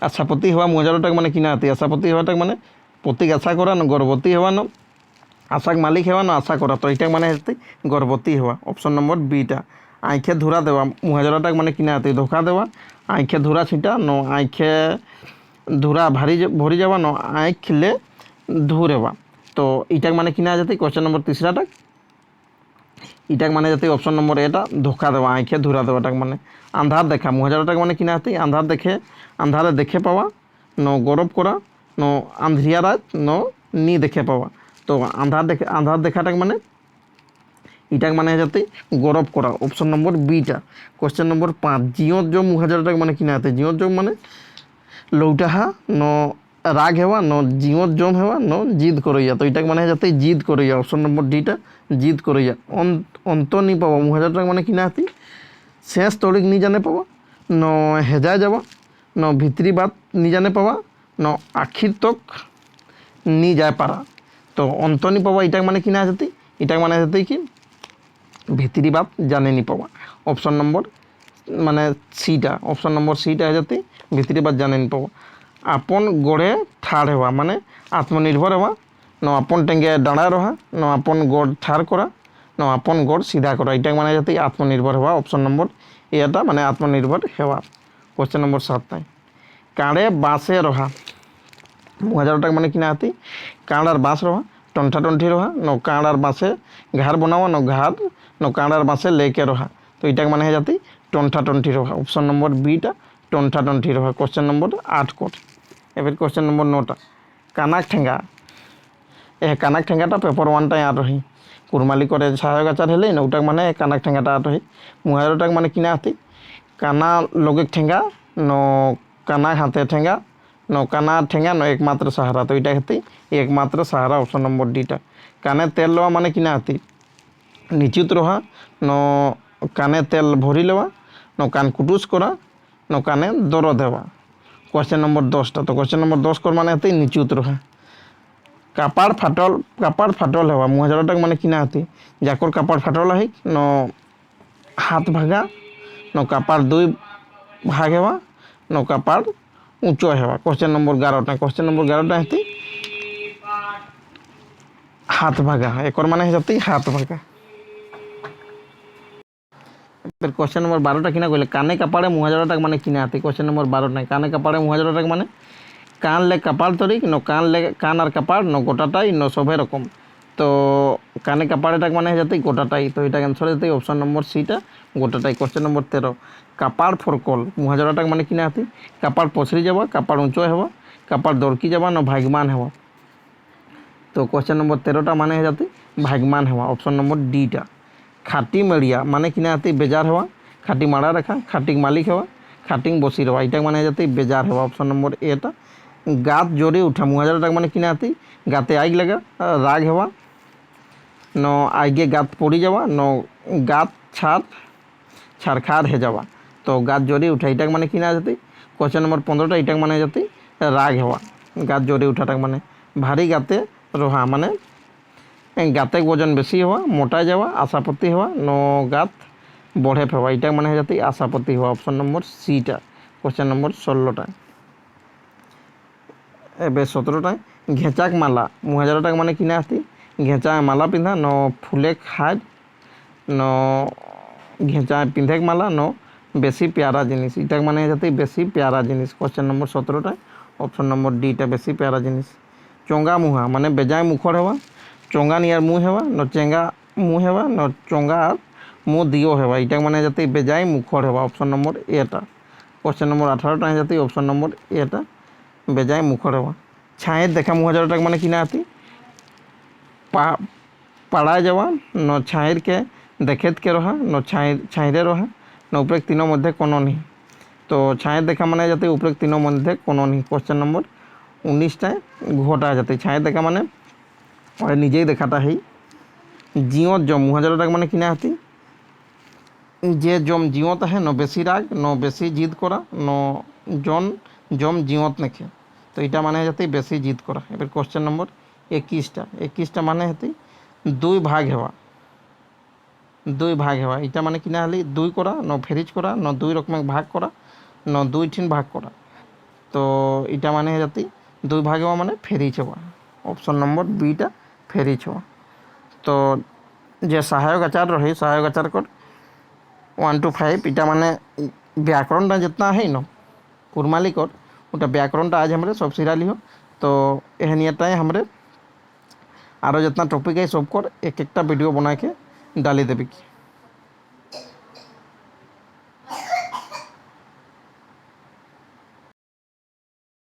आशापति हवा मुहाजराटाक माने किना आती आशापति हवाटाक माने पतिक आशा करा न गर्भवती हवा न आशाक मालिक हवा न आशा करा। तो इटाक माने आती गर्भवती हवा ऑप्शन नंबर बीटा। आँखे धुरा देवा मुहाजराटाक माने किना आती धोखा देवा। आँखे धुरा छिटा न आँखे धुरा भरी जावा न आँख खिले धूर हेवा। तो इटाक माने किना जाती क्वेश्चन नंबर तीसराटाक इटाक माने जाती ऑप्शन नंबर एटा धोखा देवा आँखे धुरा देवाटाक माने। आंधार देखा मुहाजराटाक माने किना जाती आंधारे देखे पावा न गौरव करा न आंधिया रात न नी देखे पावा। तो आंधार देखाटाक माने इटाक माने जाती गौरव करा option number beta. Question number 5 जियोत जो मुहाजराटाक माने किना जाती जियोत जो माने लौटाहा न राग हेवा न जियोत जम हेवा न जिद करइया। तो इटाक माने जाते जिद करइया ऑप्शन नंबर डीटा जिद करइया। अंत नी पावा मुहाजराटाक माने किना आती शेष तोड़िक नी जाने पावा न हेजा जावा न भितरी बात नी जाने पावा न आखिर तक नी जाए पारा। तो अंत नी पावा इटाक माने किना जाती इटाक माने जाती कि भितरी बात जाने नी पावा ऑप्शन नंबर माने सीटा ऑप्शन नंबर सीटा है जाती भितरी बात जाने नी पावा। आपन गड़े ठाड़ हेवा माने आत्मनिर्भर हेवा न आपन टेंगे डाँड़ा रहा न आपन गड़ ठाड़ करा न आपन गड़ सीधा करा। इटाक माने जाती आत्मनिर्भर हेवा ऑप्शन नंबर एटा माने आत्मनिर्भर हेवा। क्वेश्चन नंबर 7 काड़े बाँसे रहा मुहाजराटाक माने किना आती काँडार बाँस रहा टंठा टंठी रहा न काँडार बाँसे घार बनावा न घार न काँडार बाँसे लेके रहा। तो इटाक माने है जाती टंठा टंठी रहा ऑप्शन नंबर बीटा टंठा टंठी रहा। क्वेश्चन नंबर 8 कोट एबार क्वेश्चन नंबर 9 कानाक ठेंगा कानाक ठेंगाटा पेपर 1 याद रही। কুরমালি করে সহায়ক আচার হলে না ওটা মানে কানাক ঠেঙ্গাটা রহি মুহাজরটা মানে কিনা হাতি কানা লগে ঠেঙ্গা ন কানা হাতে ঠেঙ্গা ন কানা ঠেঙ্গা ন একমাত্র সাহারা তো এটা হাতি একমাত্র সাহারা অপশন নম্বর ডিটা কানে তেল লওয়া মানে কিনা হাতি নিচুত রহা ন কানে তেল ভরি লওয়া ন কান কুটুস করা ন কানে দরদ হেওয়া কোশ্চেন নম্বর 10টা তো কোশ্চেন নম্বর 10 কর মানে হাতি নিচুত রহা কাপাড় ফাটল হেওয়া মুহাজরটা মানে কিনা হাতি যাকর কাপাড় ফাটল আহি ন হাত ভাগা ন কাপাড় 2 ভাগ হেওয়া ন কাপাড় উঁচু হেওয়া কোশ্চেন নম্বর 11টা কোশ্চেন নম্বর 11টা হাতি হাত ভাগা একর মানে হাতি হাত ভাগা फिर क्वेश्चन नंबर 12টা কিনা কইলে কানে কাপাড়ে মুহাজরটা মানে কিনা হাতি क्वेश्चन नंबर 12 কানে কাপাড়ে মুহাজরটা মানে কান লে কপাল তরিক ন কান আর কপাল ন গোটাটাই ন সবে রকম তো কানে কপালটা মানে যাতে গোটাটাই তো এটা आंसर যেতে অপশন নম্বর সিটা গোটাটাই কোশ্চেন নম্বর 13 কপাল ফরকল মুহাজরটা মানে কিনা হাতি কপাল পছরি যাবা কপাল উঁচু হেবা কপাল দরকি যাবা ন ভাগমান হেবা তো কোশ্চেন নম্বর 13টা মানে যাতে ভাগমান হেবা অপশন নম্বর ডিটা খাটি মেড়িয়া মানে কিনা হাতি বেজার হেবা খাটি মারা রাখা খাটিক মালিক হেবা খাটিং বসি রবা এটা মানে যাতে বেজার হেবা অপশন নম্বর এটা গাত জোরে উঠা মুহাজরটা মানে কিনা হাতি গাতে আইগ লাগা রাগ হেওয়া ন আইগে গাত পড়ি যাওয়া ন গাত ছাড়খার হে যাওয়া তো গাত জোরে উঠা এটা মানে কিনা যাতে কোশ্চেন নম্বর 15টা এটা মানে যাতে রাগ হেওয়া গাত জোরে উঠাটা মানে ভারী গাতে রহা মানে গাতে ওজন বেশি হওয়া মোটা যাওয়া আশাপতি হওয়া ন গাত বড়ে ফেওয়া এটা মানে যাতে আশাপতি হওয়া অপশন নম্বর সিটা কোশ্চেন নম্বর 16টা এবার 17টা ঘেঁচাক মালা মুহাজরটা মানে কিনা হাতি ঘেঁচা মালা পিন্ধা ন ফুলে খাদ ন ঘেঁচা পিন্ধে মালা ন বেশি প্যারা জিনিস এটা মানে যাতে বেশি প্যারা জিনিস কোশ্চেন নম্বর 17টা অপশন নম্বর ডিটা বেশি প্যারা জিনিস চঙ্গা মুহা মানে বেজায় মুখর হেওয়া চঙ্গা নিয়ার মুহ হেওয়া ন চেঙ্গা মুহ হেওয়া ন চঙ্গা আর মুহ দিও হেওয়া এটা মানে যাতে বেজায় মুখর হেওয়া অপশন নম্বর এটা কোশ্চেন নম্বর 18টা যাতে অপশন নম্বর এটা বেজায় মুখর হেওয়া ছায়ের দেখা মুহাজরটা মানে কিনা হাতি পাড়ায় যাওয়া ন ছায়ের কে দেখেত কে রহা ন ছাইরে রহা ন উপরেক তিনোর মধ্যে কোনো নেই তো ছায়ের দেখা মানে যাতে উপরেক তিনোর মধ্যে কোনো নেই কোশ্চেন নম্বর 19টায় ঘটা যাতে ছায়ের দেখা মানে নিজেই দেখাটা হেই জিওত জম মুহাজরটা মানে কিনা হাতি যে জম জিওত আহে ন বেশি রাগ ন বেশি জিদ করা ন জম জিওত নেখে তো এটা মানে যাতে বেশি জিদ করা এবার কোশ্চেন নম্বর 21টা মানে হাতি 2 ভাগ হেওয়া এটা মানে কিনা হলে 2 করা ন ফেরিজ করা ন 2 রকমের ভাগ করা ন 2 ঠিন ভাগ করা তো এটা মানে যাতে 2 ভাগ হেওয়া মানে ফেরিজ হেওয়া অপশন নম্বর বিটা ফেরিজ হেওয়া তো যে সহায়ক আচার রही সহায়ক আচার কর 1 to 5 এটা মানে ব্যাকরণটা जितना है न कुरमाली कर ওটা ব্যাকরণটা आज हमरे सब सिरा लिहो तो एहनियताएँ हमरे आरो जितना टॉपिक है सब कर एक वीडियो बना के डाली देवी।